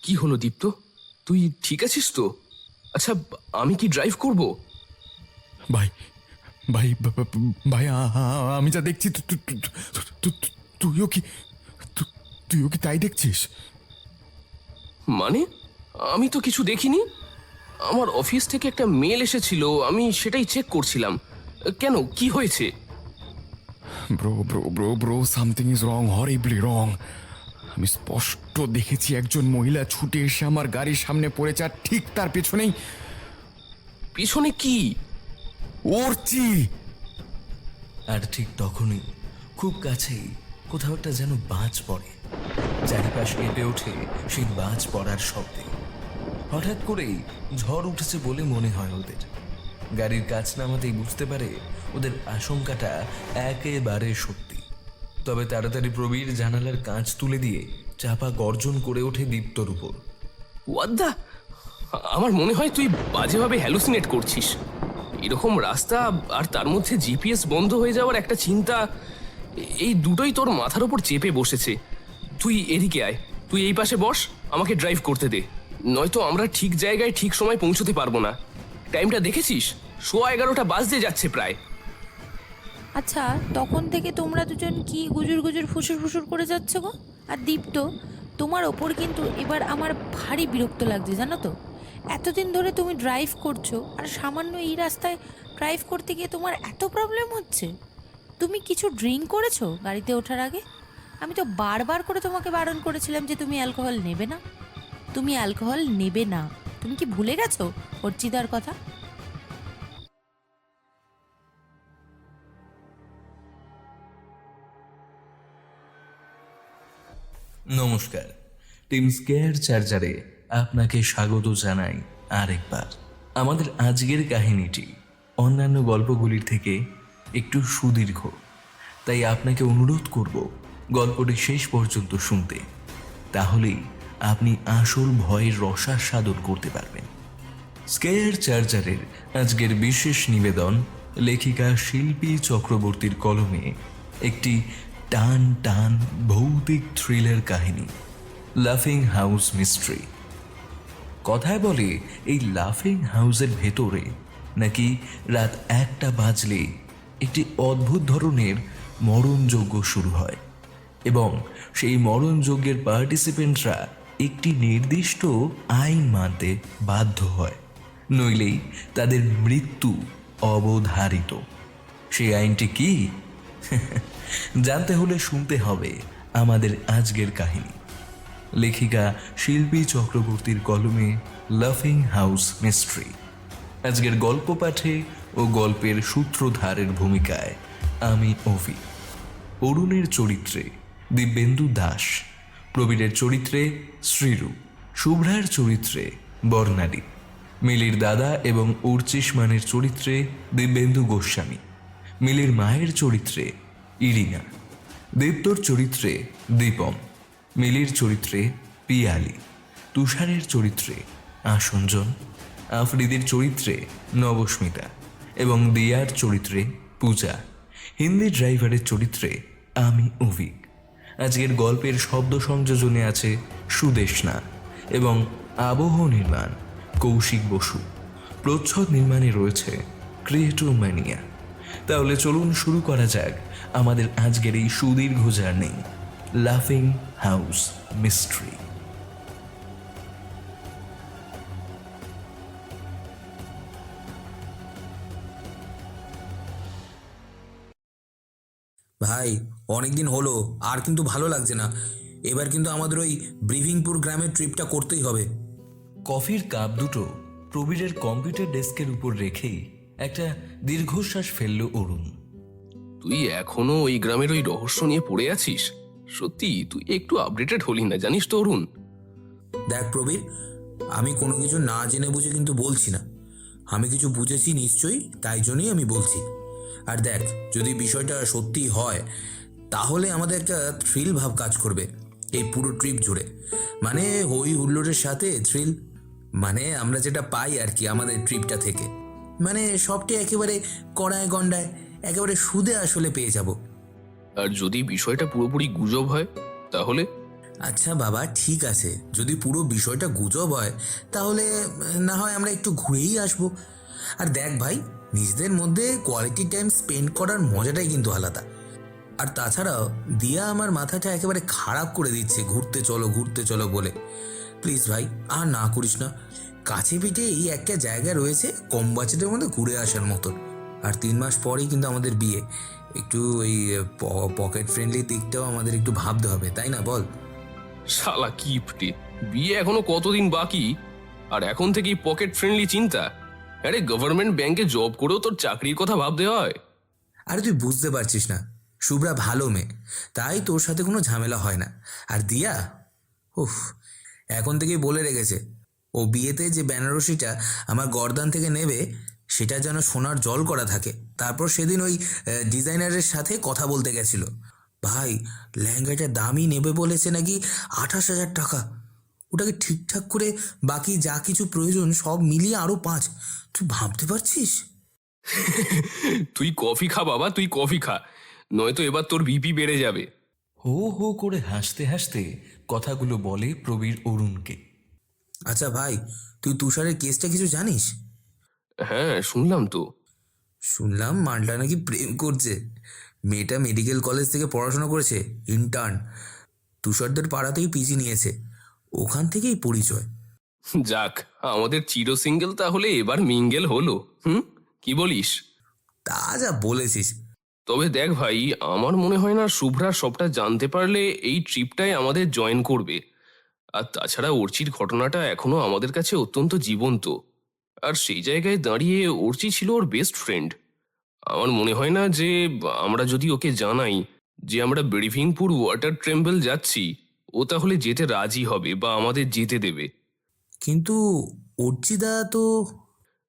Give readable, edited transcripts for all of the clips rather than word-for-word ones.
কি হলো দীপ্ত? তুই ঠিক আছিস তো? আচ্ছা, আমি কি ড্রাইভ করব? ভাই ভাই ভাই, আমি যা দেখছি তুইও কি তুইও কি তাই দেখছিস? মানে আমি তো কিছু দেখিনি। আমার অফিস থেকে একটা মেল এসেছিল, আমি সেটাই চেক করছিলাম। কেন, কি হয়েছে? Bro, something is wrong, horribly wrong. আমি স্পষ্ট দেখেছি একজন মহিলা ছুটে এসে আমার গাড়ির সামনে পড়েছে, আর ঠিক তার পেছনেই পিছনে কি? ওরচি। আর ঠিক তখনই খুব কাছেই কোথাও একটা যেন বাজ পড়ে। চারিপাশ কেঁপে ওঠে সেই বাজ পড়ার শব্দে। হঠাৎ করেই ঝড় উঠেছে বলে মনে হয় ওদের। গাড়ির কাছ নামাতেই বুঝতে পারে ওদের আশঙ্কাটা একেবারে সত্যি। তবে তাড়াতাড়ি প্রবীর জানালার কাঁচ তুলে দিয়ে চাপা গর্জন করে ওঠে দীপ্তর উপর। ওয়াদ্দা, আমার মনে হয় তুই বাজেভাবে হ্যালুসিনেট করছিস। এরকম রাস্তা, আর তার মধ্যে জিপিএস বন্ধ হয়ে যাওয়ার একটা চিন্তা, এই দুটোই তোর মাথার উপর চেপে বসেছে। তুই এদিকে আয়, তুই এই পাশে বস, আমাকে ড্রাইভ করতে দে। নয়তো আমরা ঠিক জায়গায় ঠিক সময় পৌঁছতে পারবো না। টাইমটা দেখেছিস? 11:15 বাজতে যাচ্ছে প্রায়। আচ্ছা, তখন থেকে তোমরা দুজন কি গুজুর গুজুর ফুসুর ফুসুর করে যাচ্ছ গো? আর দীপ্ত, তোমার ওপর কিন্তু এবার আমার ভারী বিরক্ত লাগছে, জানো তো। এতদিন ধরে তুমি ড্রাইভ করছো, আর সামান্য এই রাস্তায় ড্রাইভ করতে গিয়ে তোমার এত প্রবলেম হচ্ছে। তুমি কিছু ড্রিঙ্ক করেছো গাড়িতে ওঠার আগে? আমি তো বারবার করে তোমাকে বারণ করেছিলাম যে তুমি অ্যালকোহল নেবে না। তুমি অ্যালকোহল নেবে না। তুমি কি ভুলে গেছো অর্চিতার কথা? নমস্কার, টিম স্কেয়ার চার্জারে আপনাকে স্বাগত জানাই আরেকবার। আমাদের আজকের কাহিনীটি অন্যান্য গল্পগুলির থেকে একটু সুদীর্ঘ, তাই আপনাকে অনুরোধ করব গল্পটি শেষ পর্যন্ত শুনতে। তাহলেই আপনি আসল ভয়ের রসাস্বাদন করতে পারবেন। স্কেয়ার চার্জারের আজকের বিশেষ নিবেদন লেখিকা শিল্পী চক্রবর্তীর কলমে একটি টান টান ভৌতিক থ্রিলার কাহিনী, লাফিং হাউস মিস্ট্রি। কথায় বলে এই লাফিং হাউসের ভেতরে নাকি রাত 1টা বাজলে একটি অদ্ভুত ধরনের মরণযজ্ঞ শুরু হয়, এবং সেই মরণযজ্ঞের পার্টিসিপেন্টরা একটি নির্দিষ্ট আইন মানতে বাধ্য হয়, নইলেই তাদের মৃত্যু অবধারিত। সেই আইনটি কি? জানতে হলে শুনতে হবে আমাদের আজকের কাহিনী। লেখিকা শিল্পী চক্রবর্তীর কলমে লাফিং হাউস মিস্ট্রি। আজকের গল্প পাঠে ও গল্পের সূত্রধারের ভূমিকায় আমি অভি। অরুণের চরিত্রে দিব্যেন্দু দাস, প্রবীরের চরিত্রে শ্রীরু, শুভ্রার চরিত্রে বর্ণালী, মিলির দাদা এবং উর্চিষ্মানের চরিত্রে দিব্যেন্দু গোস্বামী, মিলির মায়ের চরিত্রে ইরিনা, দীপ্তর চরিত্রে দীপম, মিলির চরিত্রে পিয়ালি, তুষারের চরিত্রে আসঞ্জন, আফ্রিদির চরিত্রে নবস্মিতা এবং দিয়ার চরিত্রে পূজা, হিন্দি ড্রাইভারের চরিত্রে আমি অভিক। আজকের গল্পের শব্দ সংযোজনে আছে সুদেশনা এবং আবহ নির্মাণ কৌশিক বসু। প্রচ্ছদ নির্মাণে রয়েছে ক্রিয়েটোম্যানিয়া। তাহলে চলুন শুরু করা যাক আমাদের আজকের এই সুদীর্ঘ জার্নি, লাফিং হাউস মিস্ট্রি। ভাই, অনেকদিন হলো, আর কিন্তু ভালো লাগছে না। এবার কিন্তু আমাদের ওই ব্রিভিংপুর গ্রামের ট্রিপটা করতেই হবে। কফির কাপ দুটো প্রবীরের কম্পিউটার ডেস্কের উপর রেখেই একটা দীর্ঘশ্বাস ফেলল অরুণ। তুই এখনো ওই গ্রামের ওই রহস্য নিয়ে পড়ে আছিস? সত্যি তুই একটু আপডেটেড হলি না, জানিস তো অরুণ। দেখ প্রবীর, আমি কোনো কিছু না জেনে বুঝে কিন্তু বলছি না। আমি কিছু বুঝেছি নিশ্চয়ই, তাই জন্যই আমি বলছি। আর দেখ, যদি বিষয়টা সত্যি হয় তাহলে আমাদের একটা থ্রিল ভাব কাজ করবে এই পুরো ট্রিপ জুড়ে। মানে হই হুল্লোড়ের সাথে থ্রিল, মানে আমরা যেটা পাই আর কি আমাদের ট্রিপটা থেকে, মানে সবটি একেবারে কড়ায় গন্ডায় একেবারে সুদে আসলে পেয়ে যাব। আর যদি বিষয়টা পুরোপুরি গুজব হয় তাহলে? আচ্ছা বাবা, ঠিক আছে, যদি পুরো বিষয়টা গুজব হয় তাহলে না হয় আমরা একটু ঘুরেই আসবো। আর দেখ ভাই, নিজেদের মধ্যে কোয়ালিটি টাইম স্পেন্ড করার মজাটাই কিন্তু আলাদা। আর তাছাড়াও দিয়া আমার মাথাটা একেবারে খারাপ করে দিচ্ছে ঘুরতে চলো বলে। প্লিজ ভাই, আর না করিস না। কাছে পিঠে এই একটা জায়গা রয়েছে কম বাজেটের মধ্যে ঘুরে আসার মতন। আর 3 মাস পরেই কিন্তু আমাদের বিয়ে। একটু ওই পকেট ফ্রেন্ডলি দিকটাও আমাদের একটু ভাবতে হবে, তাই না বল? শালা কিপটে, বিয়ে এখনো কতদিন বাকি, আর এখন থেকেই পকেট ফ্রেন্ডলি চিন্তা? আরে গভর্নমেন্ট ব্যাংকে জব করেও তোর চাকরির কথা ভাবতে হয়? আরে তুই বুঝতে পারছিস না, শুভ্রা ভালো মেয়ে, তাই তোর সাথে কোনো ঝামেলা হয় না। আর দিয়া, উফ, এখন থেকেই বলে রেখেছে ও বিয়েতে যে বেনারসিটা আমার গর্দান থেকে নেবে সেটা যেন সোনার জল করা থাকে। তারপর সেদিন ওই ডিজাইনারের সাথে কথা বলতে গেছিল। ভাই, লেহেঙ্গাটার দামই নেবে বলেছে নাকি 28,000 টাকা। ওটাকে ঠিকঠাক করে বাকি যা কিছু প্রয়োজন সব মিলিয়ে আরও 5। তুই ভাবতে পারছিস? তুই কফি খা বাবা, তুই কফি খা, নয়তো এবার তোর বিপি বেড়ে যাবে। হো হো করে হাসতে হাসতে কথাগুলো বলে প্রবীর অরুণকে। আচ্ছা ভাই, তুই তুষারের কেসটা কিছু জানিস? হ্যাঁ, শুনলাম তো। শুনলাম মালটা নাকি প্রেম করছে। মেয়েটা মেডিকেল কলেজ থেকে পড়াশোনা করেছে, ইন্টার্ন। তুষারদের পাড়াতেই পিজি নিয়েছে, ওখান থেকেই পরিচয়। যাক, আমাদের চির সিঙ্গেল তাহলে এবার মিঙ্গেল হলো। কি বলিস? তা যা বলেছিস। তবে দেখ ভাই, আমার মনে হয় না শুভ্রা সবটা জানতে পারলে এই ট্রিপটাই আমাদের জয়েন করবে। আর তাছাড়া অর্চির ঘটনাটা এখনো আমাদের কাছে অত্যন্ত জীবন্ত। আর সেই জায়গায় দাঁড়িয়ে অর্চি ছিল ওর বেস্ট ফ্রেন্ড। আমার মনে হয় না যে আমরা যদি ওকে জানাই যে আমরা ব্রিভিংপুর ওয়াটার ট্রেম্বল যাচ্ছি, ও তাহলে যেতে রাজি হবে বা আমাদের যেতে দেবে। কিন্তু অর্চিদা তো...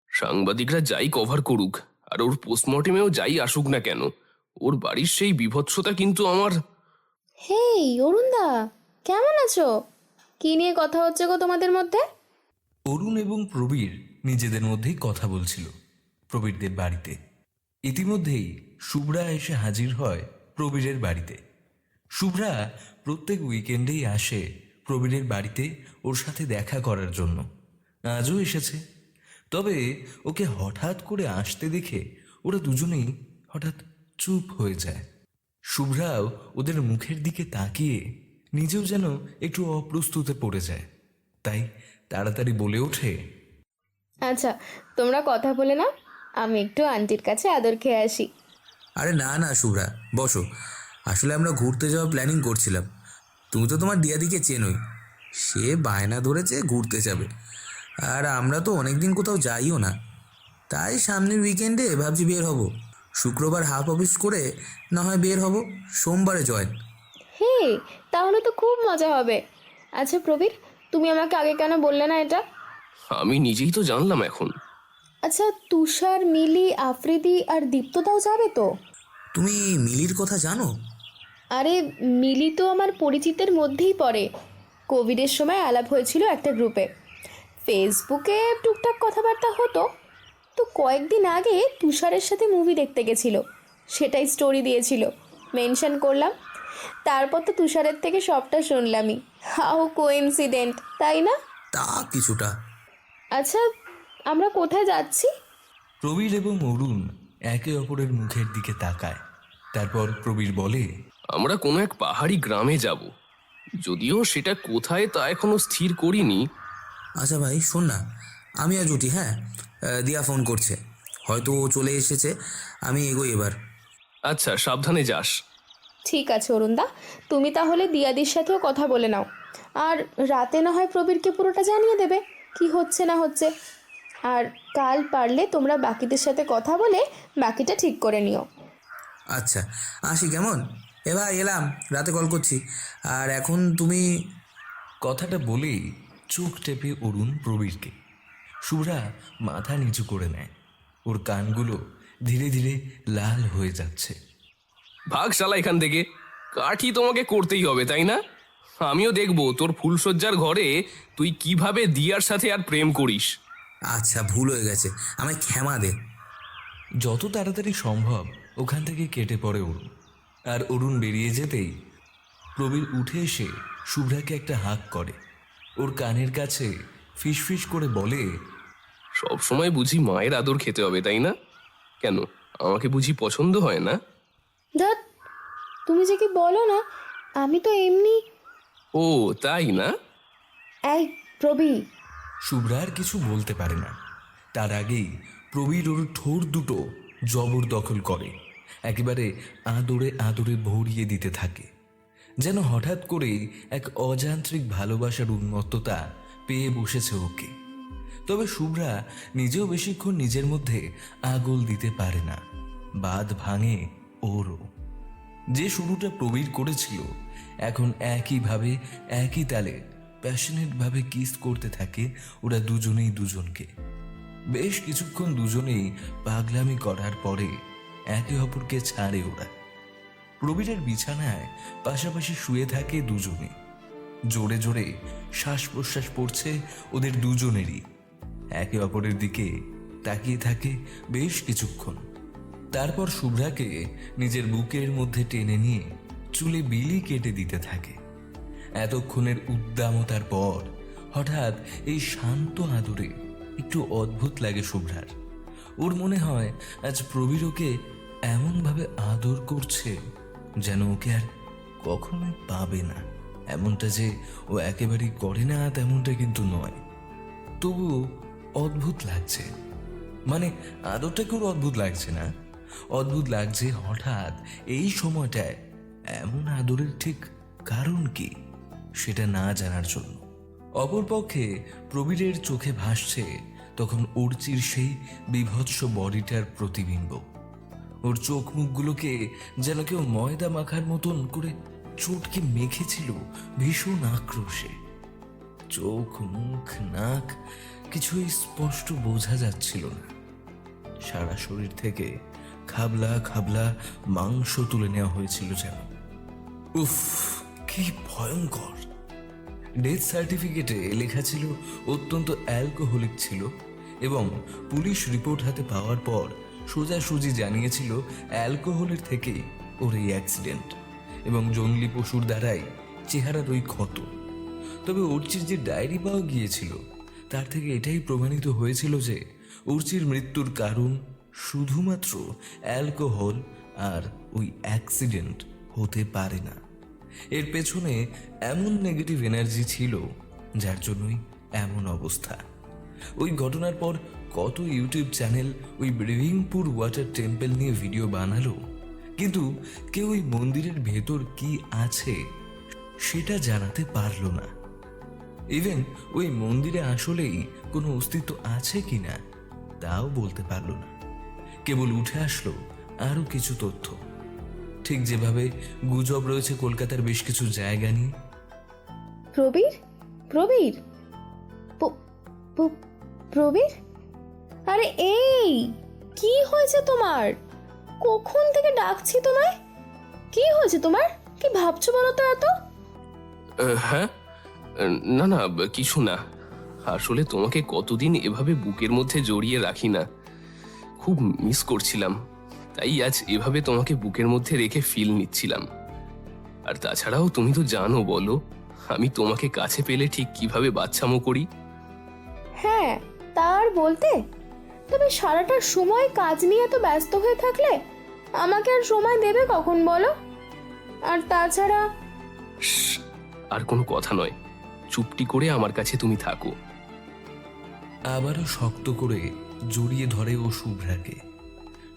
সাংবাদিকরা যাই কভার করুক আর ওর পোস্টমর্টেমেও যাই আসুক না কেন, ওর বাড়ির সেই বীভৎসতা কিন্তু আমার... হেই অরুণদা, কেমন আছো? কি নিয়ে কথা হচ্ছে গো তোমাদের মধ্যে? অরুণ এবং প্রবীর নিজেদের মধ্যেই কথা বলছিল প্রবীরদের বাড়িতে। ইতিমধ্যেই শুভ্রা এসে হাজির হয় প্রবীরের বাড়িতে। শুভ্রা প্রত্যেক উইকেন্ডেই আসে প্রবীরের বাড়িতে ওর সাথে দেখা করার জন্য। আজও এসেছে। তবে ওকে হঠাৎ করে আসতে দেখে ওরা দুজনেই হঠাৎ চুপ হয়ে যায়। শুভ্রাও ওদের মুখের দিকে তাকিয়ে নিজেও যেন একটু অপ্রস্তুতে পড়ে যায়। তাই তাড়াতাড়ি বলে ওঠে, আচ্ছা, তোমরা কথা বলে নাও, আমি একটু আন্টির কাছে আদর খেয়ে আসি। আরে না না শুভ্রা, বসো। আসলে আমরা ঘুরতে যাওয়ার প্ল্যানিং করছিলাম। তুমি তো তোমার দিয়াদিকে চেনোই, সে বায়না ধরেছে ঘুরতে যাবে। আর আমরা তো অনেকদিন কোথাও যাইও না, তাই সামনের উইকেন্ডে ভাবছি বের হব। শুক্রবার হাফ অফিস করে না হয় বের হব, সোমবারে জয়েন। হে, তাহলে তো খুব মজা হবে। আচ্ছা প্রবীর, তুমি আমাকে আগে কেন বললে না এটা? আমি নিজেই তো জানলাম এখন। আচ্ছা, তুষার, মিলি, আফ্রিদি আর দীপ্তদাও যাবে তো? তুমি মিলির কথা জানো? আরে মিলি তো আমার পরিচিতের মধ্যেই পড়ে। কোভিডের সময় আলাপ হয়েছিল একটা গ্রুপে, ফেসবুকে টুকটাক কথাবার্তা হতো। তো কয়েকদিন আগে তুষারের সাথে মুভি দেখতে গেছিল, সেটাই স্টোরি দিয়েছিল, মেনশন করলাম। তারপর তো তুষারের থেকে সবটা শুনলামই। হাউ কোইন্সিডেন্ট, তাই না? তা কিছুটা। আচ্ছা, আমরা কোথায় যাচ্ছি? প্রবীর এবং অরুণ একে অপরের মুখের দিকে তাকায়। তারপর প্রবীর বলে, আমরা কোনো এক পাহাড়ি গ্রামে যাব, যদিও সেটা কোথায় তা এখনো স্থির করিনি। আচ্ছা ভাই শোন না, আমি আজ উঠি। হ্যাঁ, দিয়া ফোন করছে, হয়তো ও চলে এসেছে। আমি এগোই এবার। আচ্ছা, সাবধানে যাস। ঠিক আছে অরুণদা, তুমি তাহলে দিয়াদির সাথেও কথা বলে নাও। আর রাতে না হয় প্রবীরকে পুরোটা জানিয়ে দেবে কি হচ্ছে না হচ্ছে। আর কাল পারলে তোমরা বাকিদের সাথে কথা বলে বাকিটা ঠিক করে নিও। আচ্ছা, আসি কেমন? এ ভাই এলাম, রাতে কল করছি। আর এখন তুমি... কথাটা বলেই চোখ টেপে অরুণ প্রবীরকে। শুভ্রা মাথা নিচু করে নেয়। ওর কানগুলো ধীরে ধীরে লাল হয়ে যাচ্ছে। ভাগ শালা এখান থেকে, কাঠি তোমাকে করতেই হবে তাই না? আমিও দেখবো তোর ফুলশয্যার ঘরে তুই কিভাবে দিয়ার সাথে আর প্রেম করিস। আচ্ছা, ভুল হয়ে গেছে, আমায় ক্ষমা দে। যত তাড়াতাড়ি সম্ভব ওখান থেকে কেটে পড়ে অরুণ। আর অরুণ বেরিয়ে যেতেই প্রবীর উঠে এসে শুভ্রাকে একটা হাঁক করে, ওর কানের কাছে ফিসফিস করে বলে, সব সময় বুঝি মায়ের আদর খেতে হবে, তাই না? কেন, আমাকে বুঝি পছন্দ হয় না? ধ্যাৎ, তুমি যে কি বলো না, আমি তো এমনি। ও তাই না? এই প্রবীর, শুভ্রা আর কিছু বলতে পারে না। তার আগেই প্রবীর ওর ঠোঁট দুটো জবরদখল করে, একেবারে আদরে আদরে ভরিয়ে দিতে থাকে, যেন হঠাৎ করেই এক অযান্ত্রিক ভালোবাসার উন্মত্ততা পেয়ে বসেছে ওকে। তবে শুভ্রা নিজেও বেশিক্ষণ নিজের মধ্যে আগল দিতে পারে না, বাঁধ ভাঙে ওরও। যে শুরুটা প্রবীর করেছিল, এখন একইভাবে একই তালে প্যাশনেটভাবে কিস করতে থাকে ওরা দুজনেই দুজনকে। বেশ কিছুক্ষণ দুজনেই পাগলামি করার পরে একে অপরকে ছাড়ে ওরা। প্রবীরের বিছানায় পাশাপাশি শুয়ে থাকে দুজনে, জোরে জোরে শ্বাস প্রশ্বাস পড়ছে ওদের দুজনেরই। একে অপরের দিকে তাকিয়ে থাকে বেশ কিছুক্ষণ। তারপর শুভ্রাকে নিজের বুকের মধ্যে টেনে নিয়ে চুলে বিলি কেটে দিতে থাকে। এতক্ষণের উদ্দামতার পর হঠাৎ এই শান্ত আদরে একটু অদ্ভুত লাগে শুভ্রার। ওর মনে হয় আজ প্রবীর ওকে এমনভাবে আদর করছে যেন ওকে আর কখনোই পাবে না। এমনটা যে ও একেবারেই করে না তেমনটা কিন্তু নয়, তবুও অদ্ভুত লাগছে। মানে আদরটাকে ওর অদ্ভুত লাগছে না, অদ্ভুত লাগছে হঠাৎ এই সময়টায় এমন আদরের ঠিক কারণ কি সেটা না জানার জন্য। অপরপক্ষে প্রবীরের চোখে ভাসছে তখন অর্চির সেই বিভৎস বডিটার প্রতিবিম্ব। ওর চোখ মুখগুলোকে যেন কেউ ময়দা মাখার মতন করে চটকে মেখেছিল ভীষণ আক্রোশে। চোখ মুখ নাক কিছুই স্পষ্ট বোঝা যাচ্ছিল না। সারা শরীর থেকে খাবলা খাবলা মাংস তুলে নেওয়া হয়েছিল যেন। উফ, কি ভয়ঙ্কর! ডেথ সার্টিফিকেটে লেখা ছিল অত্যন্ত অ্যালকোহলিক ছিল, এবং পুলিশ রিপোর্ট হাতে পাওয়ার পর সোজাসুজি জানিয়েছিল অ্যালকোহলের থেকে ওর এই অ্যাক্সিডেন্ট এবং জঙ্গলি পশুর দ্বারাই চেহারার ওই ক্ষত। তবে অর্চির যে ডায়েরি পাওয়া গিয়েছিল তার থেকে এটাই প্রমাণিত হয়েছিল যে অর্চির মৃত্যুর কারণ শুধুমাত্র অ্যালকোহল আর ওই অ্যাক্সিডেন্ট হতে পারে না। এর পেছনে এমন নেগেটিভ এনার্জি ছিল যার জন্যই এমন অবস্থা। ওই ঘটনার পর কত ইউটিউব চ্যানেল ওই ব্রিভিংপুর ওয়াটার টেম্পল নিয়ে ভিডিও বানালো, কিন্তু কেউ ওই মন্দিরের ভেতর কি আছে সেটা জানাতে পারলো না। ইভেন ওই মন্দিরে আসলেই কোনো অস্তিত্ব আছে কিনা তাও বলতে পারলো না। কেবল উঠে আসলো আরো কিছু তথ্য, ঠিক যেভাবে গুজব রয়েছে কলকাতার বেশ কিছু জায়গা নিয়ে। প্রবীর, প্রবীর, প- প- প্রবীর, আরে এই কি হয়েছে তোমার? কখন থেকে ডাকছি তোমায়। কি হয়েছে তোমার? কি ভাবছো বলো তো এত? হ্যাঁ, না না, কিছু না। আসলে তোমাকে কতদিন এভাবে বুকের মধ্যে জড়িয়ে রাখি না, খুব মিস করছিলাম, তাই আজ এভাবে তোমাকে বুকের মধ্যে রেখে ফিল নিচ্ছিলাম। আর তাছাড়াও তুমি তো জানো, বলো, আমি তোমাকে কাছে পেলে ঠিক কিভাবে বাচ্চামো করি। হ্যাঁ, তার বলতে, তবে সারাটা সময় কাজ নিয়ে তো ব্যস্ত হয়ে থাকলে আমাকে আর সময় দেবে কখন বলো? আর তাছাড়া শ্শ্, আর কোনো কথা নয়, চুপটি করে আমার কাছে তুমি থাকো। আবারও শক্ত করে জড়িয়ে ধরে ও শুভ্রাকে।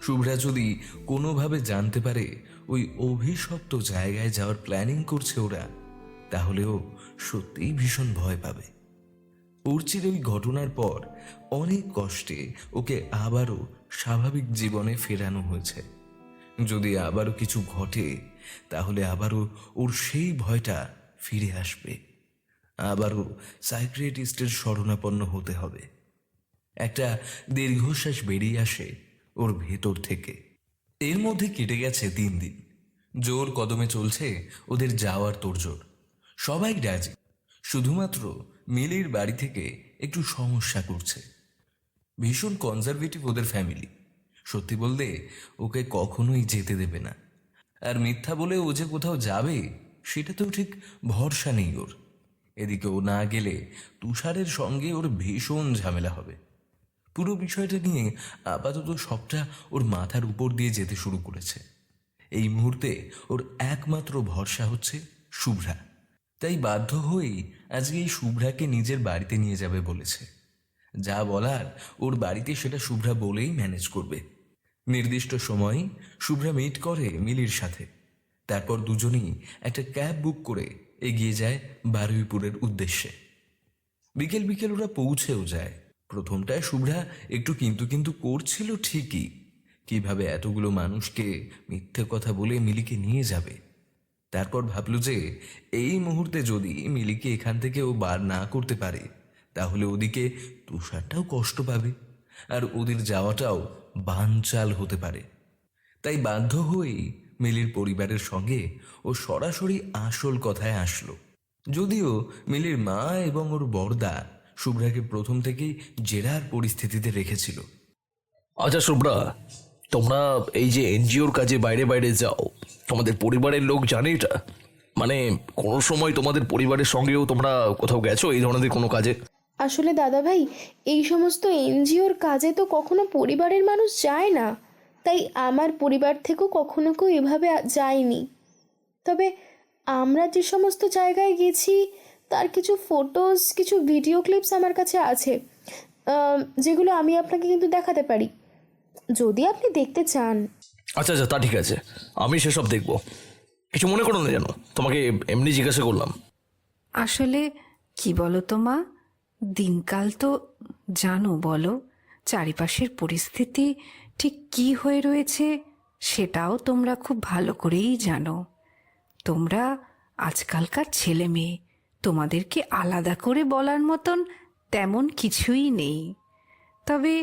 শুভ্রা যদি কোনোভাবে জানতে পারে ওই অভিশপ্ত জায়গায় যাওয়ার প্ল্যানিং করছে ওরা, তাহলেও সত্যিই ভীষণ ভয় পাবে। অর্চির ওই ঘটনার পর অনেক কষ্টে ওকে আবারও স্বাভাবিক জীবনে ফেরানো হয়েছে। যদি আবারও কিছু ঘটে তাহলে আবারও ওর সেই ভয়টা ফিরে আসবে, আবারও সাইকিয়াট্রিস্টের শরণাপন্ন হতে হবে। একটা দীর্ঘশ্বাস বেরিয়ে আসে ওর ভেতর থেকে। এর মধ্যে কেটে গেছে 3 দিন। জোর কদমে চলছে ওদের যাওয়ার তোড়জোড়। সবাই রাজি, শুধুমাত্র মিলির বাড়ি থেকে একটু সমস্যা করছে। ভীষণ কনজারভেটিভ ওদের ফ্যামিলি। সত্যি বলতে ওকে কখনোই যেতে দেবে না, আর মিথ্যা বলে ও যে কোথাও যাবে সেটাতেও ঠিক ভরসা নেই ওর। এদিকে ও না গেলে তুষারের সঙ্গে ওর ভীষণ ঝামেলা হবে। পুরো বিষয়টা নিয়ে আপাতত সবটা ওর মাথার উপর দিয়ে যেতে শুরু করেছে। এই মুহূর্তে ওর একমাত্র ভরসা হচ্ছে শুভ্রা। তাই বাধ্য হয়েই আজকে এই শুভ্রাকে নিজের বাড়িতে নিয়ে যাবে বলেছে। যা বলার ওর বাড়িতে সেটা শুভ্রা বলেই ম্যানেজ করবে। নির্দিষ্ট সময় শুভ্রা মিট করে মিলির সাথে। তারপর দুজনেই একটা ক্যাব বুক করে এগিয়ে যায় বারুইপুরের উদ্দেশ্যে। বিকেল বিকেল ওরা পৌঁছেও যায়। প্রথমটায় শুভ্রা একটু কিন্তু কিন্তু করছিল ঠিকই, কিভাবে এতগুলো মানুষকে মিথ্যে কথা বলে মিলিকে নিয়ে যাবে। তারপর ভাবল যে এই মুহূর্তে যদি মিলিকে এখান থেকে ও বার না করতে পারে, তাহলে ওদিকে তুষারটাও কষ্ট পাবে আর ওদের যাওয়াটাও বানচাল হতে পারে। তাই বাধ্য হয়েই মিলির পরিবারের সঙ্গে ও সরাসরি আসল কথায় আসলো। যদিও মিলির মা এবং ওর বড়দা শুভ্রাকে প্রথম থেকেই জেরার পরিস্থিতিতে রেখেছিল। আচ্ছা শুভ্রা, তোমরা এই যে এনজিওর কাজে বাইরে বাইরে যাও, তোমাদের পরিবারের লোক জানে এটা? মানে কোনো সময় তোমাদের পরিবারের সঙ্গেও তোমরা কোথাও গেছো এই ধরনের কোনো কাজে? আসলে দাদা ভাই, এই সমস্ত এনজিওর কাজে তো কখনো পরিবারের মানুষ যায় না, তাই আমার পরিবার থেকেও কখনো কেউ এভাবে যায়নি। তবে আমরা যে সমস্ত জায়গায় গেছি তার কিছু ফটোস, কিছু ভিডিও ক্লিপস আমার কাছে আছে, যেগুলো আমি আপনাকে কিন্তু দেখাতে পারি, যদি আপনি দেখতে চান। আচ্ছা আচ্ছা, তা ঠিক আছে, আমি সেসব দেখবো। কিছু মনে করো না, জানো তোমাকে এমনি জিজ্ঞাসা করলাম। আসলে কি বলো তো মা, দিনকাল তো জানো, বলো চারিপাশের পরিস্থিতি ঠিক কি হয়ে রয়েছে সেটাও তোমরা খুব ভালো করেই জানো। তোমরা আজকালকার ছেলে মেয়ে, তোমাদেরকে আলাদা করে বলার মতন তেমন কিছুই নেই। তবে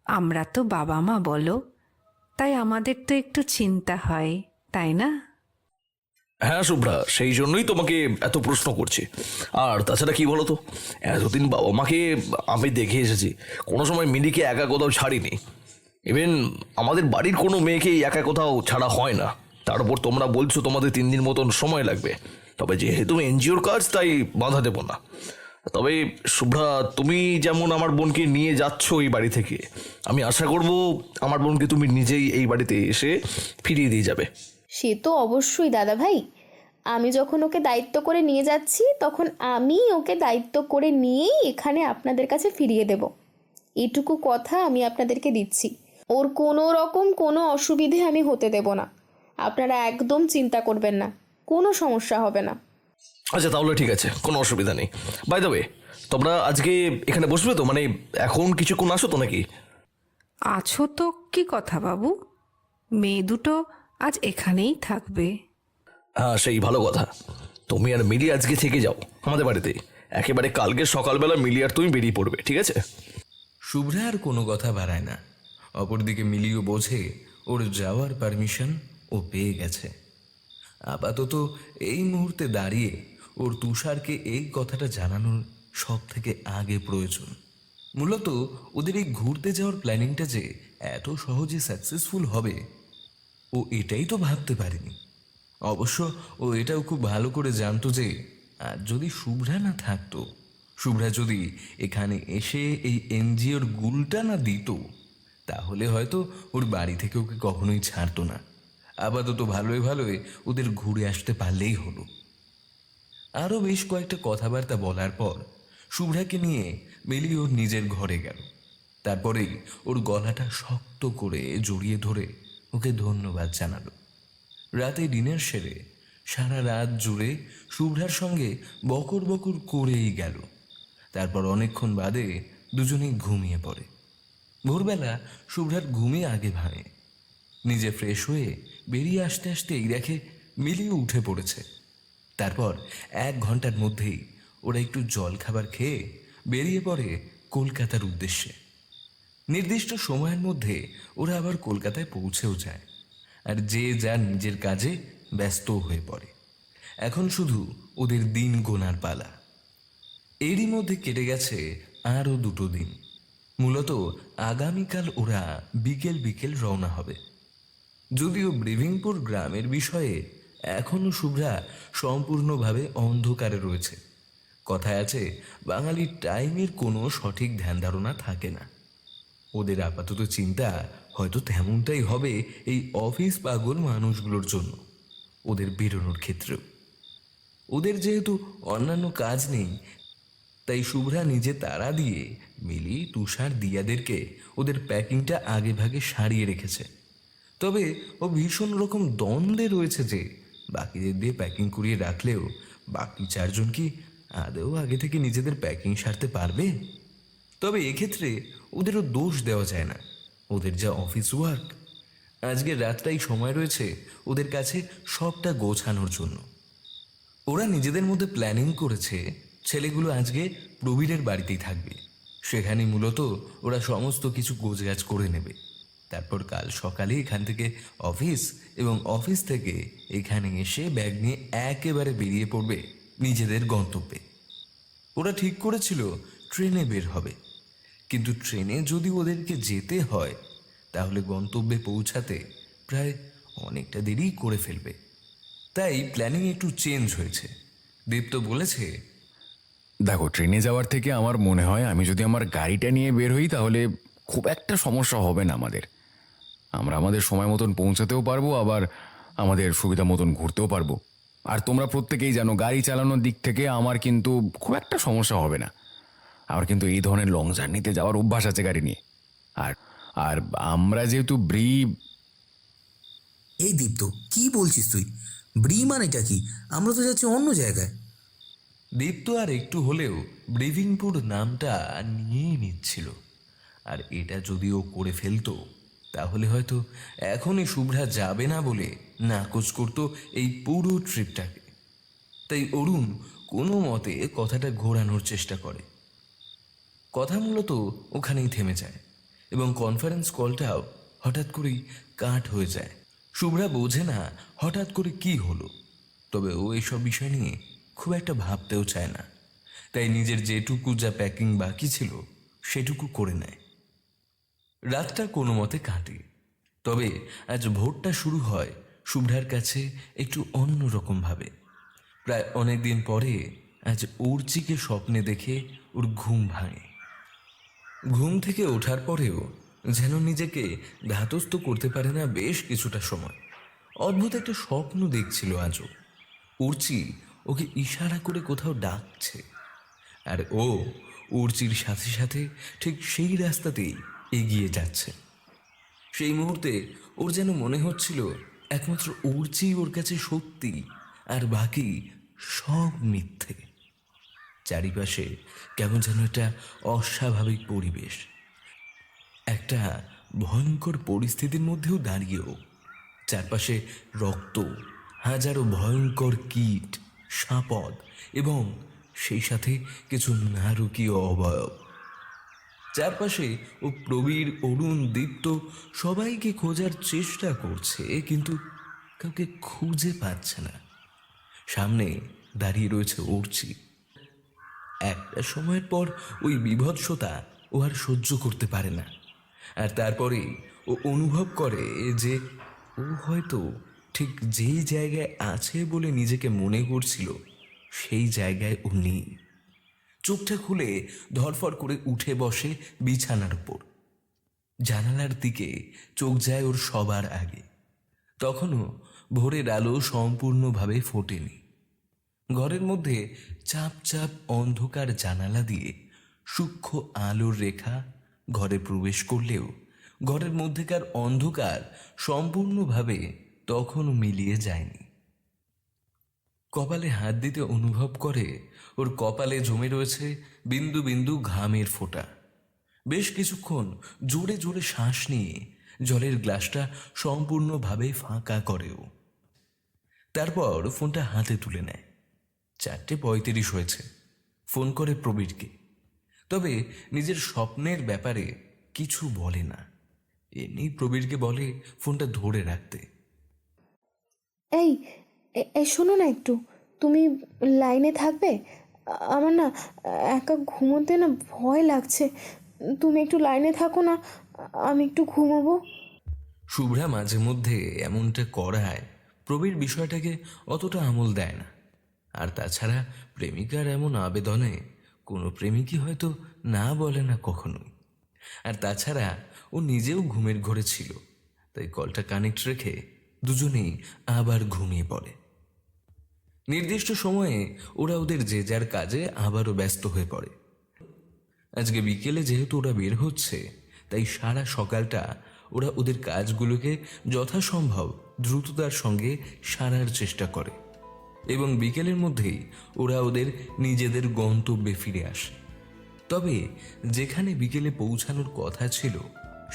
আমরা তো বাবা মা, বলো, তাই আমাদের তো একটু চিন্তা হয়, তাই না? হ্যাঁ শুভ্রা, সেই জন্যই তোমাকে এত প্রশ্ন করছি। আর তাছাড়া কি বলো তো, এতদিন বাবা মাকে আমি দেখে এসেছি, কোনো সময় মিলিকে একা কোথাও ছাড়িনি। ইভেন আমাদের বাড়ির কোনো মেয়েকেই একা কোথাও ছাড়া হয় না। তার উপর তোমরা বলছো তোমাদের 3 দিন মতন সময় লাগবে, তবে যেহেতু এনজিওর কাজ তাই বাধা দেবো না। তবে শুভ্রা, তুমি যেমন আমার বোনকে নিয়ে যাচ্ছ এই বাড়ি থেকে, আমি আশা করব আমার বোনকে তুমি নিজেই এই বাড়িতে এসে ফিরিয়ে দিয়ে যাবে। সে তো অবশ্যই দাদা ভাই, আমি যখন ওকে দায়িত্ব করে নিয়ে যাচ্ছি তখন আমি ওকে দায়িত্ব করে নিয়েই এখানে আপনাদের কাছে ফিরিয়ে দেব, এটুকু কথা আমি আপনাদেরকে দিচ্ছি। ওর কোনো রকম কোনো অসুবিধে আমি হতে দেব না, আপনারা একদম চিন্তা করবেন না, কোনো সমস্যা হবে না। আচ্ছা তাহলে ঠিক আছে, কোনো অসুবিধা নেই। বাই দ্য ওয়ে, তোমরা আজকে এখানে বসবে তো? মানে এখন কিছুক্ষণ আসো তো নাকি? আছো তো, কি কথা বাবু, মেয়ে দুটো আজ এখানেই থাকবে। হ্যাঁ সেই ভালো কথা। তুমি আর মিলি আজকে থেকে যাও আমাদের বাড়িতে, একেবারে কালকে সকালবেলা মিলি আর তুমি বেরিয়ে পড়বে, ঠিক আছে? শুভ্রা আর কোনো কথা বাড়ায় না। অপরদিকে মিলিও বোঝে ওর যাওয়ার পারমিশন ও পেয়ে গেছে। আপাতত এই মুহূর্তে দাঁড়িয়ে ওর তুষারকে এই কথাটা জানানোর সব থেকে আগে প্রয়োজন। মূলত ওদের এই ঘুরতে যাওয়ার প্ল্যানিংটা যে এত সহজে সাকসেসফুল হবে ও এটাই তো ভাবতে পারেনি। অবশ্য ও এটাও খুব ভালো করে জানতো যে আর যদি শুভ্রা না থাকতো, শুভ্রা যদি এখানে এসে এই এনজিওর গুলটা না দিত, তাহলে হয়তো ওর বাড়ি থেকে ওকে কখনোই ছাড়তো না। আপাতত ভালোই ভালোই ওদের ঘুরে আসতে পারলেই হলো। আরও বেশ কয়েকটা কথাবার্তা বলার পর শুভ্রাকে নিয়ে মিলি ওর নিজের ঘরে গেল। তারপরেই ওর গলাটা শক্ত করে জড়িয়ে ধরে ওকে ধন্যবাদ জানালো। রাতে ডিনার সেরে সারা রাত জুড়ে শুভ্রার সঙ্গে বকর বকর করেই গেল। তারপর অনেকক্ষণ বাদে দুজনেই ঘুমিয়ে পড়ে। ভোরবেলা শুভ্রার ঘুমে আগে ভাঙে। নিজে ফ্রেশ হয়ে বেরিয়ে আসতে আসতেই দেখে মিলিও উঠে পড়েছে। তারপর 1 ঘন্টার মধ্যেই ওরা একটু জল খাবার খেয়ে বেরিয়ে পড়ে কলকাতার উদ্দেশ্যে। নির্দিষ্ট সময়ের মধ্যে ওরা আবার কলকাতায় পৌঁছেও যায়, আর যে যার নিজের কাজে ব্যস্ত হয়ে পড়ে। এখন শুধু ওদের দিন গোনার পালা। এরই মধ্যে কেটে গেছে আরও 2 দিন। মূলত আগামীকাল ওরা বিকেল বিকেল রওনা হবে। যদিও ব্রিভিংপুর গ্রামের বিষয়ে এখনও শুভ্রা সম্পূর্ণভাবে অন্ধকারে রয়েছে। কথায় আছে, বাঙালির টাইমের কোনো সঠিক ধ্যান ধারণা থাকে না। ওদের আপাতত চিন্তা হয়তো তেমনটাই হবে এই অফিস পাগল মানুষগুলোর জন্য, ওদের বেরোনোর ক্ষেত্রেও। ওদের যেহেতু অন্যান্য কাজ নেই, তাই শুভ্রা নিজে তাড়া দিয়ে মিলি, তুষার, দিয়াদেরকে ওদের প্যাকিংটা আগে ভাগে সারিয়ে রেখেছে। তবে ও ভীষণ রকম দ্বন্দ্বে রয়েছে যে বাকিদের দিয়ে প্যাকিং করিয়ে রাখলেও বাকি চারজন কি আদৌ আগে থেকে নিজেদের প্যাকিং সারতে পারবে? তবে এক্ষেত্রে ওদেরও দোষ দেওয়া যায় না, ওদের যা অফিস ওয়ার্ক। আজকের রাতটাই সময় রয়েছে ওদের কাছে সবটা গোছানোর জন্য। ওরা নিজেদের মধ্যে প্ল্যানিং করেছে ছেলেগুলো আজকে প্রবীরের বাড়িতেই থাকবে। সেখানে মূলত ওরা সমস্ত কিছু গোছগাছ করে নেবে। তারপর কাল সকালে এখান থেকে অফিস, এবং অফিস থেকে এখানে এসে ব্যাগ নিয়ে একেবারে বেরিয়ে পড়বে নিজেদের গন্তব্যে। ওরা ঠিক করেছিল ট্রেনে বের হবে, কিন্তু ট্রেনে যদি ওদেরকে যেতে হয় তাহলে গন্তব্যে পৌঁছাতে প্রায় অনেকটা দেরি করে ফেলবে। তাই প্ল্যানিং একটু চেঞ্জ হয়েছে। দীপ্ত বলেছে, দেখো, ট্রেনে যাওয়ার থেকে আমার মনে হয় আমি যদি আমার গাড়িটা নিয়ে বের হই তাহলে খুব একটা সমস্যা হবে না আমাদের। আমরা আমাদের সময় মতন পৌঁছাতেও পারবো, আবার আমাদের সুবিধা মতন ঘুরতেও পারবো। আর তোমরা প্রত্যেকেই জানো গাড়ি চালানোর দিক থেকে আমার কিন্তু খুব একটা সমস্যা হবে না। আমার কিন্তু এই ধরনের লং জার্নিতে যাওয়ার অভ্যাস আছে গাড়ি নিয়ে। আর আর আমরা যেহেতু এই দীপ্ত, কি বলছিস তুই? ব্রি মানেটা কি? আমরা তো যাচ্ছি অন্য জায়গায়। দীপ্ত আর একটু হলেও ব্রিভিংপুর নামটা নিয়েই নিচ্ছিল। আর এটা যদিও করে ফেলতো তাহলে হয়তো এখনই শুভ্রা যাবে না বলে নাকচ করতো এই পুরো ট্রিপটাকে। তাই অরুণ কোনো মতে কথাটা ঘোরানোর চেষ্টা করে। কথা মূলত ওখানেই থেমে যায় এবং কনফারেন্স কলটাও হঠাৎ করেই কাট হয়ে যায়। শুভ্রা বোঝে না হঠাৎ করে কি হলো, তবে ও এইসব বিষয় নিয়ে খুব একটা ভাবতেও চায় না। তাই নিজের যেটুকু যা প্যাকিং বাকি ছিল সেটুকু করে নেয়। রাতটা কোনো মতে কাটে। তবে আজ ভোরটা শুরু হয় শুভ্রার কাছে একটু অন্যরকমভাবে। প্রায় অনেক দিন পরে আজ উর্চিকে স্বপ্নে দেখে ওর ঘুম ভাঙে। ঘুম থেকে ওঠার পরেও যেন নিজেকে ধাতস্থ করতে পারে না বেশ কিছুটা সময়। অদ্ভুত একটা স্বপ্ন দেখছিল আজও। উর্চি ওকে ইশারা করে কোথাও ডাকছে, আর ও উর্চির সাথে সাথে ঠিক সেই রাস্তাতেই এগিয়ে যাচ্ছে। সেই মুহূর্তে ওর যেন মনে হচ্ছিল একমাত্র উর্চি ওর কাছে সত্যি, আর বাকি সব মিথ্যে। চারিপাশে কেমন যেন একটা অস্বাভাবিক পরিবেশ, একটা ভয়ঙ্কর পরিস্থিতির মধ্যেও দাঁড়িয়েও চারপাশে রক্ত, হাজারো ভয়ঙ্কর কীট, সাপদ এবং সেই সাথে কিছু নারকীয় অবয়ব। চারপাশে ও প্রবীর, অরুণ, দীপ্ত সবাইকে খোঁজার চেষ্টা করছে, কিন্তু কাউকে খুঁজে পাচ্ছে না। সামনে দাঁড়িয়ে রয়েছে উর্চি। একটা সময়ের পর ওই বিভৎসতা ও আর সহ্য করতে পারে না, আর তারপরে ও অনুভব করে যে ও হয়তো ঠিক যেই জায়গায় আছে বলে নিজেকে মনে করছিল সেই জায়গায় ও নেই। চোখটা খুলে ধরফর করে উঠে বসে বিছানার উপর। জানালার দিকে চোখ যায় ওর সবার আগে। তখনও ভোরের আলো সম্পূর্ণভাবে ফোটেনি। ঘরের মধ্যে চাপ চাপ অন্ধকার জানালা দিয়ে সূক্ষ্ম আলোর রেখা ঘরে প্রবেশ করলেও ঘরের মধ্যেকার অন্ধকার সম্পূর্ণভাবে তখনও মিলিয়ে যায়নি। কপালে হাত দিতে অনুভব করে ওর কপালে জমে রয়েছে বিন্দু বিন্দু ঘামের ফোঁটা। বেশ কিছুক্ষণ জোরে জোরে শ্বাস নিয়ে জলের গ্লাসটা সম্পূর্ণভাবে ফাঁকা করেও তারপর ফোনটা হাতে তুলে নেয়। 4:35 হয়েছে। ফোন করে প্রবীরকে, তবে নিজের স্বপ্নের ব্যাপারে কিছু বলে না। এমনি প্রবীরকে বলে ফোনটা ধরে রাখতে। এই এই শোনো না, একটু তুমি লাইনে থাকবে? আমার না একা ঘুমোতে না ভয় লাগছে। তুমি একটু লাইনে থাকো না, আমি একটু ঘুমোবো। শুভ্রা মাঝে মধ্যে এমনটা করায় প্রবীর বিষয়টাকে অতটা আমল দেয় না। আর তাছাড়া প্রেমিকার এমন আবেদনে কোনো প্রেমিকই হয়তো না বলে না কখনোই। আর তাছাড়া ও নিজেও ঘুমের ঘোরে ছিল, তাই কলটা কানেক্ট রেখে দুজনেই আবার ঘুমিয়ে পড়ে। নির্দিষ্ট সময়ে ওরা ওদের যে যার কাজে আবারও ব্যস্ত হয়ে পড়ে। আজকে বিকেলে যেহেতু ওরা বের হচ্ছে, তাই সারা সকালটা ওরা ওদের কাজগুলোকে যথাসম্ভব দ্রুততার সঙ্গে সারার চেষ্টা করে এবং বিকেলের মধ্যেই ওরা ওদের নিজেদের গন্তব্যে ফিরে আসে। তবে যেখানে বিকেলে পৌঁছানোর কথা ছিল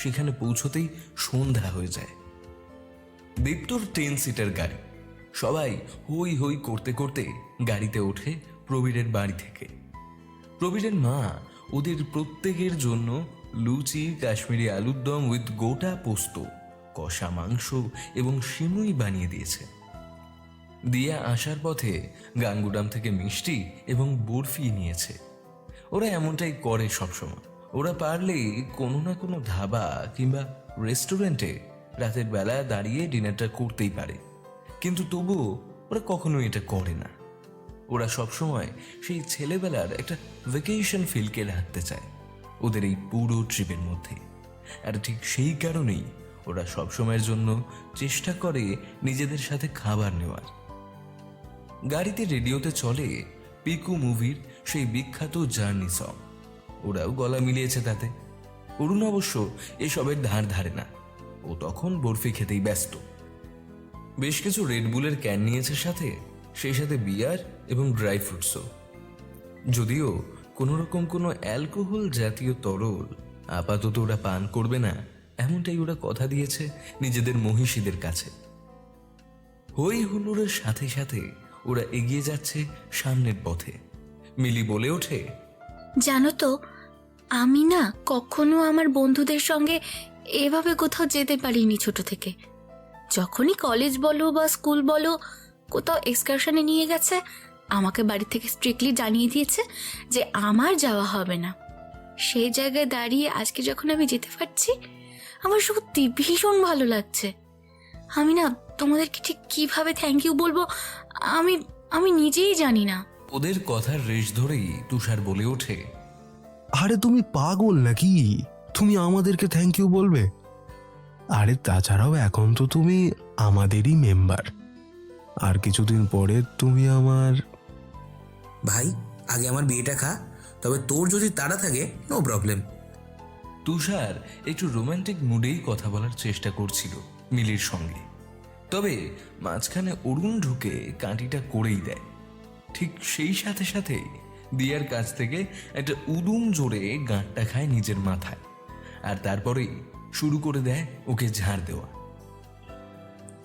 সেখানে পৌঁছতেই সন্ধ্যা হয়ে যায়। দীপ্তর 10 সিটার গাড়ি। সবাই হই হই করতে করতে গাড়িতে ওঠে প্রবীরের বাড়ি থেকে। প্রবীরের মা ওদের প্রত্যেকের জন্য লুচি, কাশ্মীরি আলুর দম উইথ গোটা পোস্ত, কষা মাংস এবং সিমুই বানিয়ে দিয়েছে। দিয়া আসার পথে গাঙ্গুডাম থেকে মিষ্টি এবং বরফি নিয়েছে। ওরা এমনটাই করে সবসময়। ওরা পারলেই কোনো না কোনো ধাবা কিংবা রেস্টুরেন্টে রাতের বেলা দাঁড়িয়ে ডিনারটা করতেই পারে, কিন্তু তবুও ওরা কখনো এটা করে না। ওরা সবসময় সেই ছেলেবেলার একটা ভ্যাকেশন ফিলকে রাখতে চায় ওদের এই পুরো ট্রিপের মধ্যে। আর ঠিক সেই কারণেই ওরা সবসময়ের জন্য চেষ্টা করে নিজেদের সাথে খাবার নেওয়ার। গাড়িতে রেডিওতে চলে পিকু মুভির সেই বিখ্যাত জার্নি সং। ওরাও গলা মিলিয়েছে তাতে। অরুণ অবশ্য এসবের ধার ধারে না, ও তখন বরফি খেতেই ব্যস্ত। বেশ কিছু রেডবুলের ক্যান নিয়েছে সাথে, সেই সাথে বিয়ার এবং ড্রাই ফ্রুটসও। যদিও কোনো রকম কোনো অ্যালকোহল জাতীয় তরল আপাতত ওরা পান করবে না, এমনটাই ওরা কথা দিয়েছে নিজেদের মহিষীদের কাছে। হই হুল্লোড়ের সাথে সাথে ওরা এগিয়ে যাচ্ছে সামনের পথে। মিলি বলে ওঠে, জানো তো, আমি না কখনো আমার বন্ধুদের সঙ্গে এভাবে কোথাও যেতে পারিনি ছোট থেকে। যখনই কলেজ বলো বা স্কুল বলো কোথাও এক্সকারশনে নিয়ে গেছে, আমাকে বাড়ি থেকে স্ট্রিক্টলি জানিয়ে দিয়েছে যে আমার যাওয়া হবে না। সেই জায়গায় দাঁড়িয়ে আজকে যখন আমি যেতে পারছি, আমার সত্যি ভীষণ ভালো লাগছে। আমি না তোমাদেরকে ঠিক কিভাবে থ্যাংক ইউ বলবো আমি আমি নিজেই জানি না। ওদের কথার রেশ ধরেই তুষার বলে ওঠে, আরে তুমি পাগল নাকি? তুমি আমাদেরকে থ্যাংক ইউ বলবে? আরে তাছাড়াও এখন তো তুমি আমাদেরই মেম্বার, আর কিছুদিন পরে তুমি আমার। ভাই, আগে আমার বিয়েটা খা, তবে তোর যদি তাড়া থাকে নো প্রবলেম। তুষার একটু রোমান্টিক মুডেই কথা বলার চেষ্টা করছিল মিলির সঙ্গে, তবে মাঝখানে অরুণ ঢুকে কাঁটিটা করেই দেয়। ঠিক সেই সাথে সাথে দিয়ার কাছ থেকে একটা উদুম জোরে গাঁটটা খায় নিজের মাথায়, আর তারপরেই শুরু করে দেয় ওকে ঝাড় দেওয়া।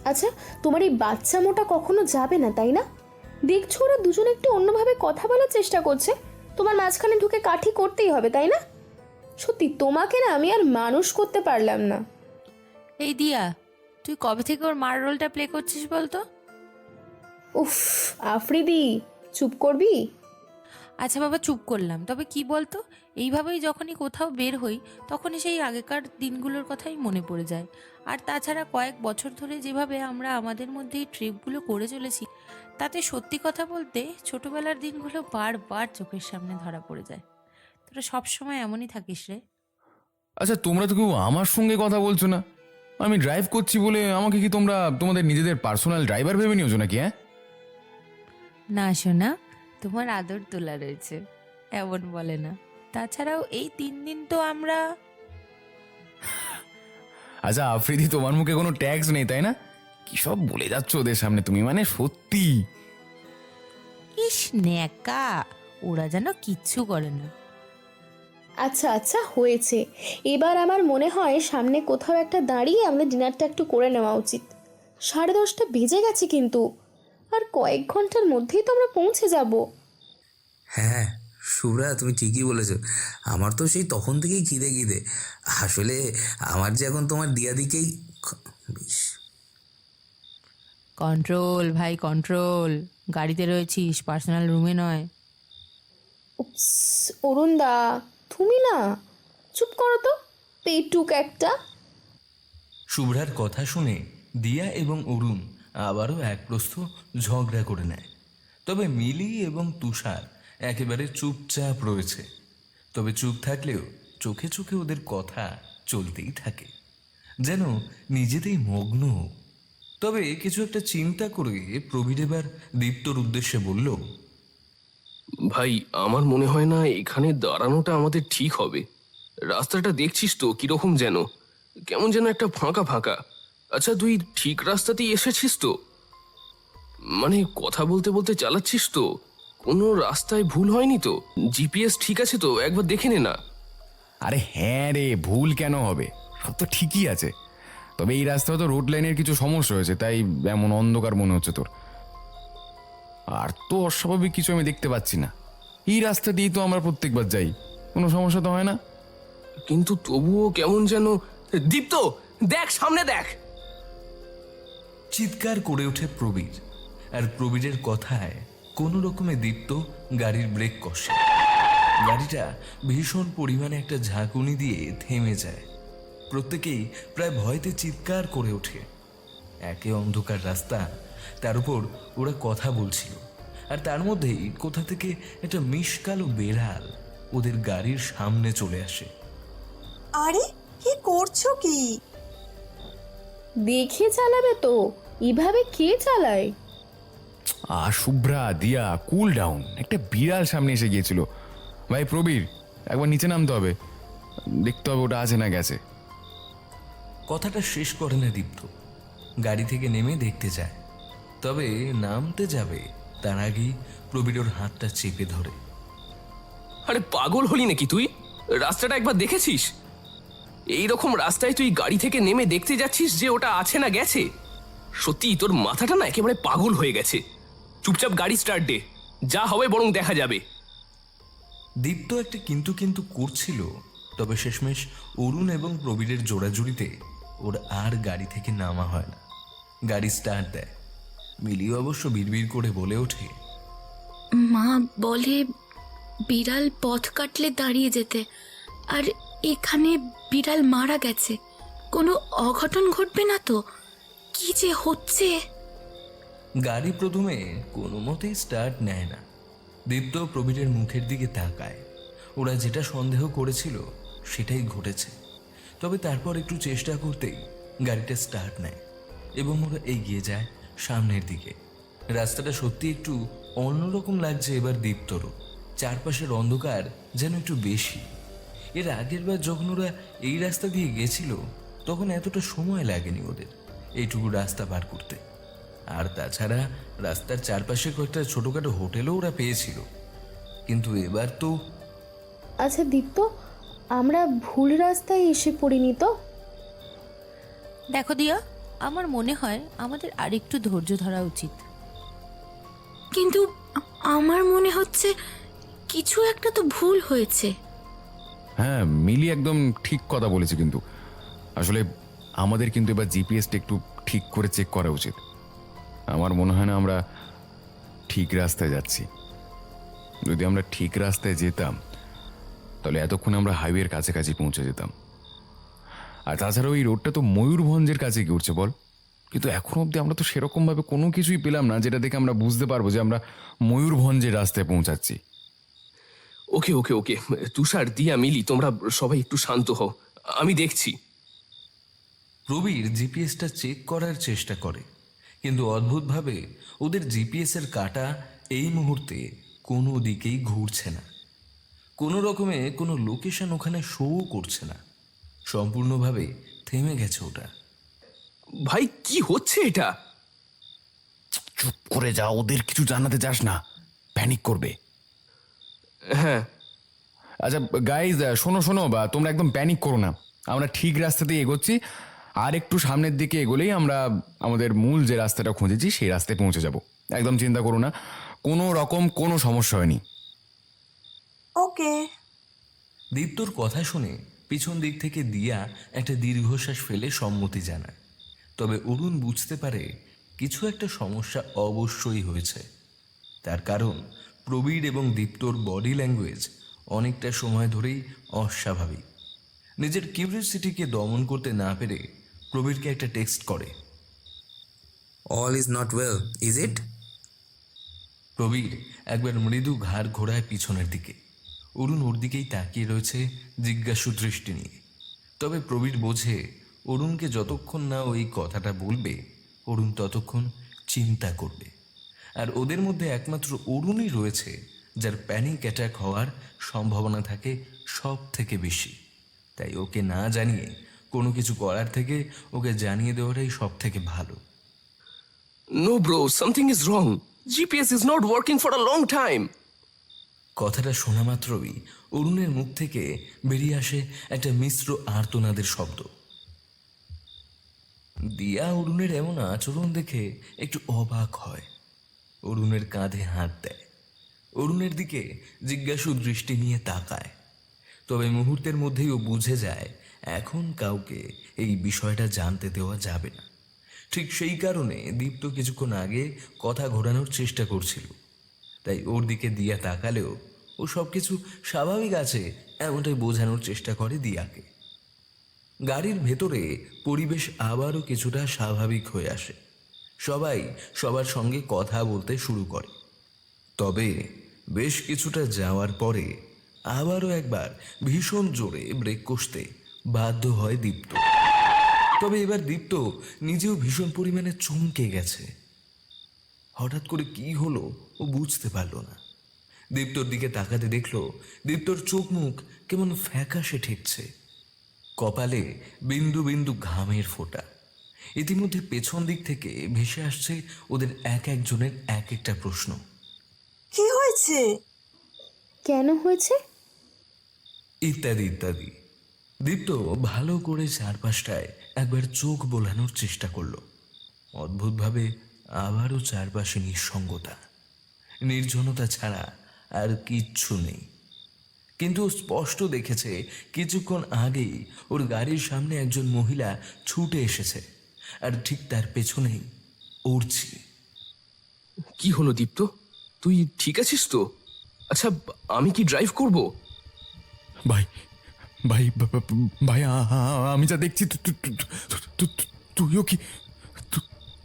আচ্ছা, তোমার এই বাচ্চা মোটা কখনো যাবে না, তাই না? দেখছো ওরা দুজন একটু অন্যভাবে কথা বলার চেষ্টা করছে, তোমার মাঝখানে ঢুকে কাঠি করতেই হবে, তাই না? সত্যি তোমাকে না আমি আর মানুষ করতে পারলাম না। এই দিয়া, তুই কবে থেকে ওর মার রোলটা প্লে করছিস বলতো? উফ আফ্রিদি, চুপ করবি? আচ্ছা বাবা, চুপ করলাম। তবে কি বলতো, এইভাবেই যখনই কোথাও বের হই তখনই সেই আগেকার দিনগুলোর কথাই মনে পড়ে যায়। আর তাছাড়া কয়েক বছর ধরে যেভাবে আমরা আমাদের মধ্যে এই ট্রিপগুলো করে চলেছি, তাতে সত্যি কথা বলতে ছোটবেলার দিনগুলো বারবার চোখের সামনে ধরা পড়ে যায়। তোরা সবসময় এমনই থাকিস রে। আচ্ছা, তোমরা তো কেউ আমার সঙ্গে কথা বলছো না। আমি ড্রাইভ করছি বলে আমাকে কি তোমরা তোমাদের নিজেদের পার্সোনাল ড্রাইভার ভেবে নিয়েছো নাকি? হ্যাঁ না শোনা, তোমার আদর তোলা রয়েছে, এমন বলে না। তাছাড়াও এই 3 দিন তো আমরা। আচ্ছা আফ্রিদি, তোমার মুখে কোনো ট্যাক্স নেই তাই না? কি সব বলে যাচ্ছ ওদের সামনে তুমি, মানে সত্যি। ইস ন্যাকা, ওরা যেন কিচ্ছু করে না। আচ্ছা আচ্ছা হয়েছে, এবার আমার মনে হয় সামনে কোথাও একটা দাঁড়িয়ে আমাদের ডিনারটা একটু করে নেওয়া উচিত। 10:30 বেজে গেছে কিন্তু, আর কয়েক ঘন্টার মধ্যেই তো আমরা পৌঁছে যাব। হ্যাঁ শুভ্রা, তুমি ঠিকই বলেছো। আমার তো সেই তখন থেকেই খিদে খিদে। আসলে আমার যে এখন তোমার দিয়াদিকেই বেশ। কন্ট্রোল ভাই, কন্ট্রোল। গাড়িতে রয়েছিস, পার্সোনাল রুমে নয়। উপস, অরুণদা তুমি না, চুপ করো তো, পেটুক একটা। শুভ্রার কথা শুনে দিয়া এবং অরুণ আবারও এক প্রস্থ ঝগড়া করে নেয়। তবে মিলি এবং তুষার একেবারে চুপচাপ রয়েছে। তবে চুপ থাকলেও চোখে চোখে ওদের কথা চলতেই থাকে, যেন নিজেতেই মগ্ন। তবে কিছু একটা চিন্তা করে প্রবীর এবার দীপ্তর উদ্দেশ্যে বলল, ভাই আমার মনে হয় না এখানে দাঁড়ানোটা আমাদের ঠিক হবে। রাস্তাটা দেখছিস তো কিরকম যেন, কেমন যেন একটা ফাঁকা ফাঁকা। আচ্ছা তুই ঠিক রাস্তাতেই এসেছিস তো? মানে কথা বলতে বলতে চালাচ্ছিস তো? কোনো রাস্তায় ভুল হয়নি তো? জিপিএস ঠিক আছে তো? একবার দেখে নে না। আরে হ্যাঁ রে, ভুল কেন হবে? সব তো ঠিকই আছে। তবে এই রাস্তায় তো রোড লাইনের কিছু সমস্যা হয়েছে, তাই এমন অন্ধকার মনে হচ্ছে তোর। আর তো অস্বাভাবিক কিছু আমি দেখতে পাচ্ছি না। এই রাস্তা দিয়েই তো আমরা প্রত্যেকবার যাই, কোনো সমস্যা তো হয় না। কিন্তু তবুও কেমন যেন। দীপ্ত দেখ, সামনে দেখ। চিৎকার করে ওঠে প্রবীর, আর প্রবীরের কথায় কোনো রকমে দীপ্ত গাড়ির ব্রেক কষে। গাড়িটা ভীষণ পরিমাণে একটা ঝাঁকুনি দিয়ে থেমে যায়। প্রত্যেকেই প্রায় ভয়তে চিৎকার করে ওঠে। একে অন্ধকার রাস্তা, তার উপর ওরা কথা বলছিল, আর তার মধ্যেই কোথা থেকে একটা মিশকালো বেড়াল ওদের গাড়ির সামনে চলে আসে। আরে কি করছো কি? দেখে চালাবে তো, এভাবে কে চালায়? শুভ্রা, দিয়া, কুল ডাউন। একটা বিড়াল সামনে এসে গিয়েছিল। ভাই প্রবীর, একবার নিচে নামতে হবে, দেখতে হবে ওটা আছে না গেছে। কথাটা শেষ করে না দীপ্ত, গাড়ি থেকে নেমে দেখতে যায়। তবে নামতে যাবে তার আগেই প্রবীর ওর হাতটা চেপে ধরে। আরে পাগল হলি নাকি তুই? রাস্তাটা একবার দেখেছিস? এইরকম রাস্তায় তুই গাড়ি থেকে নেমে দেখতে যাচ্ছিস যে ওটা আছে না গেছে? সত্যি তোর মাথাটা না একেবারে পাগল হয়ে গেছে। চুপচাপ গাড়ি স্টার্ট দে, যা হবে বরং দেখা যাবে। দীপ্ত একটা কিন্তু কিন্তু করছিল, তবে শেষমেশ অরুণ এবং প্রবীরের জোড়াজুড়িতে ওর আর গাড়ি থেকে নামা হয় না। গাড়ি স্টার্ট দেয়। মিলিও অবশ্য বিড়বিড় করে বলে ওঠে, মা বলে বিড়াল পথ কাটলে দাঁড়িয়ে যেতে, আর এখানে বিড়াল মারা গেছে। কোনো অঘটন ঘটবে না তো? কি যে হচ্ছে! গাড়ি প্রথমে কোনো মতেই স্টার্ট নেয় না। দীপ্ত প্রবীরের মুখের দিকে তাকায়। ওরা যেটা সন্দেহ করেছিল সেটাই ঘটেছে। তবে তারপর একটু চেষ্টা করতেই গাড়িটা স্টার্ট নেয় এবং ওরা এগিয়ে যায় সামনের দিকে। রাস্তাটা সত্যি একটু অন্যরকম লাগছে এবার দীপ্তরও। চারপাশের অন্ধকার যেন একটু বেশি। এর আগের বার যখন ওরা এই রাস্তা দিয়ে গেছিল তখন এতটা সময় লাগেনি ওদের এইটুকু রাস্তা পার করতে। আর তাছাড়া রাস্তার চারপাশে কয়েকটা ছোটোখাটো হোটেলও ওরা পেয়েছিল। কিন্তু এবার তো। আচ্ছা দীপ্ত, আমরা ভুল রাস্তায় এসে পড়িনি তো? দেখো দিয়া, আমার মনে হয় আমাদের আরেকটু ধৈর্য ধরা উচিত। কিন্তু আমার মনে হচ্ছে কিছু একটা তো ভুল হয়েছে। হ্যাঁ, মিলি একদম ঠিক কথা বলেছে। কিন্তু আসলে আমাদের কিন্তু এবার জিপিএসটা একটু ঠিক করে চেক করা উচিত। আমার মনে হয় না আমরা ঠিক রাস্তায় যাচ্ছি। যদি আমরা ঠিক রাস্তায় যেতাম তাহলে এতক্ষণ আমরা হাইওয়ের কাছাকাছি পৌঁছে যেতাম। আর তাছাড়াও এই রোডটা তো ময়ূরভঞ্জের কাছে কি উঠছে বল? কিন্তু এখন অবধি আমরা তো সেরকমভাবে কোনো কিছুই পেলাম না যেটা দেখে আমরা বুঝতে পারবো যে আমরা ময়ূরভঞ্জের রাস্তায় পৌঁছাচ্ছি। ওকে ওকে ওকে, তুষার, দিয়া, মিলি, তোমরা সবাই একটু শান্ত হও, আমি দেখছি। প্রবীর জিপিএসটা চেক করার চেষ্টা করে, কিন্তু অদ্ভুতভাবে ওদের জিপিএসের কাঁটা এই মুহূর্তে কোনো দিকেই ঘুরছে না। কোনো রকমে কোনো লোকেশন ওখানে শো করছে না। সম্পূর্ণভাবে থেমে গেছে ওটা। ভাই কি হচ্ছে এটা? চুপ করে যা, ওদের কিছু জানাতে যাস না, প্যানিক করবে। হ্যাঁ আচ্ছা গাইজ, শোনো শোনো, বা তোমরা একদম প্যানিক করো না। আমরা ঠিক রাস্তাতেই এগোচ্ছি। আর একটু সামনের দিকে এগোলেই আমরা আমাদের মূল যে রাস্তাটা খুঁজেছি সেই রাস্তায় পৌঁছে যাব। একদম চিন্তা করো না, কোনো রকম কোনো সমস্যা হয়নি। ওকে। দীপ্তর কথা শুনে পিছন দিক থেকে দিয়া একটা দীর্ঘশ্বাস ফেলে সম্মতি জানায়। তবে অরুণ বুঝতে পারে কিছু একটা সমস্যা অবশ্যই হয়েছে। তার কারণ প্রবীর এবং দীপ্তর বডি ল্যাঙ্গুয়েজ অনেকটা সময় ধরেই অস্বাভাবিক। নিজের কিউরিওসিটিকে দমন করতে না পেরে প্রবীরকে একটা টেক্সট করে। All is not well, is it? Prabir একবার মৃদু ঘাড় ঘোরায় পিছনের দিকে। অরুণ ওর দিকেই তাকিয়ে রয়েছে জিজ্ঞাসু দৃষ্টি নিয়ে। তবে প্রবীর বোঝে অরুণকে যতক্ষণ না ওই কথাটা বলবে অরুণ ততক্ষণ চিন্তা করবে। আর ওদের মধ্যে একমাত্র অরুণই রয়েছে যার প্যানিক অ্যাটাক হওয়ার সম্ভাবনা থাকে সব থেকে বেশি। তাই ওকে না জানিয়ে কোনো কিছু করার থেকে ওকে জানিয়ে দেওয়াটাই সব থেকে ভালো। No bro, something is wrong. GPS is not working for a long time. কথাটা শোনা মাত্রই অরুণের মুখ থেকে বেরিয়ে আসে একটা মিশ্র আর্তনাদের শব্দ। দিয়া অরুণের এমন আচরণ দেখে একটু অবাক হয়। অরুণের কাঁধে হাত দেয়, অরুণের দিকে জিজ্ঞাসু দৃষ্টি নিয়ে তাকায়। তবে মুহূর্তের মধ্যেই ও বুঝে যায় এখন কাউকে এই বিষয়টা জানতে দেওয়া যাবে না। ঠিক সেই কারণে দীপ্ত কিছুক্ষণ আগে কথা ঘোরানোর চেষ্টা করছিল। তাই ওর দিকে দিয়া তাকালেও ও সব কিছু স্বাভাবিক আছে এমনটাই বোঝানোর চেষ্টা করে দিয়াকে। গাড়ির ভেতরে পরিবেশ আবারও কিছুটা স্বাভাবিক হয়ে আসে। সবাই সবার সঙ্গে কথা বলতে শুরু করে। তবে বেশ কিছুটা যাওয়ার পরে আবারও একবার ভীষণ জোরে ব্রেক কষতে বাধ্য হয় দীপ্ত। তবে এবার দীপ্ত নিজেও ভীষণ পরিমাণে চমকে গেছে। হঠাৎ করে কি হলো ও বুঝতে পারল না। দীপ্তর দিকে তাকাতে দেখলো দীপ্তর চোখ মুখ কেমন ফ্যাকাশে ঠেকছে, কপালে বিন্দু বিন্দু ঘামের ফোঁটা। ইতিমধ্যে পেছন দিক থেকে ভেসে আসছে ওদের এক একজনের এক একটা প্রশ্ন। কি হয়েছে? কেন হয়েছে? ইত্যাদি ইত্যাদি। দীপ্ত ভালো করে চারপাশটায় একবার চোখ বোলানোর চেষ্টা করলো। অদ্ভুতভাবে আবারও চারপাশে নিঃসঙ্গতা, নির্জনতা ছাড়া আর কিচ্ছু নেই। কিন্তু ও স্পষ্ট দেখেছে কিছুক্ষণ আগেই ওর গাড়ির সামনে একজন মহিলা ছুটে এসেছে, আর ঠিক তার পেছনেই উড়ছি। কি হলো দীপ্ত, তুই ঠিক আছিস তো? আচ্ছা, আমি কি ড্রাইভ করব? ভাই ভাই ভাই আমি যা দেখছি তুইও কি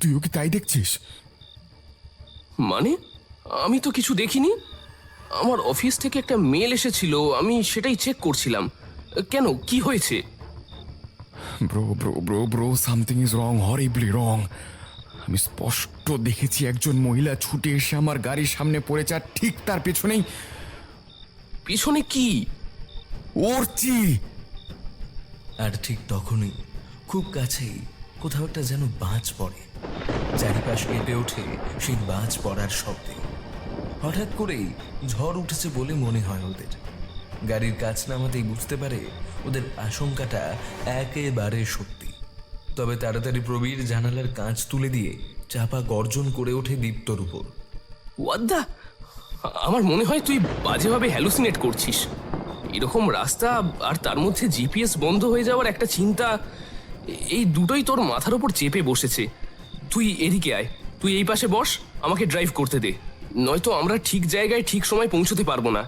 তুইও কি তাই দেখছিস? মানে আমি তো কিছু দেখিনি। আমার অফিস থেকে একটা মেল এসেছিল, আমি সেটাই চেক করছিলাম। কেন, কি হয়েছে? Bro bro bro bro something is wrong, horribly wrong. আমি স্পষ্ট দেখেছি একজন মহিলা ছুটে এসে আমার গাড়ির সামনে পড়েছে, আর ঠিক তার পেছনেই পিছনে কি? উড়ছি। আর ঠিক তখনই খুব কাছেই কোথাও একটা যেন বাজ পড়ে। চারিপাশ কেঁপে ওঠে সেই বাজ পড়ার শব্দে। হঠাৎ করেই ঝড় উঠেছে বলে মনে হয় ওদের। গাড়ির কাছ নামাতেই বুঝতে পারে ওদের আশঙ্কাটা একেবারে সত্যি। তবে তাড়াতাড়ি প্রবীর জানালার কাঁচ তুলে দিয়ে চাপা গর্জন করে ওঠে দীপ্তর উপর। ওয়াদ্দা, আমার মনে হয় তুই বাজেভাবে হ্যালুসিনেট করছিস। এরকম রাস্তা আর তার মধ্যে জিপিএস বন্ধ হয়ে যাওয়ার একটা চিন্তা, এই দুটোই তোর মাথার উপর চেপে বসেছে। তুই এদিকে আয়, তুই এই পাশে বস, আমাকে ড্রাইভ করতে দে। নয়তো আমরা ঠিক জায়গায় ঠিক সময় পৌঁছতে পারবো না।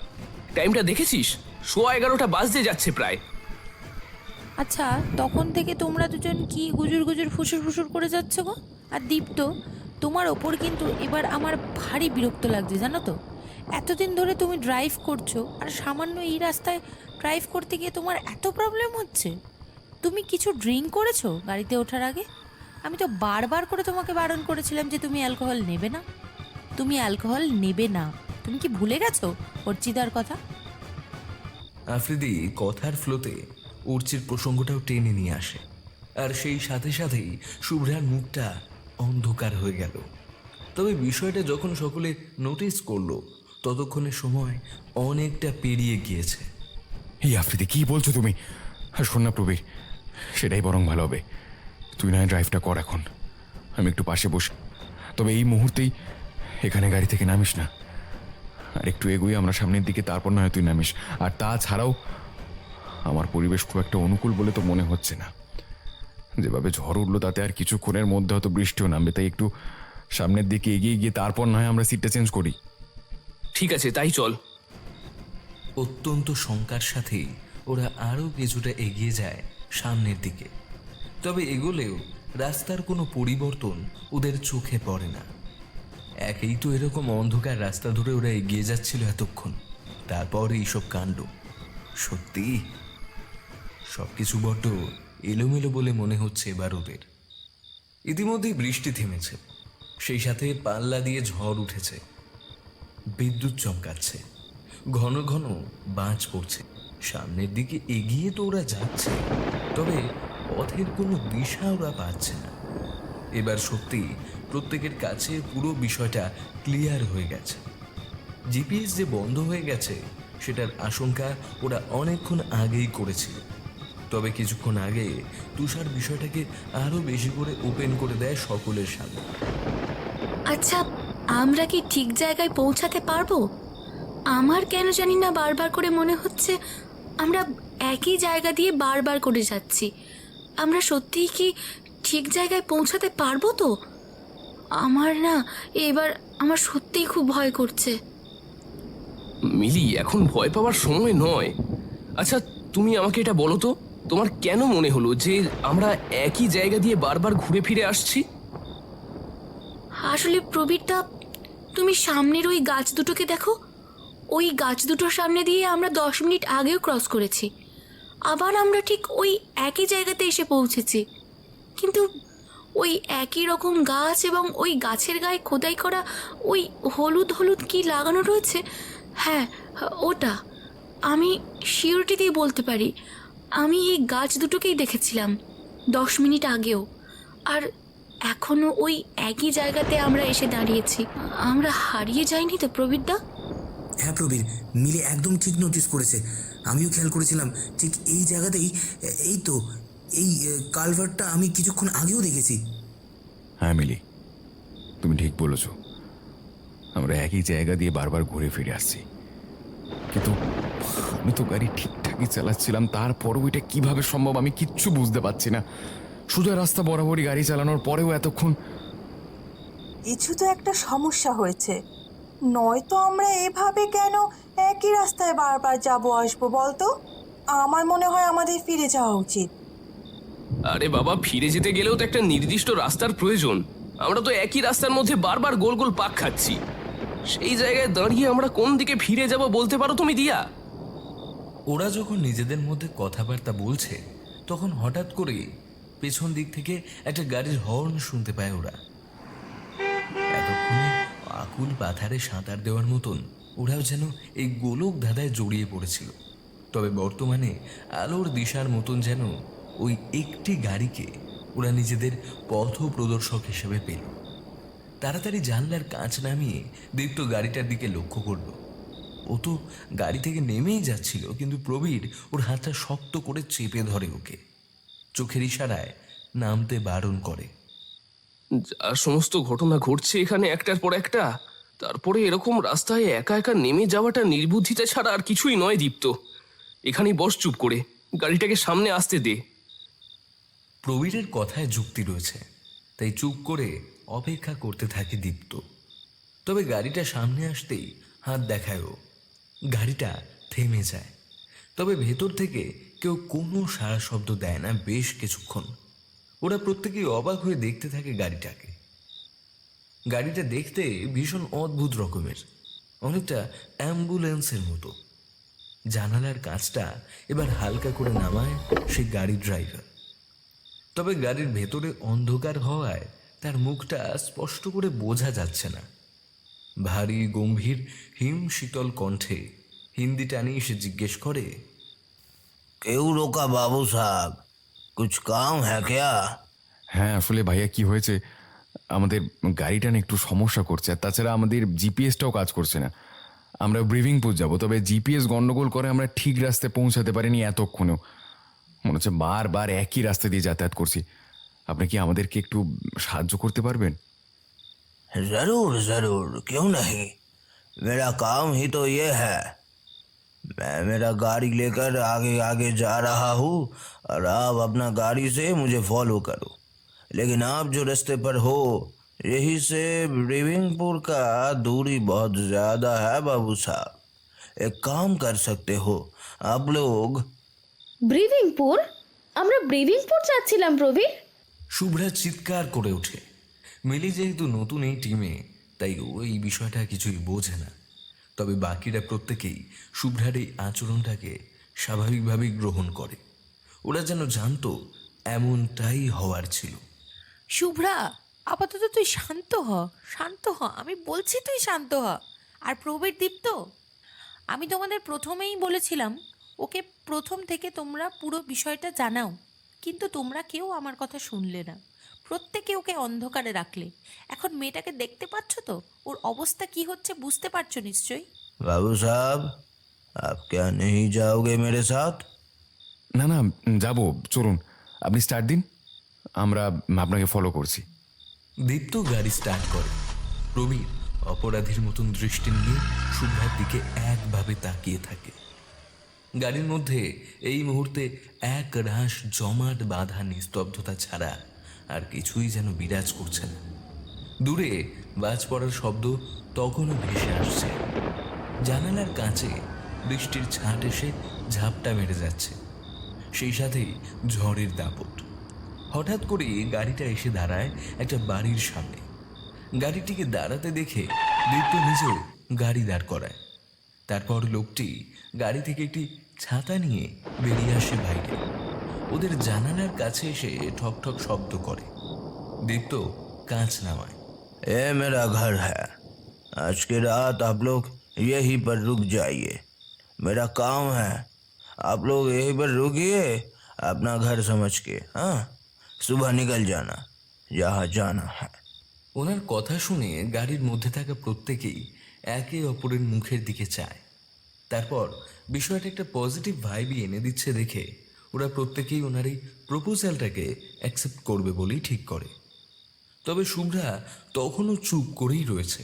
টাইমটা দেখেছিস? 11:15 বাজতে যাচ্ছে প্রায়। আচ্ছা, তখন থেকে তোমরা দুজন কি গুজুর গুজুর ফুসুর ফুসুর করে যাচ্ছ গো? আর দীপ্ত, তোমার ওপর কিন্তু এবার আমার ভারী বিরক্ত লাগছে, জানো তো? এতদিন ধরে তুমি ড্রাইভ করছো, আর সামান্য এই রাস্তায় ড্রাইভ করতে গিয়ে তোমার এত প্রবলেম হচ্ছে। তুমি কিছু ড্রিঙ্ক করেছো গাড়িতে ওঠার আগে? আমি তো বারবার করে তোমাকে বারণ করেছিলাম যে তুমি অ্যালকোহল নেবে না। তুমি অ্যালকোহল নেবে না। তুমি কি ভুলে গেছো অর্চিতার কথা? আফ্রিদি কথার ফ্লোতে উর্চির প্রসঙ্গটাও টেনে নিয়ে আসে, আর সেই সাথে সাথেই শুভ্রার মুখটা অন্ধকার হয়ে গেল। তবে বিষয়টা যখন সকলে নোটিস করলো ততক্ষণে সময় অনেকটা পেরিয়ে গিয়েছে। এই আফ্রিদি, কি বলছো তুমি? আর শোন না প্রবীর, সেটাই বরং ভালো হবে। তুই না ড্রাইভটা কর এখন, আমি একটু পাশে বসি। তবে এই মুহূর্তেই এখানে গাড়ি থেকে নামিস না। আর একটু এগোই আমরা সামনের দিকে, তারপর না হয় তুই নামিস। আর তাছাড়াও আমার পরিবেশ খুব একটা অনুকূল বলে তো মনে হচ্ছে না। যেভাবে ঝড় উঠলো তাতে আর কিছুক্ষণের মধ্যে হয়তো বৃষ্টিও নামবে। তাই একটু সামনের দিকে এগিয়ে গিয়ে তারপর না হয় আমরা সিটটা চেঞ্জ করি। ঠিক আছে, তাই চল। অত্যন্ত শঙ্কার সাথেই ওরা আরও কিছুটা এগিয়ে যায় সামনের দিকে। তবে এগোলেও রাস্তার কোনো পরিবর্তন ওদের চোখে পড়ে না। একেই তো এরকম অন্ধকার রাস্তা ধরে ওরা এগিয়ে যাচ্ছিল এতক্ষণ, তারপর এইসব কাণ্ড। সত্যি সবকিছু বড্ড এলোমেলো বলে মনে হচ্ছে এবার ওদের। ইতিমধ্যেই বৃষ্টি থেমেছে, সেই সাথে পাল্লা দিয়ে ঝড় উঠেছে, বিদ্যুৎ চমকাচ্ছে, ঘন ঘন বাজ পড়ছে। সামনের দিকে এগিয়ে তো ওরা যাচ্ছে, তবে পথের কোনো দিশা ওরা পাচ্ছে না। এবার সত্যি প্রত্যেকের কাছে পুরো বিষয়টা ক্লিয়ার হয়ে গেছে। জিপিএস যে বন্ধ হয়ে গেছে সেটার আশঙ্কা ওরা অনেকক্ষণ আগেই করেছিল, তবে কিছুক্ষণ আগে তুষার বিষয়টাকে আরো বেশি করে ওপেন করে দেয় সকলের সামনে। আচ্ছা, আমরা কি ঠিক জায়গায় পৌঁছাতে পারবো? আমার কেন জানি না বারবার করে মনে হচ্ছে আমরা একই জায়গা দিয়ে বারবার করে যাচ্ছি। আমরা সত্যিই কি ঠিক জায়গায় পৌঁছাতে পারবো তো? আমার সত্যিই খুব ভয় করছে। মিলি, এখন ভয় পাওয়ার সময় নয়। আচ্ছা, তুমি আমাকে এটা বলো তো, তোমার কেন মনে হলো যে আমরা একই জায়গা দিয়ে বারবার ঘুরে ফিরে আসছি? আসলে প্রবীরদা, তুমি সামনের ওই গাছ দুটোকে দেখো। ওই গাছ দুটোর সামনে দিয়ে আমরা 10 মিনিট আগেও ক্রস করেছি, আবার আমরা ঠিক ওই একই জায়গাতে এসে পৌঁছেছি। কিন্তু ওই একই রকম গাছ এবং ওই গাছের গায়ে খোদাই করা ওই হলুদ হলুদ কি লাগানো রয়েছে, হ্যাঁ ওটা। আমি সিউরিটি দিয়ে বলতে পারি আমি এই গাছ দুটোকেই দেখেছিলাম 10 মিনিট আগেও, আর এখনো ওই একই জায়গাতে আমরা এসে দাঁড়িয়েছি। আমরা হারিয়ে যাইনি তো প্রবীরদা? হ্যাঁ প্রবীর, মিলি একদম ঠিক নোটিস করেছে। আমিও খেয়াল করেছিলাম ঠিক এই জায়গাতেই। এই তো এই কালভার্টটা আমি কিছুক্ষণ আগেও দেখেছি। হ্যাঁ মিলি, তুমি ঠিক বলেছ, আমরা একই জায়গা দিয়ে বারবার ঘুরে ফিরে আসছি। কিন্তু আমি তো গাড়ি ঠিকঠাকই চালাচ্ছিলাম, তারপরও এটা কিভাবে সম্ভব আমি কিচ্ছু বুঝতে পারছি না। সোজা রাস্তা বরাবরই গাড়ি চালানোর পরেও এতক্ষণ। কিছু তো একটা সমস্যা হয়েছে, নয়তো আমরা এভাবে কেন একই রাস্তায় বারবার যাবো আসবো বলতো? আমার মনে হয় আমাদের ফিরে যাওয়া উচিত। আরে বাবা, ফিরে যেতে গেলেও তো একটা নির্দিষ্ট রাস্তার প্রয়োজন। আমরা তো একই রাস্তার মধ্যে বারবার গোল গোল পাক খাচ্ছি। সেই জায়গায় দাঁড়িয়ে আমরা কোন দিকে ফিরে যাব বলতে পারো তুমি, দিয়া? ওরা যখন নিজেদের মধ্যে কথাবার্তা বলছে তখন হঠাৎ করে পেছন দিক থেকে একটা গাড়ির হর্ন শুনতে পায় ওরা। এতক্ষণে আকুল পাথারে সাঁতার দেওয়ার মতন ওরাও যেন এই গোলক ধাঁধায় জড়িয়ে পড়েছিল, তবে বর্তমানে আলোর দিশার মতন যেন ওই একটি গাড়িকে ওরা নিজেদের পথ প্রদর্শক হিসেবে পেল। তাড়াতাড়ি জানলার কাঁচ নামিয়ে দীপ্ত গাড়িটার দিকে লক্ষ্য করল। ও তো গাড়ি থেকে নেমেই যাচ্ছিল, কিন্তু প্রবীর ওর হাতটা শক্ত করে চেপে ধরে ওকে, চোখের ইশারায় নামতে বারণ করে। যা সমস্ত ঘটনা ঘটছে এখানে একটার পর একটা, তারপরে এরকম রাস্তায় একা একা নেমে যাওয়াটা নির্বুদ্ধিতা ছাড়া আর কিছুই নয়। দীপ্ত, এখানেই বস চুপ করে, গাড়িটাকে সামনে আসতে দে। প্রবীরের কথায় যুক্তি রয়েছে, তাই চুপ করে অপেক্ষা করতে থাকে দীপ্ত। তবে গাড়িটা সামনে আসতেই হাত দেখায় ও। গাড়িটা থেমে যায়, তবে ভেতর থেকে কেউ কোনো সাড়া শব্দ দেয় না বেশ কিছুক্ষণ। ওরা প্রত্যেকেই অবাক হয়ে দেখতে থাকে গাড়িটাকে। গাড়িটা দেখতে ভীষণ অদ্ভুত রকমের, অনেকটা অ্যাম্বুলেন্সের মতো। জানালার কাঁচটা এবার হালকা করে নামায় সেই গাড়ির ড্রাইভার। তবে গাড়ির ভেতরে অন্ধকার হওয়ায় তার মুখটা স্পষ্ট করে বোঝা যাচ্ছে না। ভারী গম্ভীর হিম শীতল কণ্ঠে হিন্দি টানিয়ে সে জিজ্ঞেস করে, কেউ রোকা বাবু সাহেব, কুছ কাম হ্যাঁ কেয়া? হ্যাঁ আসলে ভাইয়া কি হয়েছে, আমাদের গাড়িটা না একটু সমস্যা করছে, আর তাছাড়া আমাদের জিপিএসটাও কাজ করছে না। আমরা ব্রিভিংপুর যাব, তবে জিপিএস গন্ডগোল করে আমরা ঠিক রাস্তায় পৌঁছাতে পারিনি এতক্ষণেও। মনে হচ্ছে বারবার একই রাস্তা দিয়ে যাতায়াত করছি। আপনি কি আমাদেরকে একটু সাহায্য করতে পারবেন? जरूर जरूर, क्यों नहीं। मेरा काम ही तो ये है। मैं मेरा गाड़ी लेकर आगे आगे जा रहा हूँ और आप अपना गाड़ी से मुझे फॉलो करो। लेकिन आप जो रास्ते पर हो, यही से ब्रिविंगपुर का दूरी बहुत ज़्यादा है बाबू साहब। एक काम कर सकते हो आप लोग। ব্রিভিংপুর? আমরা ব্রিভিংপুর যাচ্ছিলাম প্রবীর? শুভ্রা চিৎকার করে ওঠে। মিলি যেহেতু নতুন এই টিমে, তাই ও এই বিষয়টা কিছুই বোঝে না। তবে বাকিরা প্রত্যেকেই শুভ্রার এই আচরণটাকে স্বাভাবিকভাবেই গ্রহণ করে। ওরা যেন জানতো এমনটাই হওয়ার ছিল। শুভ্রা, আপাতত তুই শান্ত হ, শান্ত হ, আমি বলছি তুই শান্ত হ। আর প্রবীর দীপ্ত, আমি তোমাদের প্রথমেই বলেছিলাম ওকে প্রথম থেকে তোমরা পুরো বিষয়টা জানাও, কিন্তু তোমরা কেউ আমার কথা শুনলে না। প্রত্যেকে ওকে অন্ধকারে রাখলে। এখন মেয়েটাকে দেখতে পাচ্ছ তো, ওর অবস্থা কি হচ্ছে বুঝতে পারছো নিশ্চয়ই। बाबू साहब आप क्या नहीं जाओगे मेरे साथ? না না, যাবো, চলুন, আপনি স্টার্ট দিন, আমরা আপনাকে ফলো করছি। দীপ্ত গাড়ি স্টার্ট করে। প্রবীর অপরাধীর মতন দৃষ্টি নিয়ে শুভ্রার দিকে একভাবে তাকিয়ে থাকে। গাড়ির মধ্যে এই মুহূর্তে এক রাশ জমাট বাঁধা নিস্তব্ধতা ছাড়া আর কিছুই যেন বিরাজ করছে না। দূরে বাজ পড়ার শব্দ তখনও ভেসে আসছে। জানালার কাছে বৃষ্টির ছাট এসে ঝাপটা মেরে যাচ্ছে, সেই সাথেই ঝড়ের দাপট। হঠাৎ করে গাড়িটা এসে দাঁড়ায় একটা বাড়ির সামনে। গাড়িটিকে দাঁড়াতে দেখে দীপ্ত নিজেও গাড়ি দাঁড় করায়। তারপর লোকটি গাড়ি থেকে একটি ছাতা নিয়ে বেরিয়ে আসে বাইরে। ওদের জানালার কাছে এসে ঠক ঠক শব্দ করে। দীপ্ত কাঁচ নামায়। ये मेरा घर है, आज की रात आप लोग यहीं पर रुक जाइए, मेरा काम है, आप लोग यहीं पर रुकिए अपना घर समझ के। हाँ, सुबह निकल जाना जहाँ जाना है। ওনার কথা শুনে গাড়ির মধ্যে থাকা প্রত্যেকেই একে অপরের মুখের দিকে চায়। তারপর বিষয়টা একটা পজিটিভ ভাইবই এনে দিচ্ছে দেখে ওরা প্রত্যেকেই ওনার এই প্রপোজালটাকে অ্যাকসেপ্ট করবে বলেই ঠিক করে। তবে শুভ্রা তখনও চুপ করেই রয়েছে,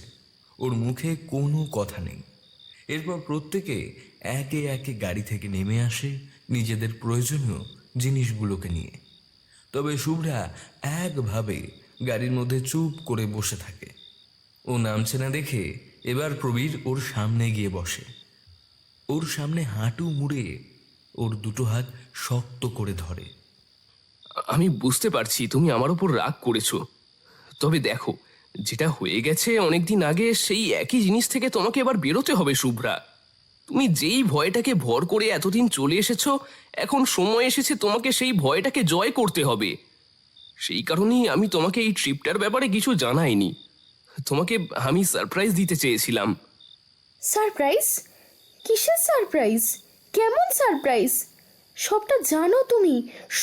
ওর মুখে কোনো কথা নেই। এরপর প্রত্যেকে একে একে গাড়ি থেকে নেমে আসে নিজেদের প্রয়োজনীয় জিনিসগুলোকে নিয়ে। তবে শুভ্রা একভাবে গাড়ির মধ্যে চুপ করে বসে থাকে। ও নামছে না দেখে এবার প্রবীর ওর সামনে গিয়ে বসে। ওর সামনে হাঁটু মুড়ে ওর দুটো হাত শক্ত করে ধরে। আমি বুঝতে পারছি তুমি আমার উপর রাগ করেছো, তবে দেখো, যেটা হয়ে গেছে অনেকদিন আগে, সেই একই জিনিস থেকে তোমাকে এবার বেরোতে হবে শুভ্রা। তুমি যেই ভয়টাকে ভর করে এতদিন চলে এসেছো, এখন সময় এসেছে তোমাকে সেই ভয়টাকে জয় করতে হবে। সেই কারণেই আমি তোমাকে এই ট্রিপটার ব্যাপারে কিছু জানাইনি। তোমাকে আমি সারপ্রাইজ দিতে চেয়েছিলাম। সারপ্রাইজ? কিসের সারপ্রাইজ? কেমন সারপ্রাইজ? সবটা জানো তুমি,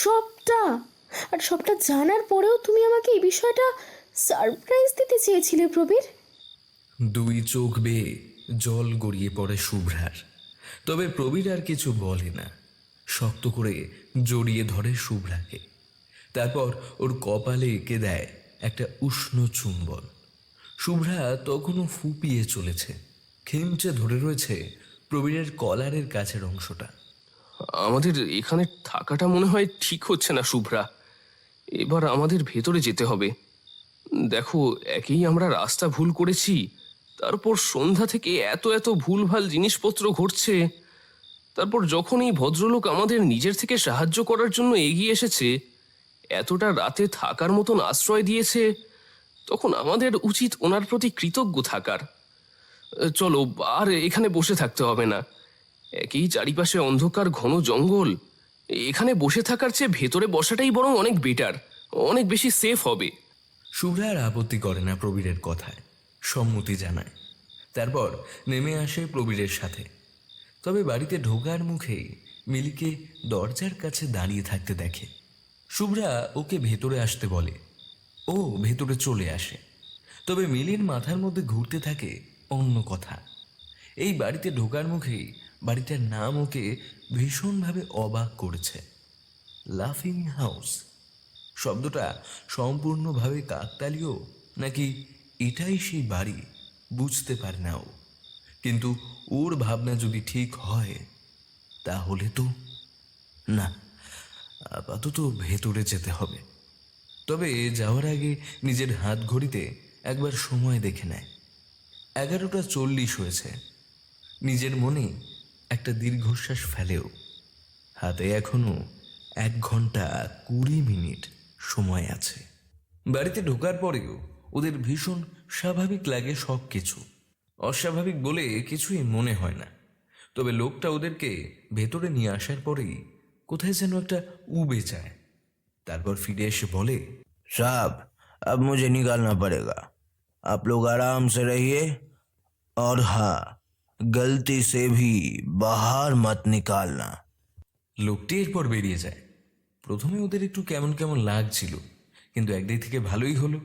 সবটা। আর সবটা জানার পরেও তুমি আমাকে এই বিষয়টা সারপ্রাইজ দিতে চেয়েছিলে প্রবীর? দুই চোখ বেয়ে জল গড়িয়ে পড়ে শুভ্রার। তবে প্রবীর আর কিছু বলে না, শক্ত করে জড়িয়ে ধরে শুভ্রাকে। তারপর ওর কপালে এঁকে দেয় একটা উষ্ণ চুম্বন। শুভ্রা তখনও ফুপিয়ে চলেছে, খেমচে ধরে রয়েছে প্রবীরের কলারের কাছের অংশটা। আমাদের এখানে থাকাটা মনে হয় ঠিক হচ্ছে না শুভ্রা, এবার আমাদের ভেতরে যেতে হবে। দেখো, একেই আমরা রাস্তা ভুল করেছি, তারপর সন্ধ্যা থেকে এত এত ভুলভাল জিনিসপত্র ঘটছে। তারপর যখন এই ভদ্রলোক আমাদের নিজের থেকে সাহায্য করার জন্য এগিয়ে এসেছে, এতটা রাতে থাকার মতন আশ্রয় দিয়েছে, তখন আমাদের উচিত ওনার প্রতি কৃতজ্ঞ থাকার। চলো, আর এখানে বসে থাকতে হবে না। একই চারিপাশে অন্ধকার ঘন জঙ্গল, এখানে বসে থাকার চেয়ে ভেতরে বসাটাই বরং অনেক বেটার, অনেক বেশি সেফ হবে। শুভ্রা আর আপত্তি করে না প্রবীরের কথায়, সম্মতি জানায়। তারপর নেমে আসে প্রবীরের সাথে। তবে বাড়িতে ঢোকার মুখেই মিলিকে দরজার কাছে দাঁড়িয়ে থাকতে দেখে। শুভ্রা ওকে ভেতরে আসতে বলে, ও ভেতরে চলে আসে। তবে মিলির মাথার মধ্যে ঘুরতে থাকে অন্য কথা। এই বাড়িতে ঢোকার মুখেই বাড়িটার নাম ওকে ভীষণভাবে অবাক করেছে, লাফিং হাউস। শব্দটা সম্পূর্ণভাবে কাকতালীয় নাকি এটাই সেই বাড়ি বুঝতে পারে না ও। কিন্তু ওর ভাবনা যদি ঠিক হয় তাহলে তো না, আপাতত ভেতরে যেতে হবে। তবে যাওয়ার আগে নিজের হাত ঘড়িতে একবার সময় দেখে নেয়। 11:40 হয়েছে। নিজের মনে একটা দীর্ঘশ্বাস ফেলেও। হাতে এখনো 1 ঘন্টা 20 মিনিট সময় আছে। বাড়িতে ঢোকার পরেও ওদের ভীষণ স্বাভাবিক লাগে সব কিছু। অস্বাভাবিক বলে কিছুই মনে হয় না। তবে লোকটা ওদেরকে ভেতরে নিয়ে আসার পরেই কোথায় যেন একটা উবে যায়। তারপর ফিরে এসে বলে, साहब अब मुझे निकालना पड़ेगा, आप लोग आराम से रहिए, और हाँ गलती से भी बाहर मत निकालना। লোকটি এরপর বেরিয়ে যায়। প্রথমে ওদের একটু কেমন কেমন লাগছিল, কিন্তু একদিক থেকে ভালোই হলো।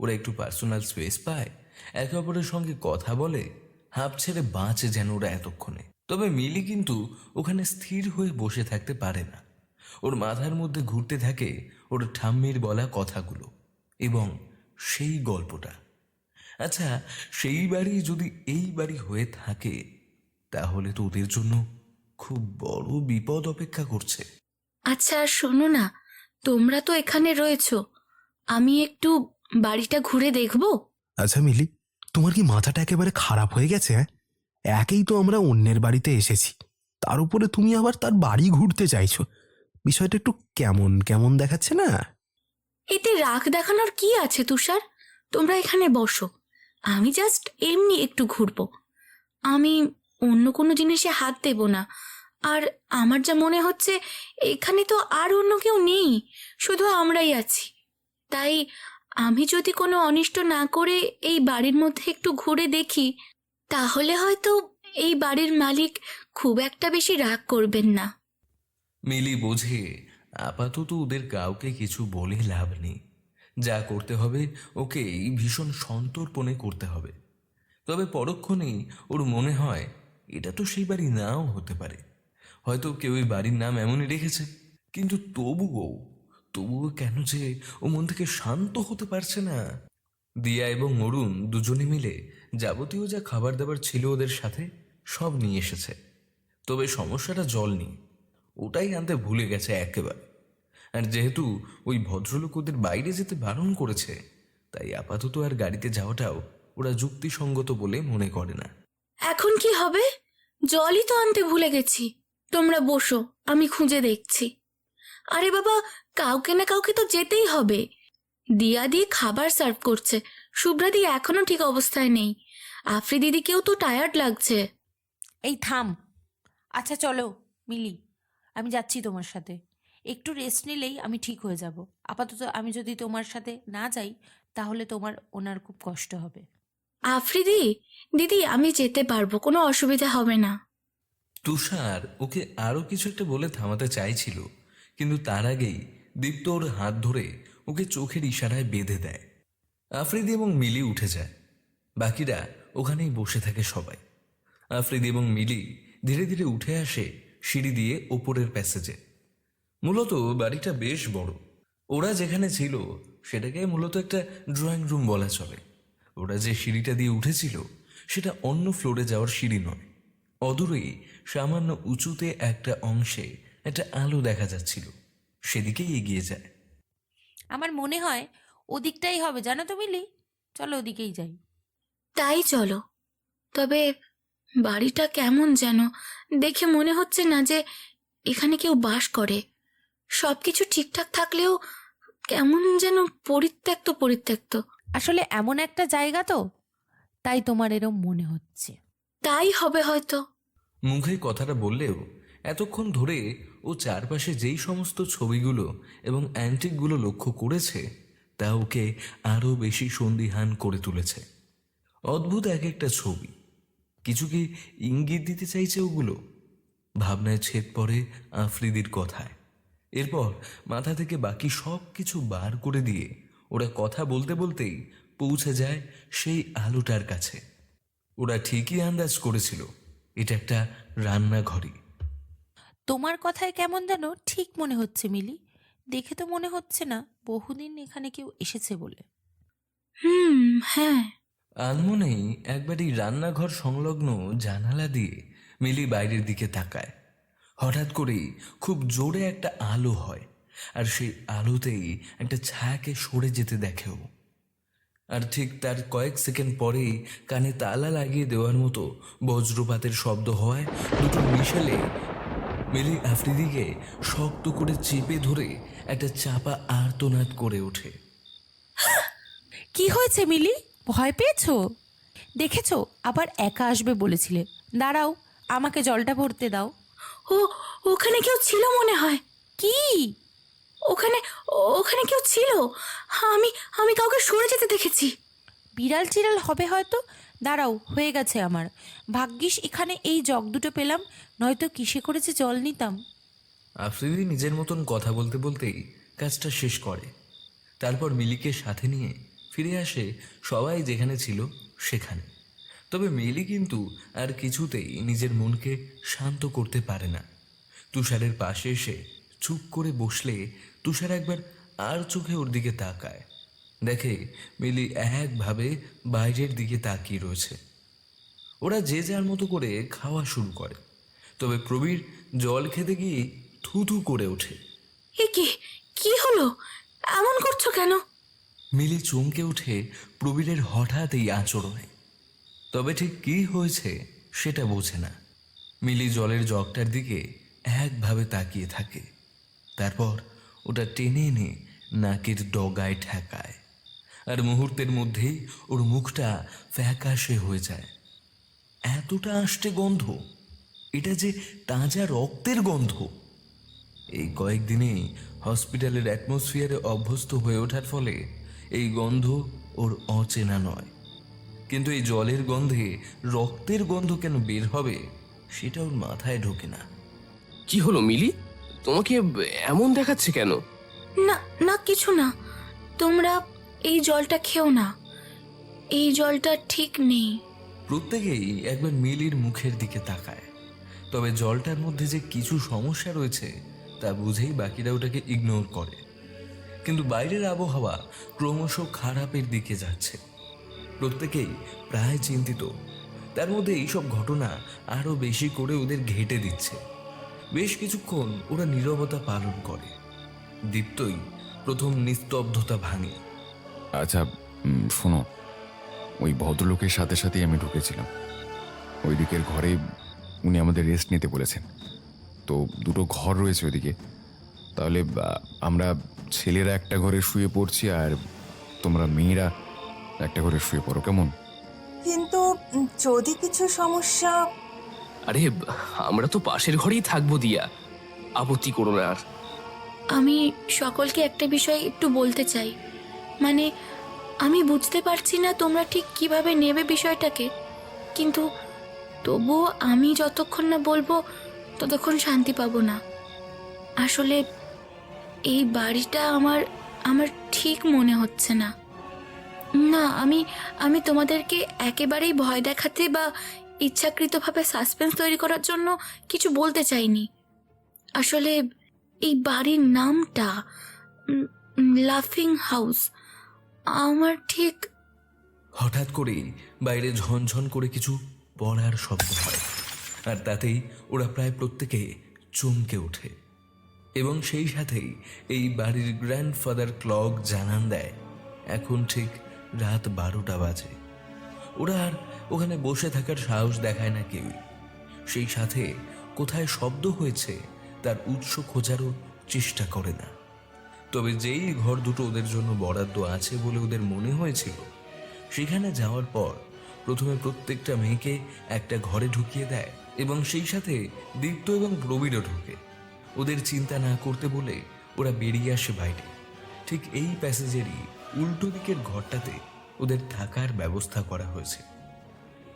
ওরা একটু পার্সোনাল স্পেস পায়, একে অপরের সঙ্গে কথা বলে, হাঁপ ছেড়ে বাঁচে যেন ওরা এতক্ষণে। তবে মিলি কিন্তু ওখানে স্থির হয়ে বসে থাকতে পারে না। ওর মাথার মধ্যে ঘুরতে থাকে ওর ঠাম্মির বলা কথাগুলো এবং সেই গল্পটা। আচ্ছা, সেই বাড়ি যদি এই বাড়ি হয়ে থাকে তাহলে তো ওদের জন্য খুব বড় বিপদ অপেক্ষা করছে। আচ্ছা শোনো না, তোমরা তো এখানে রয়েছো, আমি একটু বাড়িটা ঘুরে দেখবো। আচ্ছা মিলি, তোমার কি মাথাটা একেবারে খারাপ হয়ে গেছে? হ্যাঁ, একেই তো আমরা অন্যের বাড়িতে এসেছি, তার উপরে তুমি আবার তার বাড়ি ঘুরতে চাইছো। বিষয়টা একটু কেমন কেমন দেখাচ্ছে না? এতে রাগ দেখানোর কি আছে তুষার? তোমরা এখানে বসো, আমি জাস্ট এমনি একটু ঘুরবো। আমি অন্য কোনো জিনিসে হাত দেব না। আর আমার যা মনে হচ্ছে এখানে তো আর অন্য কেউ নেই, শুধু আমরাই আছি। তাই আমি যদি কোনো অনিষ্ট না করে এই বাড়ির মধ্যে একটু ঘুরে দেখি, তাহলে হয়তো এই বাড়ির মালিক খুব একটা বেশি রাগ করবেন না। মিলি বোঝে আপাতত ওদের কাউকে কিছু বলে লাভ নেই। যা করতে হবে ওকে এই ভীষণ সন্তর্পণে করতে হবে। তবে পরক্ষণেই ওর মনে হয় এটা তো সেই বাড়ি নাও হতে পারে। হয়তো কেউ এই বাড়ির নাম এমনই রেখেছে, কিন্তু তবুও কেন যে ও মন থেকে শান্ত হতে পারছে না। দিয়া এবং অরুণ দুজনে মিলে যাবতীয় যা খাবার দাবার ছিল ওদের সাথে সব নিয়ে এসেছে। তবে সমস্যাটা জল নেই, ওটাই আনতে ভুলে গেছে একেবারে। আর যেহেতু ওই ভদ্রলোক ওদের বাইরে যেতে বারণ করেছে, তাই আপাতত আর গাড়িতে যাওয়াটাও ওরা যুক্তিসঙ্গত বলে মনে করে না। এখন কি হবে? জলই তো আনতে ভুলে গেছি। তোমরা বসো, আমি খুঁজে দেখছি। আরে বাবা, কাউকে না কাউকে তো যেতেই হবে। দিয়া দি খাবার সার্ভ করছে, শুভ্রাদি এখনো ঠিক অবস্থায় নেই, আফ্রিদিদিকেও তো টায়ার্ড লাগছে। এই থাম। আচ্ছা চলো মিলি, আমি যাচ্ছি তোমার সাথে। একটু রেস্ট নিলেই আমি ঠিক হয়ে যাব। আপাতত আমি যদি তোমার সাথে না যাই তাহলে ওনার খুব কষ্ট হবে। আফ্রিদি দিদি, আমি যেতে পারবো, কোনো অসুবিধা হবে না। তুষার ওকে আরো কিছু একটা বলে থামাতে চাইছিল, কিন্তু তার আগেই দীপ্ত ওর হাত ধরে ওকে চোখের ইশারায় বেঁধে দেয়। আফ্রিদি এবং মিলি উঠে যায়, বাকিরা ওখানেই বসে থাকে সবাই। আফ্রিদি এবং মিলি ধীরে ধীরে উঠে আসে সিঁড়ি দিয়ে ওপরের প্যাসেজে। মূলত বাড়িটা বেশ বড়। ওরা যেখানে ছিল সেটাকে মূলত একটা ড্রয়িং রুম বলা চলে। ওরা যে সিঁড়িটা দিয়ে উঠেছিল সেটা অন্য ফ্লোরে যাওয়ার সিঁড়ি নয়। অদূরেই সামান্য উঁচুতে একটা অংশে একটা আলো দেখা যাচ্ছিল, সেদিকেই এগিয়ে যায়। আমার মনে হয় ওদিকটাই হবে, জানো তো মিলি। চলো ওদিকেই যাই। তাই চলো। তবে বাড়িটা কেমন যেন, দেখে মনে হচ্ছে না যে এখানে কেউ বাস করে। সবকিছু ঠিকঠাক থাকলেও কেমন যেন পরিত্যক্ত পরিত্যক্ত। আসলে এমন একটা জায়গা তো, তাই তোমার এরম মনে হচ্ছে। তাই হবে হয়তো। মুখে কথাটা বললেও এতক্ষণ ধরে ও চারপাশে যেই সমস্ত ছবিগুলো এবং অ্যান্টিকগুলো লক্ষ্য করেছে তা ওকে আরও বেশি সন্দিহান করে তুলেছে। অদ্ভুত এক একটা ছবি, কিছু কি ইঙ্গিত দিতে চাইছে ওগুলো? ভাবনায় ছেদ পড়ে আফ্রিদির কথায়। এরপর মাথা থেকে বাকি সব কিছু বার করে দিয়ে ওরা কথা বলতে বলতেই পৌঁছে যায় সেই আলোটার কাছে। ওরা ঠিকই আন্দাজ করেছিল এটা একটা রান্নাঘরই। তোমার কথায় কেমন যেন ঠিক মনে হচ্ছে মিলি। দেখে তো মনে হচ্ছে না বহুদিন এখানে কেউ এসেছে বলে। হ্যাঁ। আনমনেই একবারই রান্নাঘর সংলগ্ন জানালা দিয়ে মিলি বাইরের দিকে তাকায়। হঠাৎ করেই খুব জোরে একটা আলো হয়, আর সেই আলোতেই একটা ছায়াকে সরে যেতে দেখেও। আর ঠিক তার কয়েক সেকেন্ড পরেই কানে তালা লাগিয়ে দেওয়ার মতো বজ্রপাতের শব্দ হয়। দুটো মিশেলে মিলি আফ্রিদিকে শক্ত করে চেপে ধরে একটা চাপা আর্তনাদ করে ওঠে। কি হয়েছে মিলি, ভয় পেয়েছো? দেখেছো, আবার একা আসবে বলেছিলে। দাঁড়াও, আমাকে জলটা ভরতে দাও। ও, ওখানে কেউ ছিল মনে হয়। কি? ওখানে ওখানে কেউ ছিল। আমি আমি কাউকে সরে যেতে দেখেছি। বিড়াল টিড়াল হবে হয়তো। দাঁড়াও, হয়ে গেছে আমার। ভাগ্যিস এখানে এই জগ দুটো পেলাম, নয়তো কিসে করেছে জল নিতাম। আফ্রিদি নিজের মতন কথা বলতে বলতেই কাজটা শেষ করে। তারপর মিলিকে সাথে নিয়ে ফিরে আসে সবাই যেখানে ছিল সেখানে। তবে মিলি কিন্তু আর কিছুতেই নিজের মনকে শান্ত করতে পারে না। তুষারের পাশে এসে চুপ করে বসলে তুষার একবার আর চোখে ওর দিকে তাকায়। দেখে মিলি একভাবে বাইরের দিকে তাকিয়ে রয়েছে। ওরা যে যার মতো করে খাওয়া শুরু করে। তবে প্রবীর জল খেতে গিয়ে থুথু করে ওঠে। এ কি হলো? এমন করছো কেন? মিলি চমকে উঠে প্রবীরের হঠাৎ এই আচরণে। তবে ঠিক কী হয়েছে সেটা বোঝে না। মিলি জলের জগটার দিকে একভাবে তাকিয়ে থাকে। তারপর ওটা টেনে এনে নাকের ডগায় ঠেকায়। আর মুহূর্তের মধ্যেই ওর মুখটা ফ্যাকাশে হয়ে যায়। এতটা আষ্টে গন্ধ! এটা যে তাজা রক্তের গন্ধ। এই কয়েকদিনেই হসপিটালের অ্যাটমসফিয়ারে অভ্যস্ত হয়ে ওঠার ফলে এই গন্ধ ওর অচেনা নয়। কিন্তু এই জলের গন্ধে রক্তের গন্ধ কেন বের হবে সেটা ওর মাথায় ঢোকে না। কি হলো মিলি, তোমাকে এমন দেখাচ্ছে কেন? না না, কিছু না। তোমরা এই জলটা খেও না, এই জলটা ঠিক নেই। প্রত্যেকেই একবার মিলির মুখের দিকে তাকায়। তবে জলটার মধ্যে যে কিছু সমস্যা রয়েছে তা বুঝেই বাকিরা ওটাকে ইগনোর করে। কিন্তু বাইরের আবহাওয়া ক্রমশ খারাপের দিকে যাচ্ছে। প্রত্যেকেই প্রায় চিন্তিত। তার মধ্যে এইসব ঘটনা আরও বেশি করে ওদের ঘেঁটে দিচ্ছে। বেশ কিছুক্ষণ ওরা নীরবতা পালন করে। দীপ্তই প্রথম নিস্তব্ধতা ভাঙে। আচ্ছা, শোনো, ওই ভদ্রলোকের সাথে সাথেই আমি ঢুকেছিলাম। ওই দিকের ঘরে উনি আমাদের রেস্ট নিতে বলেছেন। তো দুটো ঘর রয়েছে ওইদিকে। তাহলে আমরা ছেলেরা একটা ঘরে শুয়ে পড়ছি, আর তোমরা মেয়েরা একটা ঘরে শুয়ে পড়ো, কেমন? কিন্তু যদি কিছু সমস্যা। আরে আমরা তো পাশের ঘরেই থাকবো দিয়া, আপত্তি করো না আর। আমি সকলকে একটা বিষয় একটু বলতে চাই। মানে, আমি বুঝতে পারছি না তোমরা ঠিক কিভাবে নেবে বিষয়টাকে, কিন্তু তবুও আমি যতক্ষণ না বলবো ততক্ষণ শান্তি পাবো না। আসলে এই বাড়িটা আমার ঠিক মনে হচ্ছে না। না, আমি তোমাদেরকে একেবারেই ভয় দেখাতে বা ইচ্ছাকৃতভাবে সাসপেন্স তৈরি করার জন্য কিছু বলতে চাইনি। আসলে এই বাড়ির নামটা লাফিং হাউস আমার ঠিক। হঠাৎ করেই বাইরে ঝনঝন করে কিছু পড়ার শব্দ হয়, আর তাতেই ওরা প্রায় প্রত্যেকে চমকে ওঠে। এবং সেই সাথেই এই বাড়ির গ্র্যান্ডফাদার ক্লক জানান দেয় এখন ঠিক রাত 12টা বাজে। ওরা আর ওখানে বসে থাকার সাহস দেখায় না কেউই। সেই সাথে কোথায় শব্দ হয়েছে তার উৎস খোঁজারও চেষ্টা করে না। তবে যেই ঘর দুটো ওদের জন্য বরাদ্দ আছে বলে ওদের মনে হয়েছিল, সেখানে যাওয়ার পর প্রথমে প্রত্যেকটা মেয়েকে একটা ঘরে ঢুকিয়ে দেয় এবং সেই সাথে দীপ্ত এবং প্রবীরও ঢুকে। ওদের চিন্তা না করতে বলে ওরা বেরিয়ে আসে বাইরে। ঠিক এই প্যাসেজেরই উল্টো দিকের ঘরটাতে ওদের থাকার ব্যবস্থা করা হয়েছে।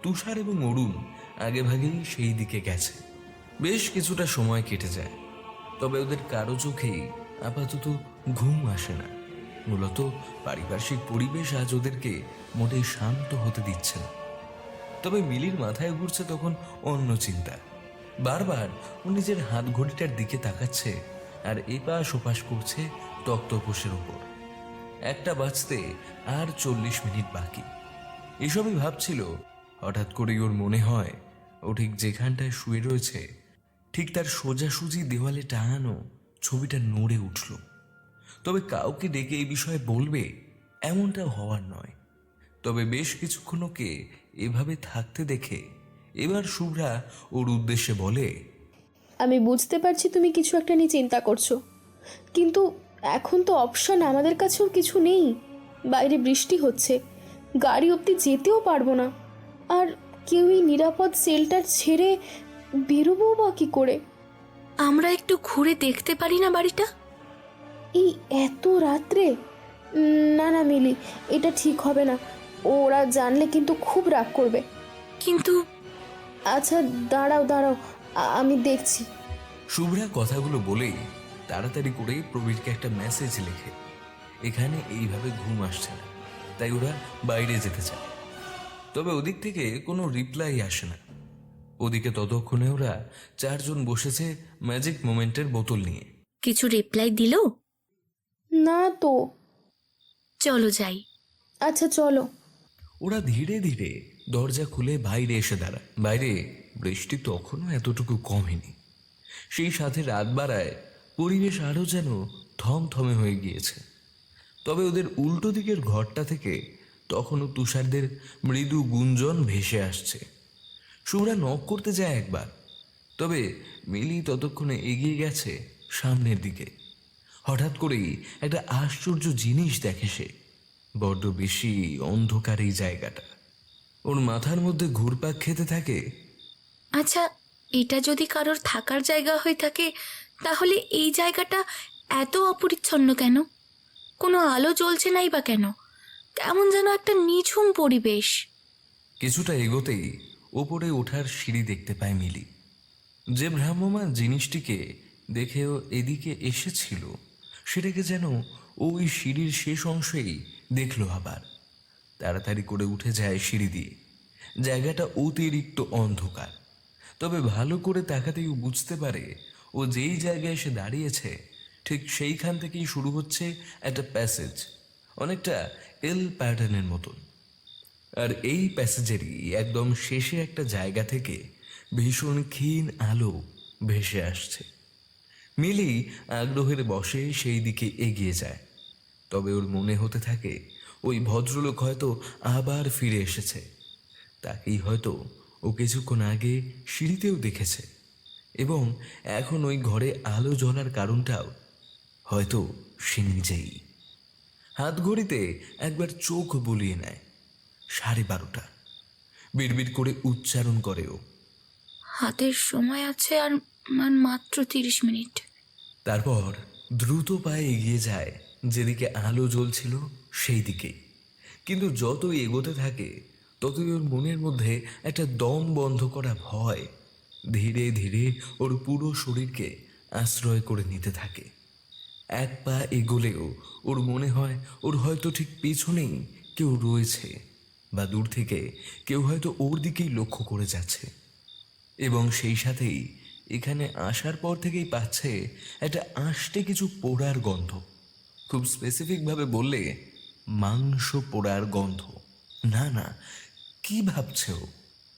তুষার এবং অরুণ আগেভাগেই সেই দিকে গেছে। বেশ কিছুটা সময় কেটে যায়, তবে ওদের কারো চোখেই আপাতত ঘুম আসে না। মূলত পারিপার্শ্বিক পরিবেশ আজ ওদেরকে মোটেই শান্ত হতে দিচ্ছে না। তবে মিলির মাথায় ঘুরছে তখন অন্য চিন্তা। বারবার ও নিজের হাত ঘড়িটার দিকে তাকাচ্ছে আর এপাশ ওপাশ করছে তক্তপোষের উপর। 1টা বাজতে আর 40 মিনিট বাকি। এসবই ভাবছিল, হঠাৎ করেই ওর মনে হয় ও ঠিক যেখানটায় শুয়ে রয়েছে ঠিক তার সোজাসুজি দেওয়ালে টাঙানো ছবিটা নড়ে উঠল। তবে কাউকে ডেকে এই বিষয়ে বলবে এমনটা হওয়ার নয়। তবে বেশ কিছুক্ষণ ওকে এভাবে থাকতে দেখে এবার শুভ্রা ওর উদ্দেশ্যে বলে, আমি বুঝতে পারছি তুমি কিছু একটা নিয়ে চিন্তা করছো, কিন্তু এখন তো অপশন আমাদের কাছেও কিছু নেই। বাইরে বৃষ্টি হচ্ছে, গাড়ি অবধি যেতেও পারবো না, আর কেউই নিরাপদ শেল্টার ছেড়ে বেরোবো বা কী করে? আমরা একটু ঘুরে দেখতে পারি না বাড়িটা? এই এত রাত্রে? না না মিলি, এটা ঠিক হবে না। ওরা জানলে কিন্তু খুব রাগ করবে। কিন্তু আচ্ছা দাঁড়াও দাঁড়াও, আমি দেখছি। শুভ্রা কথাগুলো বলেই তাড়াতাড়ি করে প্রবীরকে একটা মেসেজ লেখে এখানে এইভাবে ঘুম আসছে না, তাই ওরা বাইরে যেতে চায়। তবে ওদিক থেকে কোনো রিপ্লাই আসে না। ওদিকে ততক্ষণে ওরা 4 জন বসেছে ম্যাজিক মোমেন্টের বোতল নিয়ে। কিছু রিপ্লাই দিল? না তো। চলো যাই। আচ্ছা চলো। ওরা ধীরে ধীরে দরজা খুলে বাইরে এসে দাঁড়ায়। বাইরে বৃষ্টি তখনও এতটুকু কমেনি। সেই সাথে রাত বাড়ায় পরিবেশ আরও যেন থমথমে হয়ে গিয়েছে। তবে ওদের উল্টো দিকের ঘরটা থেকে তখনও তুষারদের মৃদু গুঞ্জন ভেসে আসছে। শুভ্রা নক করতে যায় একবার, তবে মিলি ততক্ষণে এগিয়ে গেছে সামনের দিকে। হঠাৎ করেই একটা আশ্চর্য জিনিস দেখে সে। বড্ড বেশি অন্ধকার এই জায়গাটা। ওর মাথার মধ্যে ঘুরপাক খেতে থাকে। আচ্ছা, এটা যদি কারোর থাকার জায়গা হয়ে থাকে তাহলে এই জায়গাটা এত অপরিচ্ছন্ন কেন? কোনো আলো জ্বলছে নাই বা কেন? কেমন যেন একটা নিঝুম পরিবেশ। কিছুটা এগোতেই ওপরে ওঠার সিঁড়ি দেখতে পায় মিলি। যে ভ্রাম্যমান জিনিসটিকে দেখেও এদিকে এসেছিল সেটাকে যেন ওই সিঁড়ির শেষ অংশেই দেখলো আবার। তাড়াতাড়ি করে উঠে যায় সিঁড়ি দিয়ে। জায়গাটা অতিরিক্ত অন্ধকার, তবে ভালো করে তাকাতেই ও বুঝতে পারে ও যেই জায়গায় এসে দাঁড়িয়েছে ঠিক সেইখান থেকেই শুরু হচ্ছে একটা প্যাসেজ, অনেকটা এল প্যাটার্নের মতন। আর এই প্যাসেজেরই একদম শেষে একটা জায়গা থেকে ভীষণ ক্ষীণ আলো ভেসে আসছে। মিলি আগ্রহের বশে সেই দিকে এগিয়ে যায়। তবে ওর মনে হতে থাকে ওই ভদ্রলোক হয়তো আবার ফিরে এসেছে। তাকেই হয়তো ও কিছুক্ষণ আগে সিঁড়িতেও দেখেছে, এবং এখন ওই ঘরে আলো জ্বলার কারণটাও হয়তো সে নিজেই। হাত ঘড়িতে একবার চোখ বুলিয়ে নেয়। 12:30। বিড়বিড় করে উচ্চারণ করে ও, হাতের সময় আছে আর মাত্র 30 মিনিট। তারপর দ্রুত পায়ে এগিয়ে যায় যেদিকে আলো জ্বলছিল সেই দিকে। কিন্তু যতই এগোতে থাকে ততই ওর মনের মধ্যে একটা দম বন্ধ করা ভয় ধীরে ধীরে ওর পুরো শরীরকে আশ্রয় করে নিতে থাকে। এক পা এগোলেও ওর মনে হয় ওর হয়তো ঠিক পেছনেই কেউ রয়েছে, বা দূর থেকে কেউ হয়তো ওর দিকেই লক্ষ্য করে যাচ্ছে। এবং সেই সাথেই এখানে আসার পর থেকেই পাচ্ছে একটা আষ্টে কিছু পোড়ার গন্ধ। খুব স্পেসিফিকভাবে বললে মাংস পোড়ার গন্ধ। না না, কি ভাবছে ও?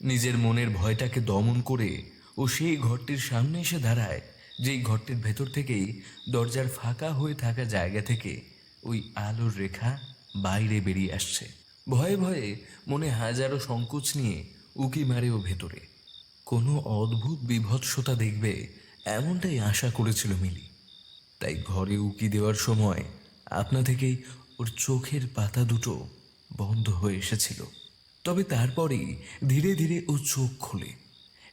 নিজের মনের ভয়টাকে দমন করে ও সেই ঘরটির সামনে এসে দাঁড়ায়, যেই ঘরটির ভেতর থেকেই দরজার ফাঁকা হয়ে থাকা জায়গা থেকে ওই আলোর রেখা বাইরে বেরিয়ে আসছে। ভয়ে ভয়ে মনে হাজারো সংকোচ নিয়ে উকি মারে ও ভেতরে। কোনো অদ্ভুত বিভৎসতা দেখবে এমনটাই আশা করেছিল মিলি। তাই ঘরে উকি দেওয়ার সময় আপনা থেকেই ওর চোখের পাতা দুটো বন্ধ হয়ে এসেছিল। তবে তারপরেই ধীরে ধীরে ও চোখ খোলে।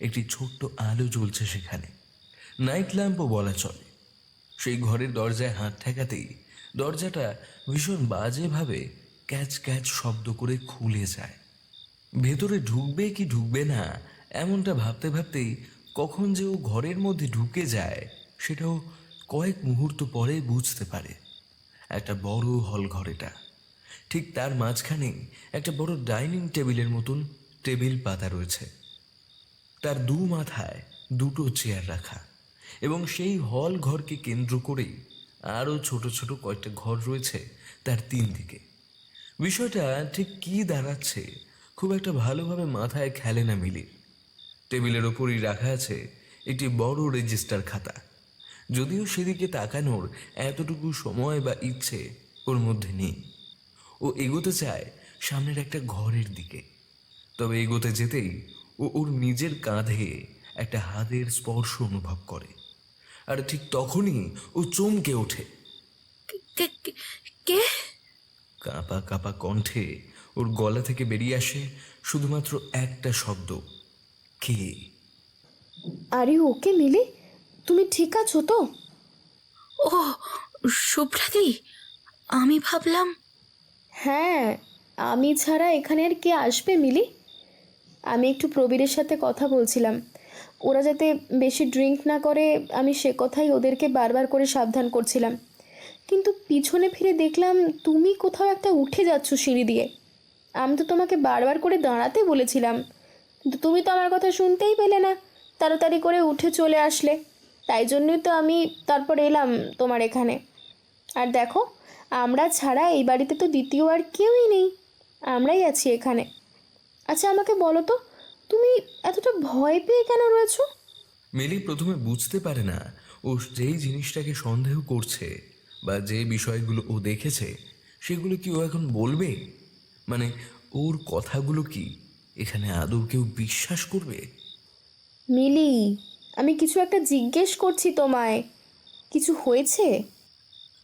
একটি ছোট্ট আলো জ্বলছে সেখানে, নাইট ল্যাম্পও বলা চলে। সেই ঘরের দরজায় হাত ঠেকাতেই দরজাটা ভীষণ বাজেভাবে ক্যাচ ক্যাচ শব্দ করে খুলে যায়। ভেতরে ঢুকবে কি ঢুকবে না এমনটা ভাবতে ভাবতেই কখন যে ও ঘরের মধ্যে ঢুকে যায় সেটাও কয়েক মুহূর্ত পরে বুঝতে পারে। একটা বড় হল ঘর এটা। ঠিক তার মাঝখানেই একটা বড় ডাইনিং টেবিলের মতন টেবিল পাতা রয়েছে। তার দু মাথায় দুটো চেয়ার রাখা, এবং সেই হল ঘরকে কেন্দ্র করেই আরও ছোট ছোট কয়েকটা ঘর রয়েছে তার 3 দিকে। বিষয়টা ঠিক কী দাঁড়াচ্ছে খুব একটা ভালোভাবে মাথায় খেলে না মিলির। টেবিলের ওপরই রাখা আছে একটি বড় রেজিস্টার খাতা, যদিও সেদিকে তাকানোর এতটুকু সময় বা ইচ্ছে ওর মধ্যে নেই। ও এগোতে চায় সামনের একটা ঘরের দিকে, তবে এগোতে যেতেই ও ওর নিজের কাঁধে একটা হাতের স্পর্শ অনুভব করে। আর ঠিক তখনই ও চমকে ওঠে। কে- কে- কে? কাঁপা কাঁপা কণ্ঠে ওর গলা থেকে বেরিয়ে আসে শুধুমাত্র একটা শব্দ, কে। আরে ওকে মিলি, তুমি ঠিক আছো তো? ও শুভ্রাদি, আমি ভাবলাম। হ্যাঁ, আমি ছাড়া এখানে আর কে আসবে মিলি? আমি একটু প্রবীরের সাথে কথা বলছিলাম, ওরা যাতে বেশি ড্রিঙ্ক না করে, আমি সে কথাই ওদেরকে বারবার করে সাবধান করছিলাম। কিন্তু পিছনে ফিরে দেখলাম তুমি কোথাও একটা উঠে যাচ্ছ সিঁড়ি দিয়ে। আমি তো তোমাকে বারবার করে দাঁড়াতে বলেছিলাম, কিন্তু তুমি তো আমার কথা শুনতেই পেলে না, তাড়াতাড়ি করে উঠে চলে আসলে। তাই জন্যই তো আমি তারপর এলাম তোমার এখানে। আর দেখো, আমরা ছাড়া এই বাড়িতে তো দ্বিতীয় আর কেউই নেই, আমরাই আছি এখানে। আচ্ছা আমাকে বলো তো, তুমি এতটা ভয় পেয়ে কেন রয়েছো? মিলি প্রথমে বুঝতে পারে না ও যেই জিনিসটাকে সন্দেহ করছে বা যে বিষয়গুলো ও দেখেছে সেগুলো কি ও এখন বলবে। মানে ওর কথাগুলো কি এখানে আদৌ কেউ বিশ্বাস করবে? মিলি, আমি কিছু একটা জিজ্ঞেস করছি তোমায়, কিছু হয়েছে?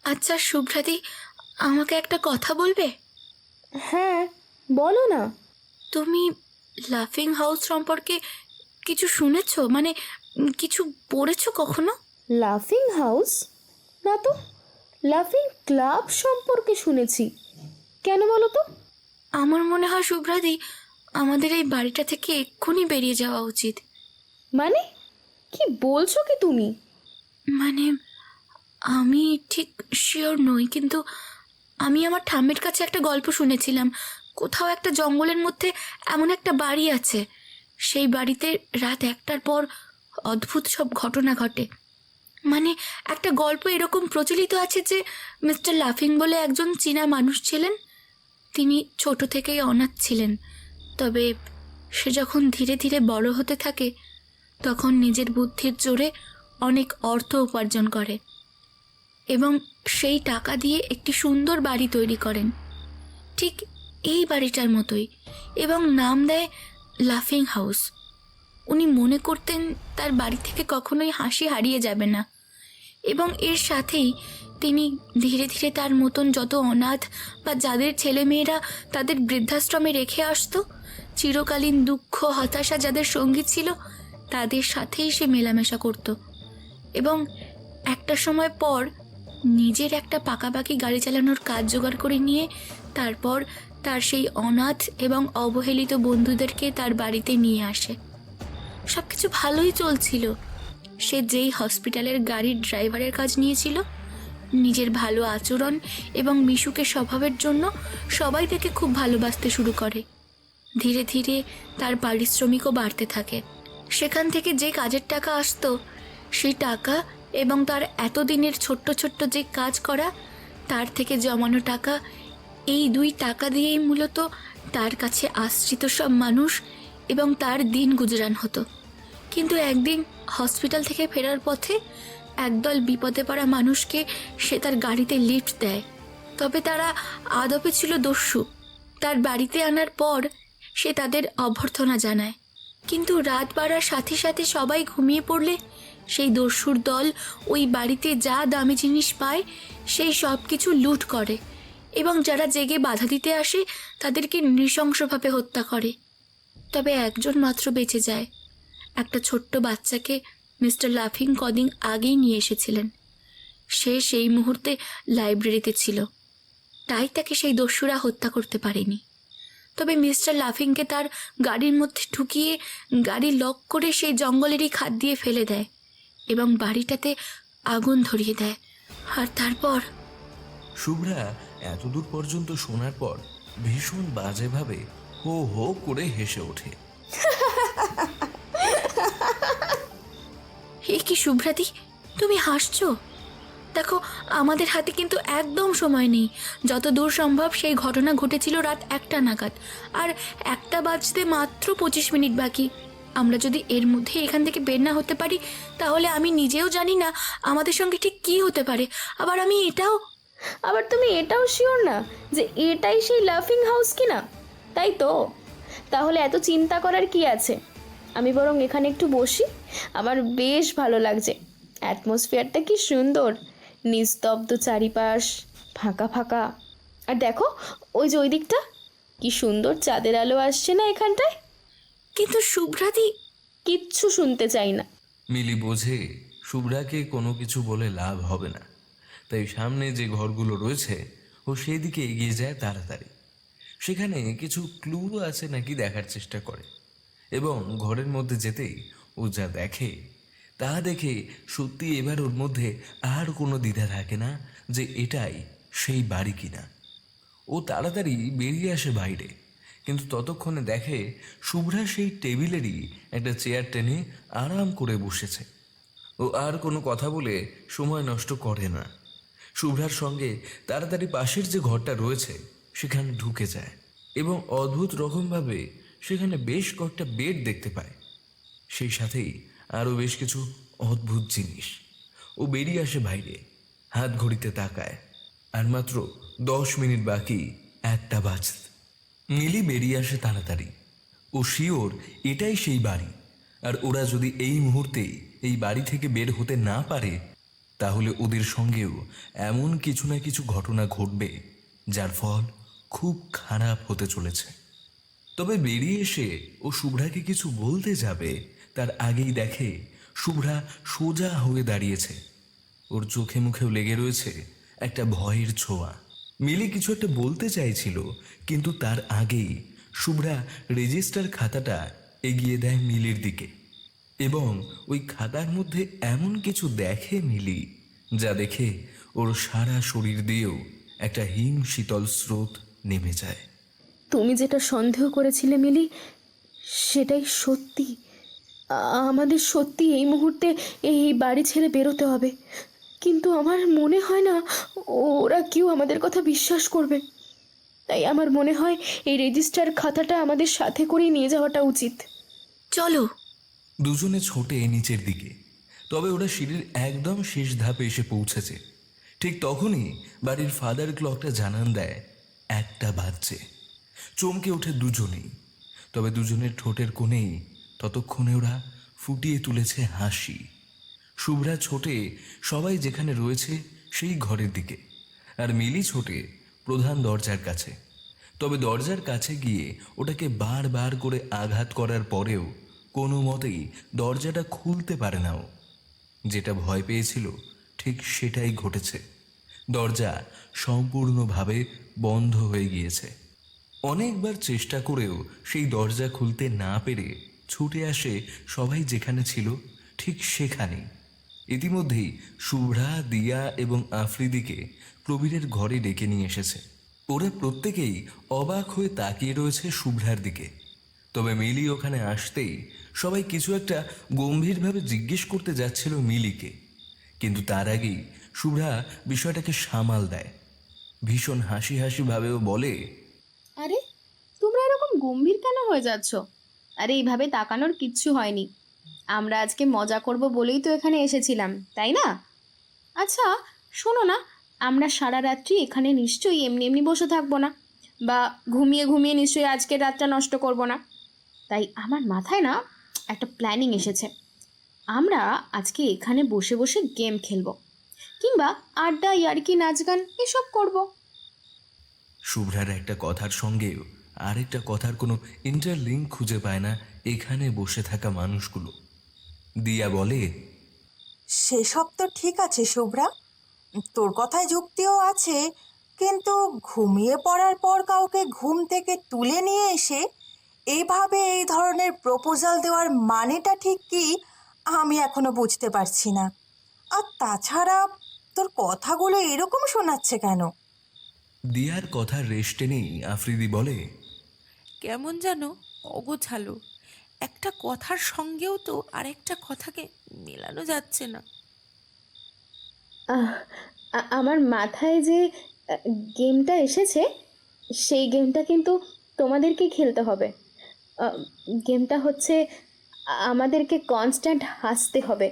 আচ্ছা শুভ্রাদি, আমাকে একটা কথা বলবে? হ্যাঁ বলো না। তুমি লাফিং হাউস সম্পর্কে কিছু শুনেছো? মানে কিছু পড়েছো কখনো? লাফিং হাউস? না তো, লাফিং ক্লাব সম্পর্কে শুনেছি। কেন বলো তো? আমার মনে হয় শুভ্রাদি, আমাদের এই বাড়িটা থেকে এক্ষুনি বেরিয়ে যাওয়া উচিত। মানে কি বলছো কি তুমি? মানে আমি ঠিক শিওর নই, কিন্তু আমি আমার ঠাম্মির কাছে একটা গল্প শুনেছিলাম। কোথাও একটা জঙ্গলের মধ্যে এমন একটা বাড়ি আছে, সেই বাড়িতে রাত 1টার পর অদ্ভুত সব ঘটনা ঘটে। মানে একটা গল্প এরকম প্রচলিত আছে যে মিস্টার লাফিং বলে একজন চীনা মানুষ ছিলেন। তিনি ছোট থেকেই অনাথ ছিলেন, তবে সে যখন ধীরে ধীরে বড় হতে থাকে তখন নিজের বুদ্ধির জোরে অনেক অর্থ উপার্জন করে এবং সেই টাকা দিয়ে একটি সুন্দর বাড়ি তৈরি করেন, ঠিক এই বাড়িটার মতোই, এবং নাম দেয় লাফিং হাউস। উনি মনে করতেন তার বাড়ি থেকে কখনোই হাসি হারিয়ে যাবে না, এবং এর সাথেই তিনি ধীরে ধীরে তার মতন যত অনাথ বা যাদের ছেলেমেয়েরা তাদের বৃদ্ধাশ্রমে রেখে আসতো, চিরকালীন দুঃখ হতাশা যাদের সঙ্গী ছিল, তাদের সাথেই সে মেলামেশা করত। এবং একটা সময় পর নিজের একটা পাকাপাকি গাড়ি চালানোর কাজ জোগাড় করে নিয়ে তারপর তার সেই অনাথ এবং অবহেলিত বন্ধুদেরকে তার বাড়িতে নিয়ে আসে। সব কিছু ভালোই চলছিল। সে যেই হসপিটালের গাড়ির ড্রাইভারের কাজ নিয়েছিল, নিজের ভালো আচরণ এবং মিশুকে স্বভাবের জন্য সবাই তাকে খুব ভালোবাসতে শুরু করে। ধীরে ধীরে তার পারিশ্রমিকও বাড়তে থাকে। সেখান থেকে যে কাজের টাকা আসতো, সেই টাকা এবং তার এতদিনের ছোট্ট ছোট্ট যে কাজ করা, তার থেকে জমানো টাকা, এই 2 টাকা দিয়েই মূলত তার কাছে আশ্রিত সব মানুষ এবং তার দিন গুজরান হতো। কিন্তু একদিন হসপিটাল থেকে ফেরার পথে একদল বিপদে পড়া মানুষকে সে তার গাড়িতে লিফট দেয়, তবে তারা আদপে ছিল দস্যু। তার বাড়িতে আনার পর সে তাদের অভ্যর্থনা জানায়, কিন্তু রাত বাড়ার সাথে সাথে সবাই ঘুমিয়ে পড়লে সেই দস্যুর দল ওই বাড়িতে যা দামি জিনিস পায় সেই সব কিছু লুট করে এবং যারা জেগে বাধা দিতে আসে তাদেরকে নৃশংসভাবে হত্যা করে। তবে একজন মাত্র বেঁচে যায়, একটা ছোট্ট বাচ্চাকে মিস্টার লাফিং কদিন আগেই নিয়ে এসেছিলেন। সে সেই মুহূর্তে লাইব্রেরিতে ছিল, তাই তাকে সেই দস্যুরা হত্যা করতে পারেনি। তবে মিস্টার লাফিংকে তার গাড়ির মধ্যে ঢুকিয়ে গাড়ি লক করে সেই জঙ্গলেরই খাদ দিয়ে ফেলে দেয় এবং বাড়িটাতে আগুন ধরিয়ে দেয়। আর তারপর শুভ্রা এতদূর পর্যন্ত শোনার পর ভীষণ বাজেভাবে হো হো করে হেসে ওঠে। হে কি শুভ্রাদি, তুমি হাসছো? দেখো, আমাদের হাতে কিন্তু একদম সময় নেই। যত দূর সম্ভব সেই ঘটনা ঘটেছিল রাত 1টা নাগাদ, আর 1টা বাজতে মাত্র 25 মিনিট বাকি। আমরা যদি এর মধ্যে এখান থেকে বের না হতে পারি, তাহলে আমি নিজেও জানি না আমাদের সঙ্গে ঠিক কী হতে পারে। আবার তুমি এটাও শিওর না যে এটাই সেই লাফিং হাউস কিনা, তাই তো? তাহলে এত চিন্তা করার কি আছে? আমি বরং এখানে একটু বসি, আমার বেশ ভালো লাগছে। অ্যাটমসফিয়ারটা কি সুন্দর, নিস্তব্ধ চারিপাশ, ফাঁকা ফাঁকা। আর দেখো ওই যে ওই দিকটা, কি সুন্দর চাঁদের আলো আসছে না এখানটায়। কিন্তু শুভ্রাদি, কিচ্ছু শুনতে চাই না। মিলি বোঝে শুভ্রাকে কোনো কিছু বলে লাভ হবে না, তাই সামনে যে ঘরগুলো রয়েছে ও সেই দিকে এগিয়ে যায় তাড়াতাড়ি। সেখানে কিছু ক্লু আছে নাকি দেখার চেষ্টা করে, এবং ঘরের মধ্যে যেতেই ও যা দেখে তা দেখে সত্যি এবার ওর মধ্যে আর কোনো দ্বিধা থাকে না যে এটাই সেই বাড়ি কিনা। ও তাড়াতাড়ি বেরিয়ে আসে বাইরে, কিন্তু ততক্ষণে দেখে শুভ্রা সেই টেবিলেরই একটা চেয়ার টেনে আরাম করে বসেছে। ও আর কোনো কথা বলে সময় নষ্ট করে না, শুভ্রার সঙ্গে তাড়াতাড়ি পাশের যে ঘরটা রয়েছে সেখানে ঢুকে যায় এবং অদ্ভুত রকমভাবে সেখানে বেশ কয়েকটা বেড দেখতে পায়, সেই সাথেই আরও বেশ কিছু অদ্ভুত জিনিস। ও বেরিয়ে আসে বাইরে, হাত ঘড়িতে তাকায়, আর মাত্র 10 মিনিট বাকি 1টা বাজতে। মিলি বেরিয়ে আসে তাড়াতাড়ি। ও শিওর এটাই সেই বাড়ি, আর ওরা যদি এই মুহূর্তেই এই বাড়ি থেকে বের হতে না পারে তাহলে ওদের সঙ্গেও এমন কিছু না কিছু ঘটনা ঘটবে যার ফল খুব খারাপ হতে চলেছে। তবে বেরিয়ে এসে ও শুভ্রাকে কিছু বলতে যাবে তার আগেই দেখে শুভ্রা সোজা হয়ে দাঁড়িয়েছে। ওর চোখে মুখেও লেগে রয়েছে একটা ভয়ের ছোঁয়া। মিলি কিছু একটা বলতে চাইছিল, কিন্তু তার আগেই শুভ্রা রেজিস্টার খাতাটা এগিয়ে দেয় মিলির দিকে, এবং ওই খাতার মধ্যে এমন কিছু দেখে মিলি যা দেখে ওর সারা শরীর দিয়েও একটা হিম শীতল স্রোত নেমে যায়। তুমি যেটা সন্দেহ করেছিলে মিলি, সেটাই সত্যি। আমাদের সত্যি এই মুহূর্তে এই বাড়ি ছেড়ে বেরোতে হবে, কিন্তু আমার মনে হয় না ওরা কেউ আমাদের কথা বিশ্বাস করবে। তাই আমার মনে হয় এই রেজিস্টার খাতাটা আমাদের সাথে করে নিয়ে যাওয়াটা উচিত। চলো। দুজনে ছোটে নিচের দিকে, তবে ওরা সিঁড়ির একদম শেষ ধাপে এসে পৌঁছেছে। ঠিক তখনই বাড়ির ফাদার ক্লকটা জানান দেয় 1টা বাজছে। চমকে ওঠে দুজনেই, তবে দুজনের ঠোঁটের কোণেই ততক্ষণে ওরা ফুটিয়ে তুলেছে হাসি। শুভ্রা ছোটে সবাই যেখানে রয়েছে সেই ঘরের দিকে, আর মিলি ছোটে প্রধান দরজার কাছে। তবে দরজার কাছে গিয়ে ওটাকে বারবার করে আঘাত করার পরেও কোনো মতেই দরজাটা খুলতে পারে না ও। যেটা ভয় পেয়েছিল ঠিক সেটাই ঘটেছে, দরজা সম্পূর্ণভাবে বন্ধ হয়ে গিয়েছে। অনেকবার চেষ্টা করেও সেই দরজা খুলতে না পেরে ছুটে আসে সবাই যেখানে ছিল ঠিক সেখানেই। ইতিমধ্যেই শুভ্রা, দিয়া এবং আফ্রিদিকে প্রবীরের ঘরে ডেকে নিয়ে এসেছে। ওরা প্রত্যেকেই অবাক হয়ে তাকিয়ে রয়েছে শুভ্রার দিকে। তবে মিলি ওখানে আসতেই সবাই কিছু একটা গম্ভীরভাবে জিজ্ঞেস করতে যাচ্ছিল মিলিকে, কিন্তু তার আগেই শুভ্রা বিষয়টাকে সামাল দেয়। ভীষণ হাসি হাসি ভাবেও বলে, আরে তোমরা এরকম গম্ভীর কেন হয়ে যাচ্ছ? আরে এইভাবে তাকানোর কিচ্ছু হয়নি। আমরা আজকে মজা করব বলেই তো এখানে এসেছিলাম, তাই না? আচ্ছা শোনো না, আমরা সারা রাত্রি এখানে নিশ্চয়ই এমনি এমনি বসে থাকবো না, বা ঘুমিয়ে ঘুমিয়ে নিশ্চয়ই আজকের রাতটা নষ্ট করব না। তাই আমার মাথায় না একটা প্ল্যানিং এসেছে। আমরা আজকে এখানে বসে বসে গেম খেলবো, কিংবা আড্ডা, ইয়ার্কি, নাচ গান এসব করব। শুভ্রার একটা কথার সঙ্গেও আরেকটা কথার কোনো ইন্টারলিঙ্ক খুঁজে পায় না এখানে বসে থাকা মানুষগুলো। দিয়া বলে, সেসব তো ঠিক আছে শুভ্রা, তোর কথায় যুক্তিও আছে, কিন্তু ঘুমিয়ে পড়ার পর কাউকে ঘুম থেকে তুলে নিয়ে এসে এইভাবে এই ধরনের প্রপোজাল দেওয়ার মানেটা ঠিক কি আমি এখনো বুঝতে পারছি না। আর তাছাড়া তোর কথাগুলো এরকম শোনাচ্ছে কেন? দিয়ার কথার রেস্টে নেই আফ্রিদি বলে, কেমন যেন অগোছালো, একটা কথার সঙ্গেও তো আরেকটা কথাকে মেলানো যাচ্ছে না। আমার মাথায় যে গেমটা এসেছে, সেই গেমটা কিন্তু তোমাদেরকে খেলতে হবে। গেমটা হচ্ছে আমাদেরকে কনস্ট্যান্ট হাসতে হবে।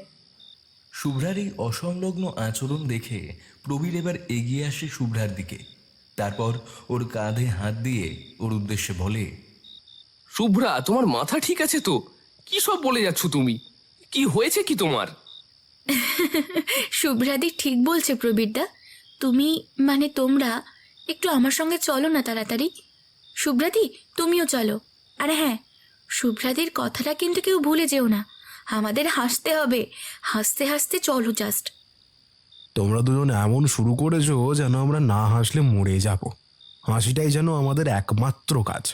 শুভ্রার এই অসংলগ্ন আচরণ দেখে প্রবীর এবার এগিয়ে আসে শুভ্রার দিকে। তারপর ওর কাঁধে হাত দিয়ে ওর উদ্দেশ্যে বলে, শুভ্রা, তোমার মাথা ঠিক আছে তো? কি সব বলে যাচ্ছ তুমি? কি হয়েছে কি তোমার? শুভ্রাদি ঠিক বলছে প্রবীরদা। তুমি মানে তোমরা একটু আমার সঙ্গে চলো না তাড়াতাড়ি। শুভ্রাদি তুমিও চলো। আর হ্যাঁ, শুভ্রাদির কথাটা কিন্তু কেউ ভুলে যেও না। আমাদের হাসতে হবে, হাসতে হাসতে চলো জাস্ট। তোমরা দুজন এমন শুরু করেছো যেন আমরা না হাসলে মরে যাব। হাসিটাই যেন আমাদের একমাত্র কাজ।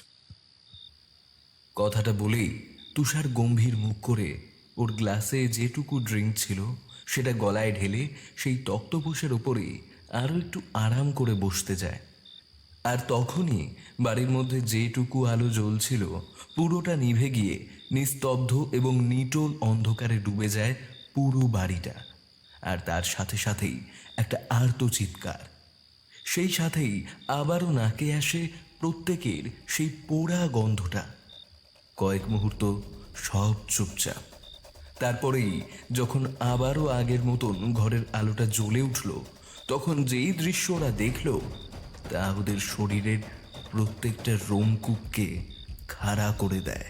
কথাটা বলেই তুষার গম্ভীর মুখ করে ওর গ্লাসে যেটুকু ড্রিঙ্ক ছিল সেটা গলায় ঢেলে সেই তক্তপোষের ওপরেই আরও একটু আরাম করে বসতে যায়। আর তখনই বাড়ির মধ্যে যেটুকু আলো জ্বলছিল পুরোটা নিভে গিয়ে নিস্তব্ধ এবং নিটোল অন্ধকারে ডুবে যায় পুরো বাড়িটা। আর তার সাথে সাথেই একটা আর্ত চিৎকার। সেই সাথেই আবারও নাকে আসে প্রত্যেকের সেই পোড়া গন্ধটা। কয়েক মুহূর্ত সব চুপচাপ। তারপরেই যখন আবারও আগের মতন ঘরের আলোটা জ্বলে উঠল, তখন যেই দৃশ্য ওরা দেখল তা ওদের শরীরের প্রত্যেকটা রোমকূপকে খাড়া করে দেয়।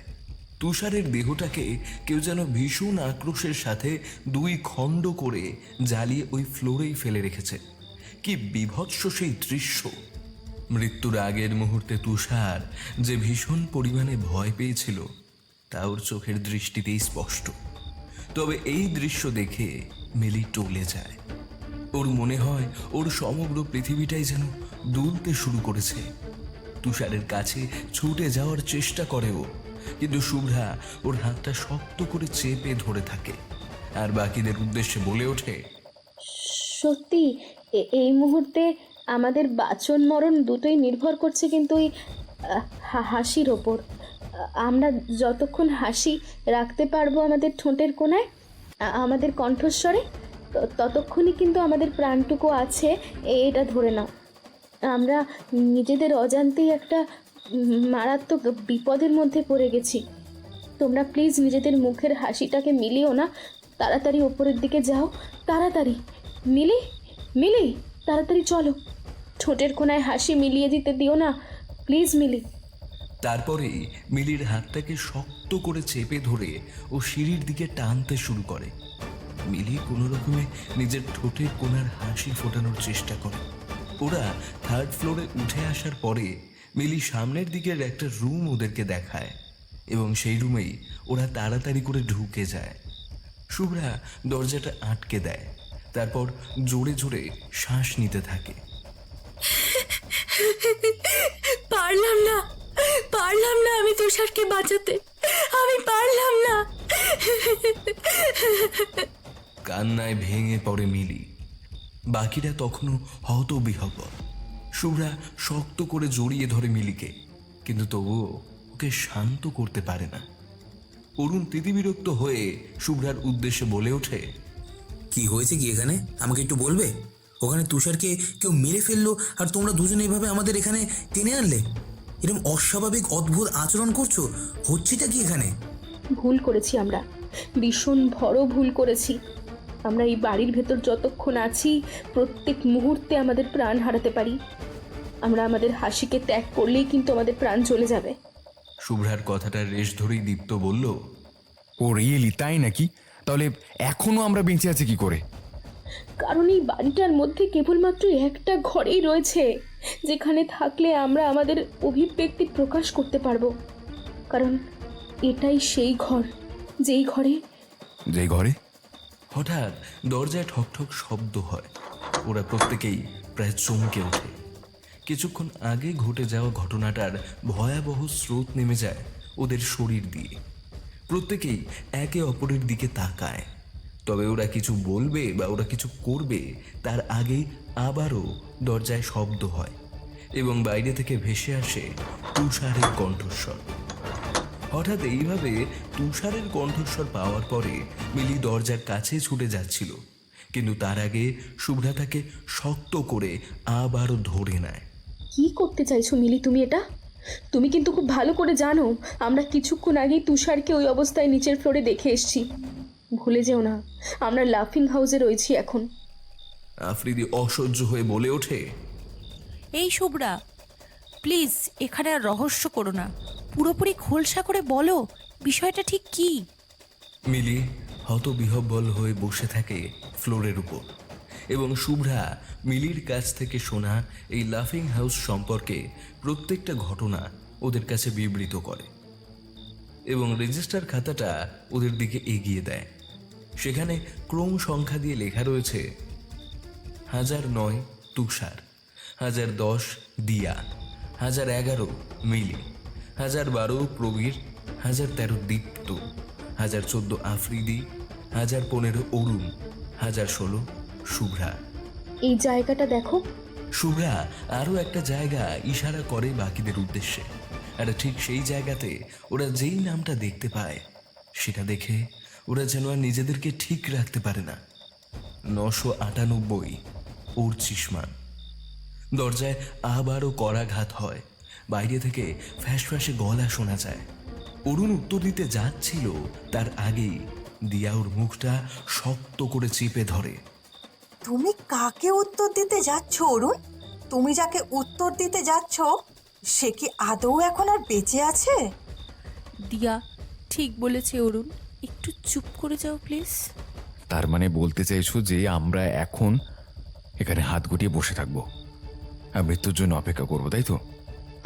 তুষারের দেহটাকে কেউ যেন ভীষণ আক্রোশের সাথে দুই খণ্ড করে জ্বালিয়ে ওই ফ্লোরেই ফেলে রেখেছে। কি বীভৎস সেই দৃশ্য! মৃত্যুর আগের মুহূর্তে তুষার যে ভীষণ পরিমাণে ভয় পেয়েছিল তা ওর চোখের দৃষ্টিতেই স্পষ্ট। তবে এই দৃশ্য দেখে মিলি টলে যায়। ওর মনে হয় ওর সমগ্র পৃথিবীটাই যেন দুলতে শুরু করেছে। তুষারের কাছে ছুটে যাওয়ার চেষ্টা করে ও, কিন্তু শুভ্রা ওর হাতটা শক্ত করে চেপে ধরে থাকে আর বাকিদের উদ্দেশ্যে বলে ওঠে, সত্যি এই মুহূর্তে আমাদের বাঁচন মরণ দুটোই নির্ভর করছে কিন্তু ওই হাসির ওপর। আমরা যতক্ষণ হাসি রাখতে পারবো আমাদের ঠোঁটের কোণায়, আমাদের কণ্ঠস্বরে, ততক্ষণই কিন্তু আমাদের প্রাণটুকু আছে, এটা ধরে নাও। আমরা নিজেদের অজান্তেই একটা মারাত্মক বিপদের মধ্যে পড়ে গেছি। তোমরা প্লিজ নিজেদের মুখের হাসিটাকে মিলিও না। তাড়াতাড়ি ওপরের দিকে যাও, তাড়াতাড়ি। মিলি, মিলি, তাড়াতাড়ি চলো। ঠোঁটের কোণায় হাসি মিলিয়ে দিতে দিও না প্লিজ মিলি। তারপরেই মিলির হাতটাকে শক্ত করে চেপে ধরে ও সিঁড়ির দিকে টানতে শুরু করে। মিলি কোনো রকমে নিজের ঠোঁটের কোণার হাসি ফোটানোর চেষ্টা করে। ওরা 3rd ফ্লোরে উঠে আসার পরে মিলি সামনের দিকের একটা রুম ওদেরকে দেখায় এবং সেই রুমেই ওরা তাড়াতাড়ি করে ঢুকে যায়। শুভ্রা দরজাটা আটকে দেয়, তারপর জোরে জোরে শ্বাস নিতে থাকে। পারলাম না, পারলাম না আমি তুষারকে বাঁচাতে, আমি পারলাম না। কান্নায় ভেঙে পড়ে মিলি। বাকিরা তখনও হতবিহ্বল। শুভ্রা শক্ত করে জড়িয়ে ধরে মিলিকে, কিন্তু তবুও ওকে শান্ত করতে পারে না। অরুণ তিতিবিরক্ত হয়ে শুভ্রার উদ্দেশ্যে বলে ওঠে, কি হয়েছে কি এখানে, আমাকে একটু বলবে? ওখানে তুষারকে কেউ মেরে ফেললো আর তোমরা দুজনে এইভাবে আমাদের এখানে টেনে আনলে? এরকম অস্বাভাবিক অদ্ভুত আচরণ করছো, হচ্ছেটা কি এখানে? ভুল করেছি আমরা, ভীষণ বড় ভুল করেছি। আমরা এই বাড়ির ভেতর যতক্ষণ আছি প্রত্যেক মুহূর্তে আমাদের প্রাণ হারাতে পারি। আমরা আমাদের হাসিকে ত্যাগ করলেই কিন্তু আমাদের প্রাণ চলে যাবে। শুভ্রার কথাটা রেশ ধরেই দীপ্ত বলল, ও রিয়েলি তাই নাকি? তাহলে এখনো আমরা বেঁচে আছি কি করে? কারণ এই বাড়িটার মধ্যে কেবলমাত্র একটা ঘরেই রয়েছে যেখানে থাকলে আমরা আমাদের অভিব্যক্তি প্রকাশ করতে পারবো। কারণ এটাই সেই ঘর, যেই ঘরে হঠাৎ দরজায় ঠকঠক শব্দ হয়। ওরা প্রত্যেকেই প্রায় চমকে ওঠে। কিছুক্ষণ আগে ঘটে যাওয়া ঘটনাটার ভয়াবহ স্রোত নেমে যায় ওদের শরীর দিয়ে। প্রত্যেকেই একে অপরের দিকে তাকায়, তবে ওরা কিছু বলবে বা ওরা কিছু করবে তার আগেই আবারও দরজায় শব্দ হয় এবং বাইরে থেকে ভেসে আসে তুষারের কণ্ঠস্বর। হঠাৎ এইভাবে তুষারের কণ্ঠস্বর পাওয়ার পরে মিলি দরজার কাছে ছুটে যাচ্ছিল, কিন্তু তার আগে শুভ্রা তাকে শক্ত করে আবারও ধরে নেয়। কি করতে চাইছো মিলি তুমি এটা? তুমি কিন্তু খুব ভালো করে জানো আমরা কিছুক্ষণ আগেই তুষারকে ওই অবস্থায় নিচের ফ্লোরে দেখে এসেছি। ভুলে যেও না আমরা লাফিং হাউসে রয়েছি এখন। আফ্রিদি অসহ্য হয়ে বলে ওঠে, এই শুভ্রা, প্লিজ এখানে আর রহস্য করো না, পুরোপুরি খোলসা করে বলো বিষয়টা ঠিক কী। মিলি হতবিহ্বল হয়ে বসে থাকে ফ্লোরের উপর, এবং শুভ্রা মিলির কাছ থেকে শোনা এই লাফিং হাউস সম্পর্কে প্রত্যেকটা ঘটনা ওদের কাছে বিবৃত করে এবং রেজিস্টার খাতাটা ওদের দিকে এগিয়ে দেয়। সেখানে ক্রম সংখ্যা দিয়ে লেখা রয়েছে 1009 তুষার, 1010 দিয়া, 1011 মিলি, 1012 প্রবীর, 1013 দীপ্ত, 1014 আফ্রিদি, 1015 অরুণ, 1016 শুভ্রা। এই জায়গাটা দেখো। শুভ্রা আরও একটা জায়গা ইশারা করে বাকিদের উদ্দেশ্যে, আর ঠিক সেই জায়গাতে ওরা যেই নামটা দেখতে পায় সেটা দেখে ওরা যেন আর নিজেদেরকে ঠিক রাখতে পারে না। 998 ওর চিসমান। দরজায় আবারও করাঘাত হয়। বাইরে থেকে ফ্যাস ফ্যাসে গলা শোনা যায়। অরুণ উত্তর দিতে যাচ্ছিল, তার আগেই দিয়া ওর মুখটা শক্ত করে চেপে ধরে। তুমি কাকে উত্তর দিতে যাচ্ছ অরুণ? তুমি যাকে উত্তর দিতে যাচ্ছ সে কি আদৌ এখন আর বেঁচে আছে? দিয়া ঠিক বলেছে অরুণ, একটু চুপ করে যাও প্লিজ। তার মানে বলতে চাইছো যে আমরা এখন এখানে হাত গুটিয়ে বসে থাকবো আর মৃত্যুর জন্য অপেক্ষা করবো, তাই তো?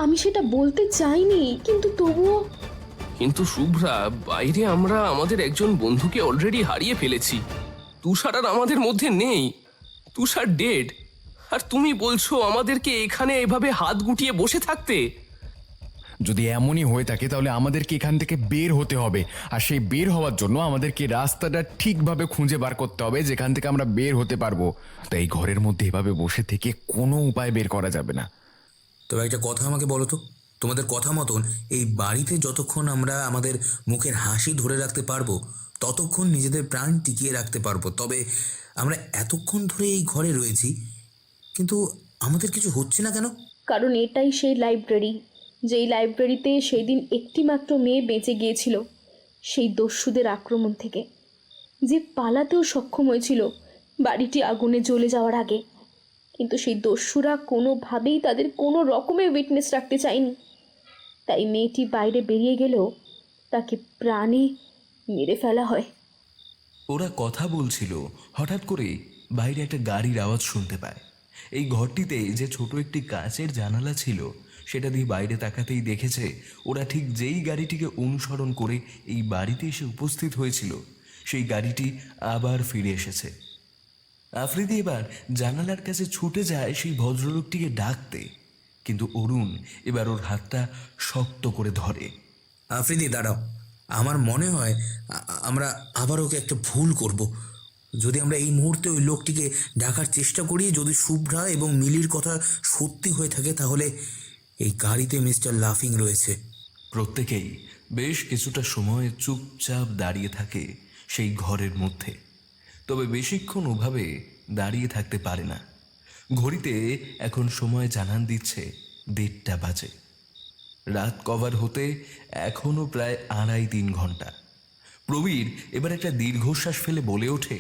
আমি সেটা বলতে চাইনি, কিন্তু তবুও। কিন্তু শুভ্রা, বাইরে আমরা আমাদের একজন বন্ধুকে অলরেডি হারিয়ে ফেলেছি। তুষার আর আমাদের মধ্যে নেই। তুষার ডেড। আর তুমি বলছো আমাদেরকে এখানে এভাবে হাত গুটিয়ে বসে থাকতে? যদি এমনই হয়ে থাকে তাহলে আমাদেরকে এখান থেকে বের হতে হবে, আর সেই বের হওয়ার জন্য আমাদেরকে রাস্তাটা ঠিকভাবে খুঁজে বার করতে হবে যেখান থেকে আমরা বের হতে পারবো। তাই ঘরের মধ্যে এভাবে বসে থেকে কোনো উপায় বের করা যাবে না। তবে একটা কথা আমাকে বলো তো, তোমাদের কথা মতন এই বাড়িতে যতক্ষণ আমরা আমাদের মুখের হাসি ধরে রাখতে পারবো ততক্ষণ নিজেদের প্রাণ টিকিয়ে রাখতে পারবো। তবে আমরা এতক্ষণ ধরে এই ঘরে রয়েছি, কিন্তু আমাদের কিছু হচ্ছে না কেন? কারণ এটাই সেই লাইব্রেরি, যেই লাইব্রেরিতে সেই দিন একটি মাত্র মেয়ে বেঁচে গিয়েছিল সেই দস্যুদের আক্রমণ থেকে, যে পালাতেও সক্ষম হয়েছিল বাড়িটি আগুনে জ্বলে যাওয়ার আগে। কিন্তু সেই দস্যুরা কোনোভাবেই তাদের কোনো রকমের উইটনেস রাখতে চায়নি। তাই মেয়েটি বাইরে বেরিয়ে গেলেও তাকে প্রাণে মেরে ফেলা হয়। ওরা কথা বলছিল, হঠাৎ করে বাইরে একটা গাড়ির আওয়াজ শুনতে পায়। এই ঘরটিতে যে ছোট একটি কাচের জানালা ছিল সেটা দিয়ে বাইরে তাকাতেই দেখেছে ওরা ঠিক যেই গাড়িটিকে অনুসরণ করে এই বাড়িতে এসে উপস্থিত হয়েছিল সেই গাড়িটি আবার ফিরে এসেছে। আফ্রিদি এবার জানালার কাছে ছুটে যায় সেই ভদ্রলোকটিকে ডাকতে, কিন্তু অরুণ এবার ওর হাতটা শক্ত করে ধরে। আফ্রিদি দাঁড়াও, আমার মনে হয় আমরা আবার ওকে একটা ভুল করব। যদি আমরা এই মুহূর্তে ওই লোকটিকে ডাকার চেষ্টা করি, যদি শুভ্রা এবং মিলির কথা সত্যি হয়ে থাকে, তাহলে এই গাড়িতে মিস্টার লাফিং রয়েছে। প্রত্যেকেই বেশ কিছুটা সময় চুপচাপ দাঁড়িয়ে থাকে সেই ঘরের মধ্যে। তবে বেশিক্ষণ ওভাবে দাঁড়িয়ে থাকতে পারে না। ঘড়িতে এখন সময় জানান দিচ্ছে 1:30 বাজে। রাত কভার হতে এখনো প্রায় 2.5-3 ঘন্টা। প্রবীর এবার একটা দীর্ঘশ্বাস ফেলে বলে ওঠে,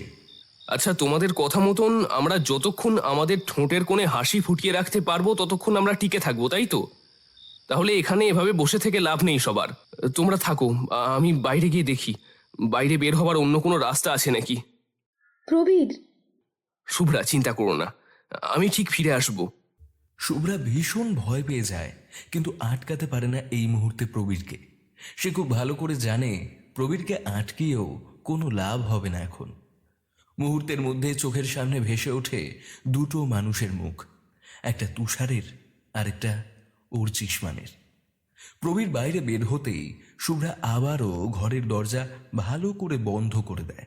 আচ্ছা, তোমাদের কথা মতন আমরা যতক্ষণ আমাদের ঠোঁটের কোণে হাসি ফুটিয়ে রাখতে পারবো ততক্ষণ আমরা টিকে থাকবো, তাই তো? তাহলে এখানে এভাবে বসে থেকে লাভ নেই সবার। তোমরা থাকো, আমি বাইরে গিয়ে দেখি বাইরে বের হবার অন্য কোনো রাস্তা আছে নাকি। প্রবীর। শুভ্রা, চিন্তা করো না, আমি ঠিক ফিরে আসবো। শুভ্রা ভীষণ ভয় পেয়ে যায়, কিন্তু আটকাতে পারে না এই মুহূর্তে প্রবীরকে। সে খুব ভালো করে জানে প্রবীরকে আটকিয়েও কোনো লাভ হবে না এখন। মুহূর্তের মধ্যে চোখের সামনে ভেসে ওঠে দুটো মানুষের মুখ, একটা তুষারের আর একটা ওর চিসমানের। প্রবীর বাইরে বের হতেই শুভ্রা আবারও ঘরের দরজা ভালো করে বন্ধ করে দেয়।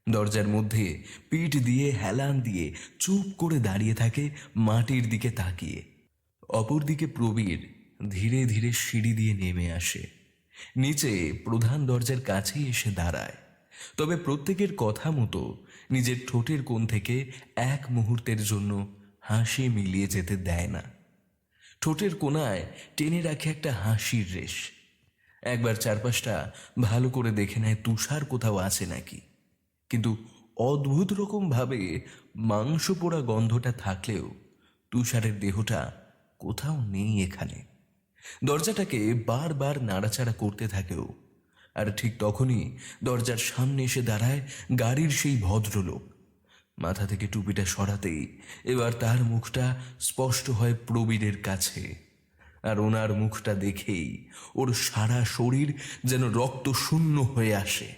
দরজার মধ্যে পিঠ দিয়ে হেলান দিয়ে চুপ করে দাঁড়িয়ে থাকে মাটির দিকে তাকিয়ে। অপরদিকে প্রবীর ধীরে ধীরে সিঁড়ি দিয়ে নেমে আসে, নিচে প্রধান দরজার কাছেই এসে দাঁড়ায়। তবে প্রত্যেকের কথা মতো নিজের ঠোঁটের কোণ থেকে এক মুহূর্তের জন্য হাসি মিলিয়ে যেতে দেয় না। ঠোঁটের কোণায় টেনে রাখে একটা হাসির রেশ। একবার চারপাশটা ভালো করে দেখে নেয় তুষার কোথাও আছে নাকি, কিন্তু অদ্ভুত রকম ভাবে মাংস পোড়া গন্ধটা থাকলেও তুষারের দেহটা কোথাও নেই এখানে। দরজাটাকে বারবার নাড়াচাড়া করতে থাকেও, আর ঠিক তখনই দরজার সামনে এসে দাঁড়ায় গাড়ির সেই ভদ্রলোক। মাথা থেকে টুপিটা সরাতেই এবার তার মুখটা স্পষ্ট হয় প্রবীরের কাছে। আর ওনার মুখটা দেখেই ওর সারা শরীর যেন রক্ত শূন্য হয়ে আসে।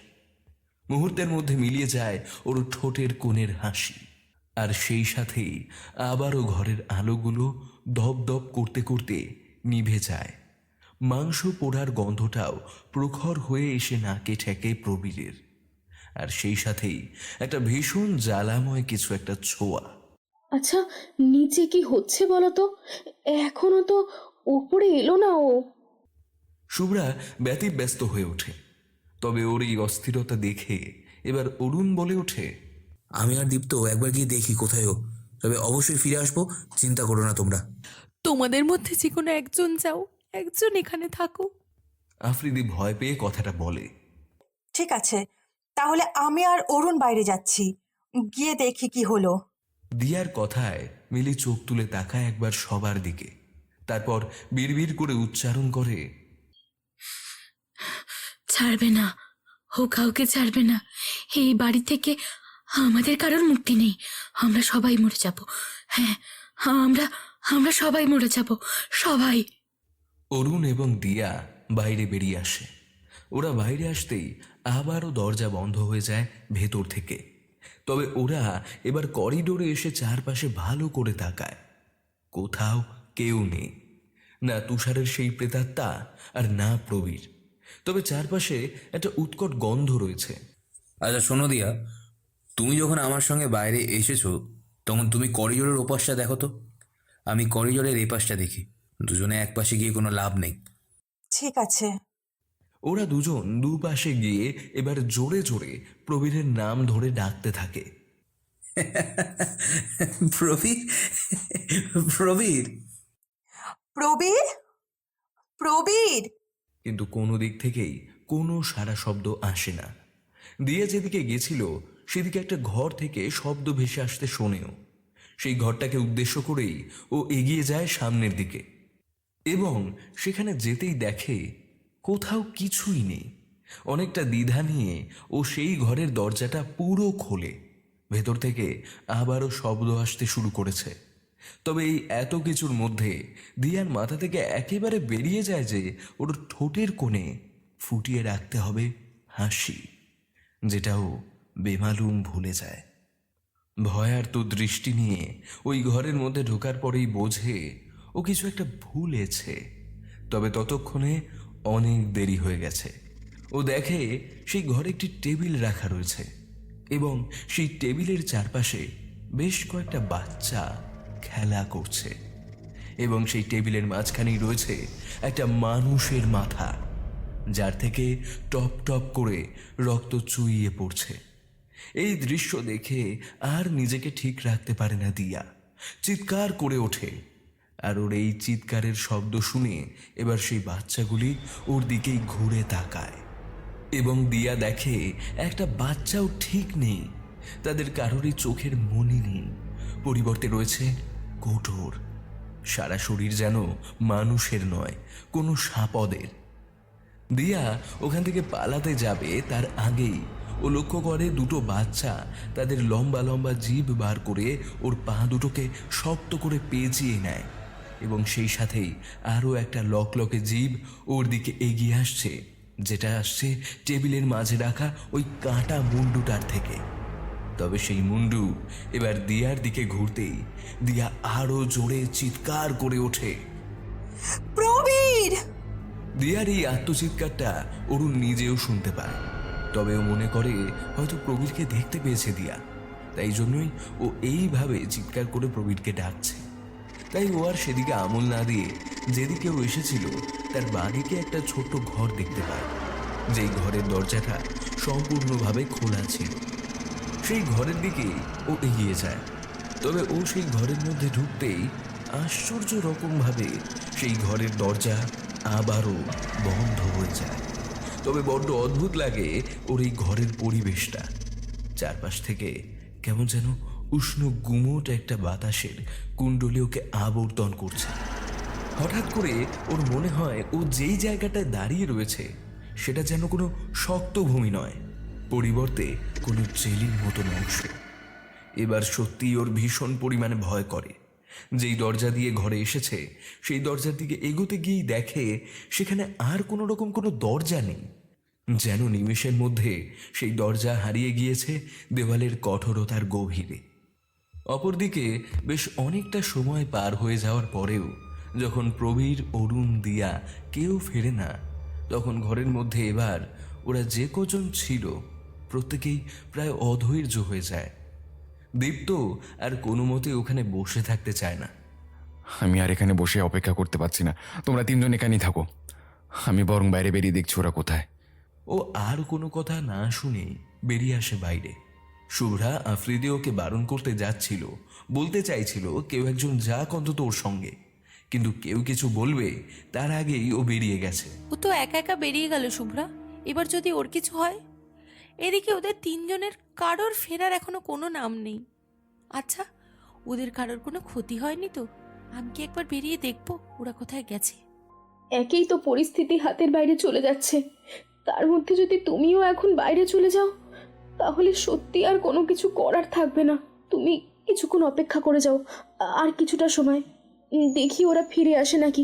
মুহূর্তের মধ্যে মিলিয়ে যায় ওর ঠোঁটের কোণের হাসি। আর সেই সাথেই আবারও ঘরের আলোগুলো দপদপ করতে করতে নিভে যায়। মাংস পোড়ার গন্ধটাও প্রখর হয়ে এসে নাকে ঠেকে প্রবীরের। আর সেই সাথেই একটা ভীষণ জ্বালাময় কিছু একটা ছোঁয়া। আচ্ছা, নিচে কি হচ্ছে বলো তো? এখনো তো ওপরে এলো না ও। শুভ্রা ব্যতিব্যস্ত হয়ে ওঠে। তবে ওর এই অস্থিরতা দেখে এবার অরুণ বলে ওঠে, আমি আর দীপ্ত একবার গিয়ে দেখি কোথায় ও। তবে অবশ্যই ফিরে আসবো, চিন্তা করো না তোমরা। তোমাদের মধ্যে যে কোনো একজন যাও, একজন এখানে থাকো। আফ্রিদি ভয় পেয়ে কথাটা বলে। ঠিক আছে, তাহলে আমি আর অরুণ বাইরে যাচ্ছি, গিয়ে দেখি কি হলো। দিয়ার কথায় মিলি চোখ তুলে তাকায় একবার সবার দিকে, তারপর বিড়বিড় করে উচ্চারণ করে, ছাড়বে না, ও কাউকে ছাড়বে না। এই বাড়ি থেকে আমাদের কারোর মুক্তি নেই। আমরা সবাই মরে যাব। হ্যাঁ, আমরা সবাই মরে যাব, সবাই। অরুণ এবং দিয়া বাইরে বেরিয়ে আসে। ওরা বাইরে আসতেই আবারও দরজা বন্ধ হয়ে যায় ভেতর থেকে। তবে ওরা এবার করিডোরে এসে চারপাশে ভালো করে তাকায়। কোথাও কেউ নেই, না তুষারের সেই প্রেতাত্মা আর না প্রবীর। তবে চারপাশে একটা উৎকট গন্ধ রয়েছে। আচ্ছা শোনো দিয়া, তুমি যখন আমার সঙ্গে বাইরে এসেছো তখন তুমি করিডোরের ওপাশটা দেখো তো, আমি করিডোরের এপাশটা দেখি। দুজনে এক পাশে গিয়ে কোনো লাভ নেই। ঠিক আছে। ওরা দুজন দুপাশে গিয়ে এবার জোরে জোরে প্রবীরের নাম ধরে ডাকতে থাকে। প্রবীর, প্রবীর, প্রবীর, প্রবীর। কিন্তু কোনো দিক থেকেই কোনো সারা শব্দ আসে না। দিয়া যেদিকে গেছিল সেদিকে একটা ঘর থেকে শব্দ ভেসে আসতে শোনেও। সেই ঘরটাকে উদ্দেশ্য করেই ও এগিয়ে যায় সামনের দিকে এবং সেখানে যেতেই দেখে কোথাও কিছুই নেই। অনেকটা দ্বিধা নিয়ে ও সেই ঘরের দরজাটা পুরো খোলে। ভেতর থেকে আবারও শব্দ আসতে শুরু করেছে। তবে এই এত কিছুর মধ্যে দিয়ার মাথা থেকে একেবারে বেরিয়ে যায় যে ওর ঠোঁটের কোণে ফুটিয়ে রাখতে হবে হাসি, যেটাও বেমালুম ভুলে যায়। ভয়ার্ত দৃষ্টি নিয়ে ওই ঘরের মধ্যে ঢোকার পরেই বোঝে ও কিছু একটা ভুলেছে। তবে ততক্ষণে অনেক দেরি হয়ে গেছে। ও দেখে সেই ঘরে একটি টেবিল রাখা রয়েছে এবং সেই টেবিলের চারপাশে বেশ কয়েকটা বাচ্চা খেলা করছে এবং সেই টেবিলের মাঝখানেই রয়েছে একটা মানুষের মাথা, যার থেকে টপ টপ করে রক্ত চুইয়ে পড়ছে। এই দৃশ্য দেখে আর নিজেকে ঠিক রাখতে পারে না দিয়া, চিৎকার করে ওঠে। আর ওর এই চিৎকারের শব্দ শুনে এবার সেই বাচ্চাগুলি ওর দিকেই ঘুরে তাকায় এবং দিয়া দেখে একটা বাচ্চাও ঠিক নেই। তাদের কারোরই চোখের মনি নেই, পরিবর্তে রয়েছে কোটর। সারা শরীর যেন মানুষের নয়, কোনো সাপদের। দিয়া ওখান থেকে পালাতে যাবে তার আগেই ও লক্ষ্য করে দুটো বাচ্চা তাদের লম্বা লম্বা জিভ বার করে ওর পা দুটোকে শক্ত করে পেঁচিয়ে নেয় এবং সেই সাথেই আরও একটা লকলকে জিভ ওর দিকে এগিয়ে আসছে, যেটা আসছে টেবিলের মাঝে রাখা ওই কাঁটা মুন্ডুটার থেকে। তবে সেই মুন্ডু এবার দিয়ার দিকে ঘুরতেই দিয়া আরো জোরে চিৎকার করে ওঠে, প্রবীর! দিয়ার এই আত্মচিৎকারটা অরুণ নিজেও শুনতে পায়। তবে ও মনে করে হয়তো প্রবীরকে দেখতে পেয়েছে দিয়া, তাই জন্যই ও এইভাবে চিৎকার করে প্রবীরকে ডাকছে। তাই ও আর সেদিকে আমল না দিয়ে যেদিকে ও এসেছিল তার বাঁদিকে একটা ছোট্ট ঘর দেখতে পায়, যেই ঘরের দরজাটা সম্পূর্ণভাবে খোলা ছিল। সেই ঘরের দিকে ও এগিয়ে যায়। তবে ও সেই ঘরের মধ্যে ঢুকতেই আশ্চর্য রকমভাবে সেই ঘরের দরজা আবারও বন্ধ হয়ে যায়। তবে বড্ড অদ্ভুত লাগে ওর এই ঘরের পরিবেশটা। চারপাশ থেকে কেমন যেন উষ্ণ গুমোট একটা বাতাসের কুণ্ডলী ওকে আবর্তন করছে। হঠাৎ করে ওর মনে হয় ও যেই জায়গাটায় দাঁড়িয়ে রয়েছে সেটা যেন কোনো শক্ত ভূমি নয়, পরিবর্তে কোনো জেলির মতন অংশ। এবার সত্যিই ওর ভীষণ পরিমাণে ভয় করে। যেই দরজা দিয়ে ঘরে এসেছে সেই দরজার দিকে এগোতে গিয়েই দেখে সেখানে আর কোনো রকম কোনো দরজা নেই। যেন নিমেষের মধ্যে সেই দরজা হারিয়ে গিয়েছে দেওয়ালের কঠোরতার গভীরে। অপরদিকে বেশ অনেকটা সময় পার হয়ে যাওয়ার পরেও যখন প্রবীর, অরুণ, দিয়া কেউ ফেরে না, তখন ঘরের মধ্যে এবার ওরা যে কজন ছিল প্রত্যেকেই প্রায় অধৈর্য হয়ে যায়। দীপ্ত আর কোনো মতে ওখানে বসে থাকতে চায় না। আমি আর এখানে বসে অপেক্ষা করতে পারছি না, তোমরা তিনজন এখানেই থাকো, আমি বরং বাইরে বেরিয়ে দেখছি ওরা কোথায়। ও আর কোনো কথা না শুনে বেরিয়ে আসে বাইরে। শুভ্রা আফ্রিদি ওকে বারণ করতে যাচ্ছিল, বলতে চাইছিল কেউ একজন যাক অন্তত ওর সঙ্গে, কিন্তু কেউ কিছু বলবে তার আগেই ও বেরিয়ে গেছে। ও তো একা একা বেরিয়ে গেল শুভ্রা, এবার যদি ওর কিছু হয়। এদিকে ওদের তিনজনের কারোর ফেরার এখনো কোনো নাম নেই। আচ্ছা, ওদের কারোর কোনো ক্ষতি হয়নি তো? আমি কি একবার বেরিয়ে দেখবো ওরা কোথায় গেছে? একেই তো পরিস্থিতি হাতের বাইরে চলে যাচ্ছে, তার মধ্যে যদি তুমিও এখন বাইরে চলে যাও তাহলে সত্যি আর কোনো কিছু করার থাকবে না। তুমি কিছুক্ষণ অপেক্ষা করে যাও, আর কিছুটা সময়, দেখি ওরা ফিরে আসে নাকি,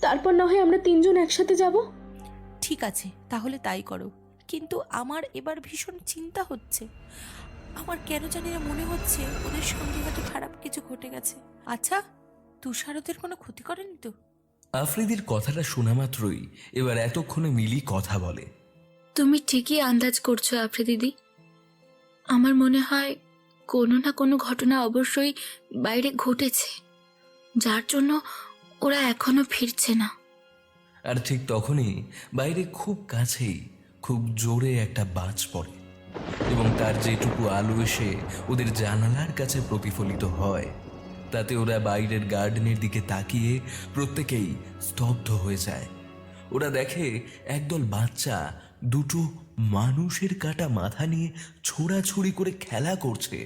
তারপর না হয় আমরা তিনজন একসাথে যাব। ঠিক আছে, তাহলে তাই করো। কিন্তু আমার এবার ভীষণ চিন্তা হচ্ছে। আমার কেন জানি না মনে হচ্ছে ওদের সঙ্গে হয়তো খারাপ কিছু ঘটে গেছে। আচ্ছা, তুষার ওদের কোনো ক্ষতি করেনি তো? আফ্রিদির কথাটা শোনা মাত্রই এবার এতক্ষণে মিলি কথা বলে। তুমি ঠিকই আন্দাজ করছো আফ্রিদিদি। আমার মনে হয় কোনো না কোনো ঘটনা অবশ্যই বাইরে ঘটেছে, যার জন্য ওরা এখনো ফিরছে না। আর ঠিক তখনই বাইরে খুব কাছেই খুব জোরে একটা বাজ পড়ে এবং তার যেটুকু আলো এসে ওদের জানালার কাছে প্রতিফলিত হয় তাতে ওরা বাইরের গার্ডেনের দিকে তাকিয়ে প্রত্যেকেই স্তব্ধ হয়ে যায়। ওরা দেখে একদল বাচ্চা দুটো মানুষের কাটা মাথা নিয়ে ছোড়াছুড়ি করে খেলা করছে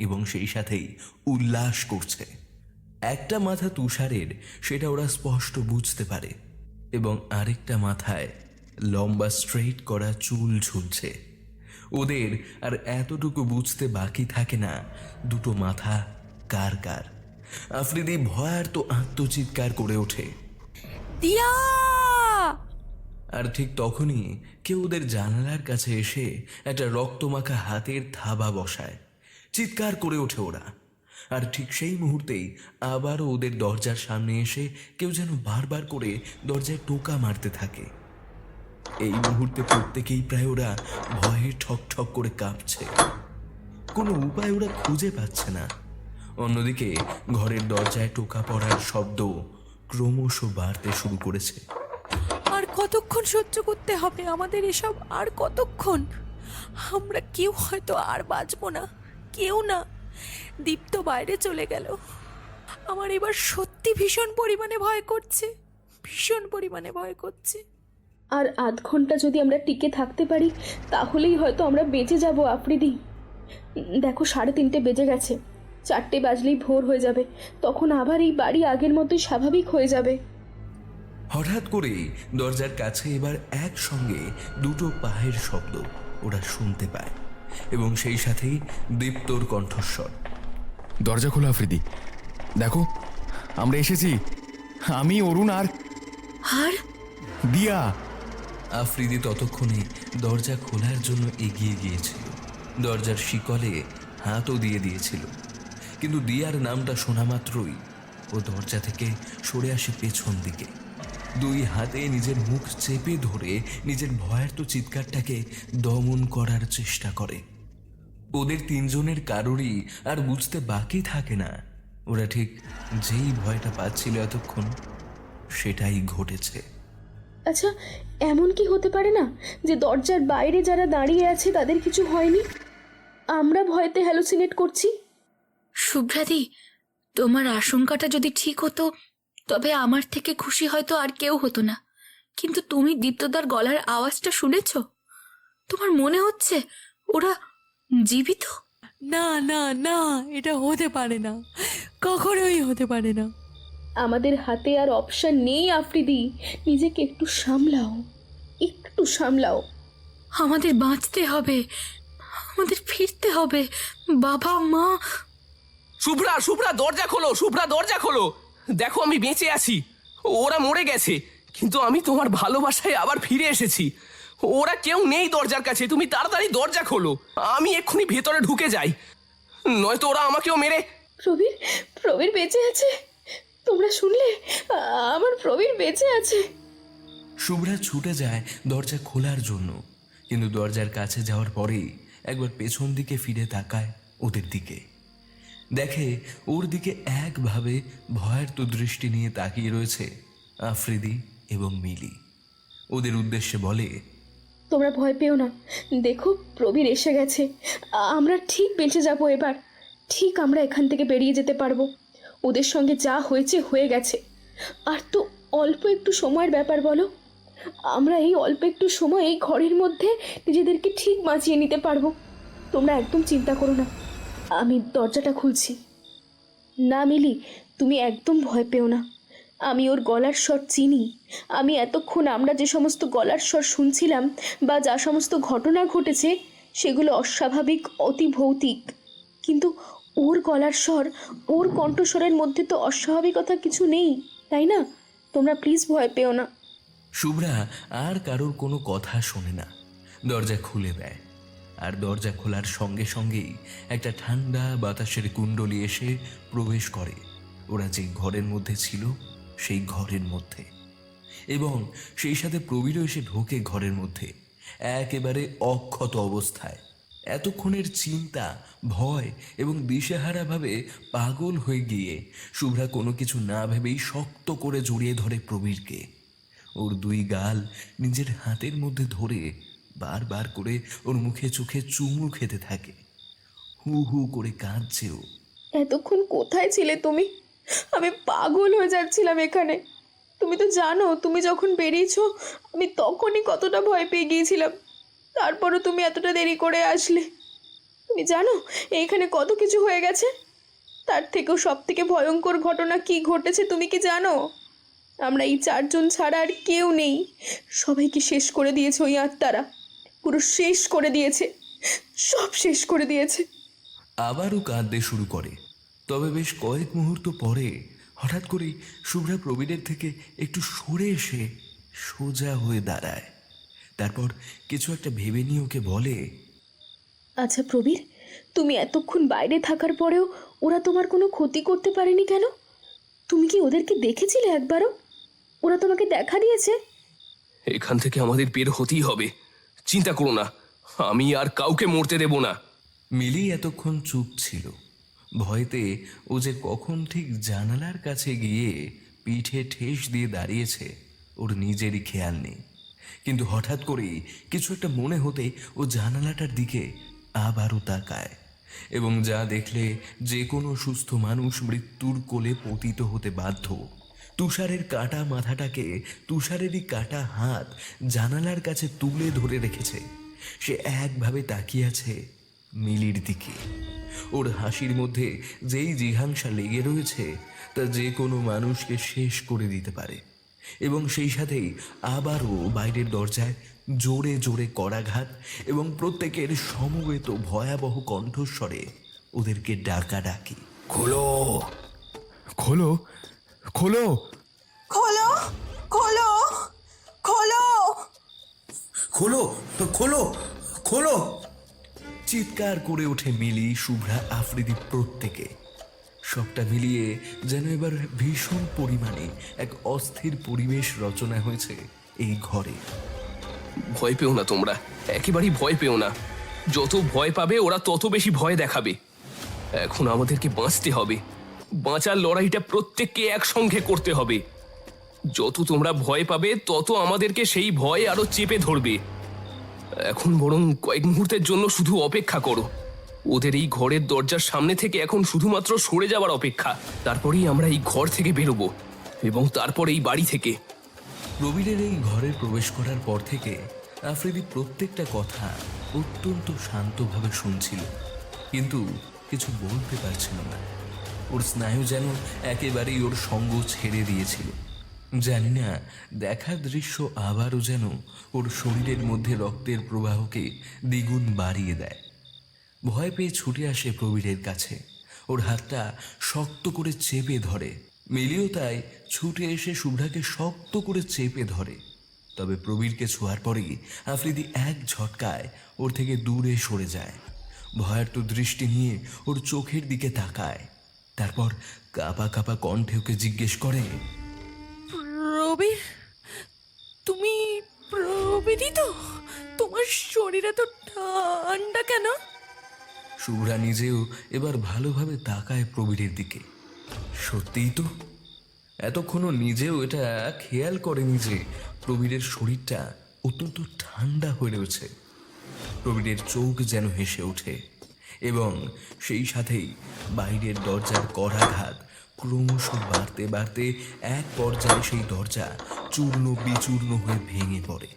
এবং সেই সাথেই উল্লাস করছে। একটা মাথা তুষারের, সেটা ওরা স্পষ্ট বুঝতে পারে, এবং আরেকটা মাথায় লম্বা স্ট্রেইট করা চুল ঝুলছে। ওদের আর এতটুকু বুঝতে বাকি থাকে না দুটো মাথা কার কার। আফ্রিদি ভয়ার্ত আত্মচিৎকার করে ওঠে, দিয়া! আর ঠিক তখনই কেউ ওদের জানালার কাছে এসে একটা রক্তমাখা হাতের থাবা বসায়। চিৎকার করে ওঠে ওরা, আর ঠিক সেই মুহূর্তেই আবারও ওদের দরজার সামনে এসে কেউ যেন বারবার করে দরজায় টোকা মারতে থাকে। এই মুহূর্তে প্রত্যেকেই প্রায় ওরা ভয়ে ঠক ঠক করে কাঁপছে। কোনো উপায় ওরা খুঁজে পাচ্ছে না। অন্যদিকে ঘরের দরজায় টোকা পড়ার শব্দ ক্রমশ বাড়তে শুরু করেছে। আর কতক্ষণ সহ্য করতে হবে আমাদের এসব? আর কতক্ষণ? আমরা কেউ হয়তো আর বাঁচবো না, কেউ না। দীপ্ত বাইরে চলে গেল। আমার এবার সত্যি ভীষণ পরিমাণে ভয় করছে, ভীষণ পরিমাণে ভয় করছে। আর আধ ঘন্টা যদি আমরা টিকে থাকতে পারি তাহলেই হয়তো আমরা বেঁচে যাব আফ্রিদি। দেখো 3:30 বেজে গেছে, 4টে বাজলেই ভোর হয়ে যাবে, তখন আবার এই বাড়ি আগের মতোই স্বাভাবিক হয়ে যাবে। হঠাৎ করেই দরজার কাছে এবার একসঙ্গে দুটো পায়ের শব্দ ওরা শুনতে পায়, এবং সেই সাথেই দীপ্তর কণ্ঠস্বর। দরজা খোলা আফ্রিদি, দেখো আমরা এসেছি, আমি, অরুণ আর দিয়া। আফ্রিদি ততক্ষণে দরজা খোলার জন্য এগিয়ে গিয়েছিল, দরজার শিকলে হাতও দিয়ে দিয়েছিল, কিন্তু দিয়ার নামটা শোনা মাত্রই ও দরজা থেকে সরে আসে পেছন দিকে। দুই হাতে নিজের মুখ চেপে ধরে নিজের ভয়ার্ত চিৎকারটাকে দমন করার চেষ্টা করে। ওদের তিনজনের কারোরই আর বুঝতে বাকি থাকে না ওরা ঠিক যেই ভয়টা পাচ্ছিল এতক্ষণ সেটাই ঘটেছে। আচ্ছা, এমন কি হতে পারে না যে দরজার বাইরে যারা দাঁড়িয়ে আছে তাদের কিছু হয়নি, আমরা ভয়তে হ্যালুসিনেট করছি? শুভ্রাদি, তোমার আশঙ্কাটা যদি ঠিক হতো তবে আমার থেকে খুশি হয়তো আর কেউ হতো না। কিন্তু তুমি দীপ্তদার গলার আওয়াজটা শুনেছ? তোমার মনে হচ্ছে ওরা জীবিত? না না না, এটা হতে পারে না, কখনোই হতে পারে না। আমাদের হাতে আর অপশন নেই আফ্রিদি, নিজেকে একটু সামলাও, একটু একটু সামলাও। আমাদের বাঁচতে হবে, আমাদের ফিরতে হবে। বাবা মা। শুভ্রা, শুভ্রা দরজা খোলো, শুভ্রা দরজা খোলো। দেখো আমি বেঁচে আছি, ওরা মরে গেছে, কিন্তু আমি তোমার ভালোবাসায় আবার ফিরে এসেছি। ওরা কেউ নেই দরজার কাছে, তুমি তাড়াতাড়ি দরজা খোলো, আমি এক্ষুনি ভেতরে ঢুকে যাই, নয়তো ওরা আমাকেও মেরে। প্রবীর, প্রবীর বেঁচে আছে, তোমরা শুনলে? আমার প্রবীর বেঁচে আছে। শুভ্রা ছুটে যায় দরজা খোলার জন্য, কিন্তু দরজার কাছে যাওয়ার পরেই একবার পেছন দিকে ফিরে তাকায় ওদের দিকে। দেখে ওর দিকে একভাবে ভয়ার্ত দৃষ্টি নিয়ে তাকিয়ে রয়েছে আফ্রিদি এবং মিলি। ওদের উদ্দেশ্যে বলে, তোমরা ভয় পেও না, দেখো প্রবীর এসে গেছে, আমরা ঠিক বেঁচে যাব এবার, ঠিক আমরা এখান থেকে বেরিয়ে যেতে পারবো। ওদের সঙ্গে যা হয়েছে হয়ে গেছে, আর তো অল্প একটু সময়ের ব্যাপার বলো, আমরা এই অল্প একটু সময় এই ঘরের মধ্যে নিজেদেরকে ঠিক বাঁচিয়ে নিতে পারবো। তোমরা একদম চিন্তা করো না, আমি দরজাটা খুলছি। না মিলি, তুমি একদম ভয় পেও না, আমি ওর গলার স্বর চিনি। আমি এতক্ষণ আমরা যে সমস্ত গলার স্বর শুনছিলাম বা যা সমস্ত ঘটনা ঘটেছে সেগুলো অস্বাভাবিক, অতি ভৌতিক, কিন্তু ওর গলার স্বর, ওর কণ্ঠস্বরের মধ্যে তো অস্বাভাবিকতা কিছু নেই, তাই না? তোমরা প্লিজ ভয় পেও না। শুভ্রা আর কারোর কোনো কথা শোনে না, দরজা খুলে দেয়। আর দরজা খোলার সঙ্গে সঙ্গেই একটা ঠান্ডা বাতাসের কুণ্ডলী এসে প্রবেশ করে ওরা যে ঘরের মধ্যে ছিল সেই ঘরের মধ্যে, এবং সেই সাথে প্রবীরও এসে ঢোকে ঘরের মধ্যে একেবারে অক্ষত অবস্থায়। এতক্ষণের চিন্তা, ভয় এবং দিশেহারাভাবে পাগল হয়ে গিয়ে শুভ্রা কোনো কিছু না ভেবেই শক্ত করে জড়িয়ে ধরে প্রবীরকে। ওর দুই গাল নিজের হাতের মধ্যে ধরে বারবার করে ওর মুখে চোখে চুমু খেতে থাকে। হু হু করে কাঁদছে ও। এতক্ষণ কোথায় ছিলে তুমি? আমি পাগল হয়ে যাচ্ছিলাম এখানে। তুমি তো জানো, তুমি যখন বেরিয়েছো আমি তখনই কতটা ভয় পেয়ে গিয়েছিলাম, তারপরও তুমি এতটা দেরি করে আসলে। তুমি জানো এইখানে কত কিছু হয়ে গেছে? তার থেকেও সব থেকে ভয়ঙ্কর ঘটনা কি ঘটেছে তুমি কি জানো? আমরা এই 4 জন ছাড়া আর কেউ নেই, সবাইকে শেষ করে দিয়েছে ওই আত্মারা, পুরো শেষ করে দিয়েছে, সব শেষ করে দিয়েছে। আবারও কাঁদতে শুরু করে, তবে বেশ কয়েক মুহূর্ত পরে হঠাৎ করেই শুভ্রা প্রবীরের থেকে একটু সরে এসে সোজা হয়ে দাঁড়ায়। তারপর কিছু একটা ভেবে নিয়ে ওকে বলে, আচ্ছা প্রবীর, তুমি এতক্ষণ বাইরে থাকার পরেও ওরা তোমার কোনো ক্ষতি করতে পারেনি কেন? তুমি কি ওদেরকে দেখেছিলে একবারও? ওরা তোমাকে দেখা দিয়েছে? এখান থেকে আমাদের বের হতেই হবে, চিন্তা করো না, আমি আর কাউকে মরতে দেব না। মিলি এতক্ষণ চুপ ছিল। ভয়তে ও যে কখন ঠিক জানালার কাছে গিয়ে পিঠে ঠেস দিয়ে দাঁড়িয়েছে ওর নিজেরই খেয়াল নেই। কিন্তু হঠাৎ করেই কিছু একটা মনে হতে ও জানালাটার দিকে আবারও তাকায়, এবং যা দেখলে যে কোনো সুস্থ মানুষ মৃত্যুর কোলে পতিত হতে বাধ্য। তুষারের কাটা মাথাটাকে তুষারেরই কাটা হাত জানালার কাছে তুলে ধরে রেখেছে। সে একভাবে তাকিয়ে আছে মিলির দিকে। ওর হাসির মধ্যে যেই জিঘাংসা লেগে রয়েছে তা যে কোনো মানুষকে শেষ করে দিতে পারে। এবং সেই সাথেই আবারও বাইরের দরজায় জোরে জোরে করাঘাত এবং প্রত্যেকের সমবেত ভয়াবহ কণ্ঠস্বরে ওদেরকে ডাকাডাকি। খোলো, খোলো, খোলো, খোলো, খোলো, খোলো, খোলো, খোলো, খোলো। চিৎকার করে ওঠে মিলি, শুভ্রা, আফ্রিদি প্রত্যেকে। সবটা মিলিয়ে যেন এবার ভীষণ পরিমাণে এক অস্থির পরিবেশ রচনা হয়েছে এই ঘরে। ভয় পেও না তোমরা, একেবারেই ভয় পেও না। যত ভয় পাবে ওরা তত বেশি ভয় দেখাবে। এখন আমাদেরকে বাঁচতে হবে, বাঁচার লড়াইটা প্রত্যেককে একসঙ্গে করতে হবে। যত তোমরা ভয় পাবে তত আমাদেরকে সেই ভয় আরো চেপে ধরবে। এখন বরং কয়েক মুহূর্তের জন্য শুধু অপেক্ষা করো। ওদের এই ঘরের দরজার সামনে থেকে এখন শুধুমাত্র সরে যাওয়ার অপেক্ষা, তারপরেই আমরা এই ঘর থেকে বেরোবো, এবং তারপর এই বাড়ি থেকে। প্রবীরের এই ঘরে প্রবেশ করার পর থেকে আফ্রিদি প্রত্যেকটা কথা অত্যন্ত শান্তভাবে শুনছিল, কিন্তু কিছু বলতে পারছিল না। ওর স্নায়ু যেন একেবারেই ওর সঙ্গ ছেড়ে দিয়েছিল। জানি না দেখার দৃশ্য আবারও যেন ওর শরীরের মধ্যে রক্তের প্রবাহকে দ্বিগুণ বাড়িয়ে দেয়। ভয় পেয়ে ছুটে আসে প্রবীরের কাছে, ওর হাতটা শক্ত করে চেপে ধরে। মিলিও তাই ছুটে এসে শুভ্রাকে শক্ত করে চেপে ধরে। তবে প্রবীরকে ছোঁয়ার পরেই আফ্রিদি এক ঝটকায় ওর থেকে দূরে সরে যায়। ভয়ার্ত দৃষ্টি নিয়ে ওর চোখের দিকে তাকায়, তারপর কাঁপা কাঁপা কণ্ঠে ওকে জিজ্ঞেস করে, প্রবীর, তুমি প্রবীরই তো? তোমার শরীরে তো ঠান্ডা কেন? শুভ্রা নিজেও এবার ভালোভাবে তাকায় প্রবীরের দিকে। সত্যিই তো, এতক্ষণও নিজেও এটা খেয়াল করেনি যে প্রবীরের শরীরটা অত্যন্ত ঠান্ডা হয়ে রয়েছে। প্রবীরের চোখ যেন হেসে ওঠে এবং সেই সাথেই বাইরের দরজার করাঘাত ক্রমশ বাড়তে বাড়তে এক পর্যায়ে সেই দরজা চূর্ণ বিচূর্ণ হয়ে ভেঙে পড়ে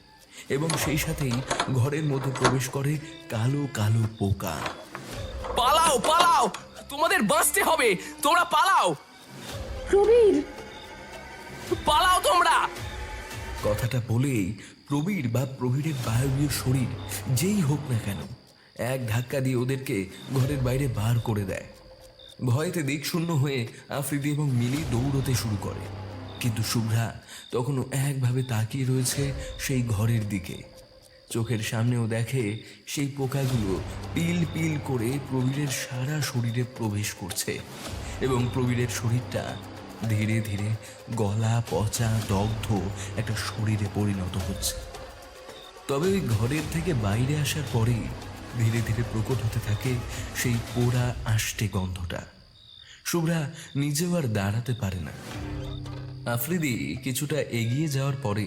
এবং সেই সাথেই ঘরের মধ্যে প্রবেশ করে কালো কালো পোকা। পালাও পালাও, তোমাদের বাঁচতে হবে, তোমরা পালাও, প্রবীর, পালাও তোমরা। কথাটা বলেই প্রবীর বা প্রবীরের বায়বীয় শরীর যেই হোক না কেন এক ধাক্কা দিয়ে ওদেরকে ঘরের বাইরে বার করে দেয়। ভয়েতে দিকশূন্য হয়ে আফ্রিদি এবং মিলি দৌড়তে শুরু করে, কিন্তু শুভ্রা তখনও একভাবে তাকিয়ে রয়েছে সেই ঘরের দিকে। চোখের সামনেও দেখে সেই পোকাগুলো পিল পিল করে প্রবীরের সারা শরীরে প্রবেশ করছে এবং প্রবীরের শরীরটা ধীরে ধীরে গলা পচা দগ্ধ একটা শরীরে পরিণত হচ্ছে। তবে ওই ঘরের থেকে বাইরে আসার পরেই ধীরে ধীরে প্রকট হতে থাকে সেই পোড়া আষ্টে গন্ধটা। শুভ্রা নিজেও আর দাঁড়াতে পারে না। আফ্রিদি কিছুটা এগিয়ে যাওয়ার পরে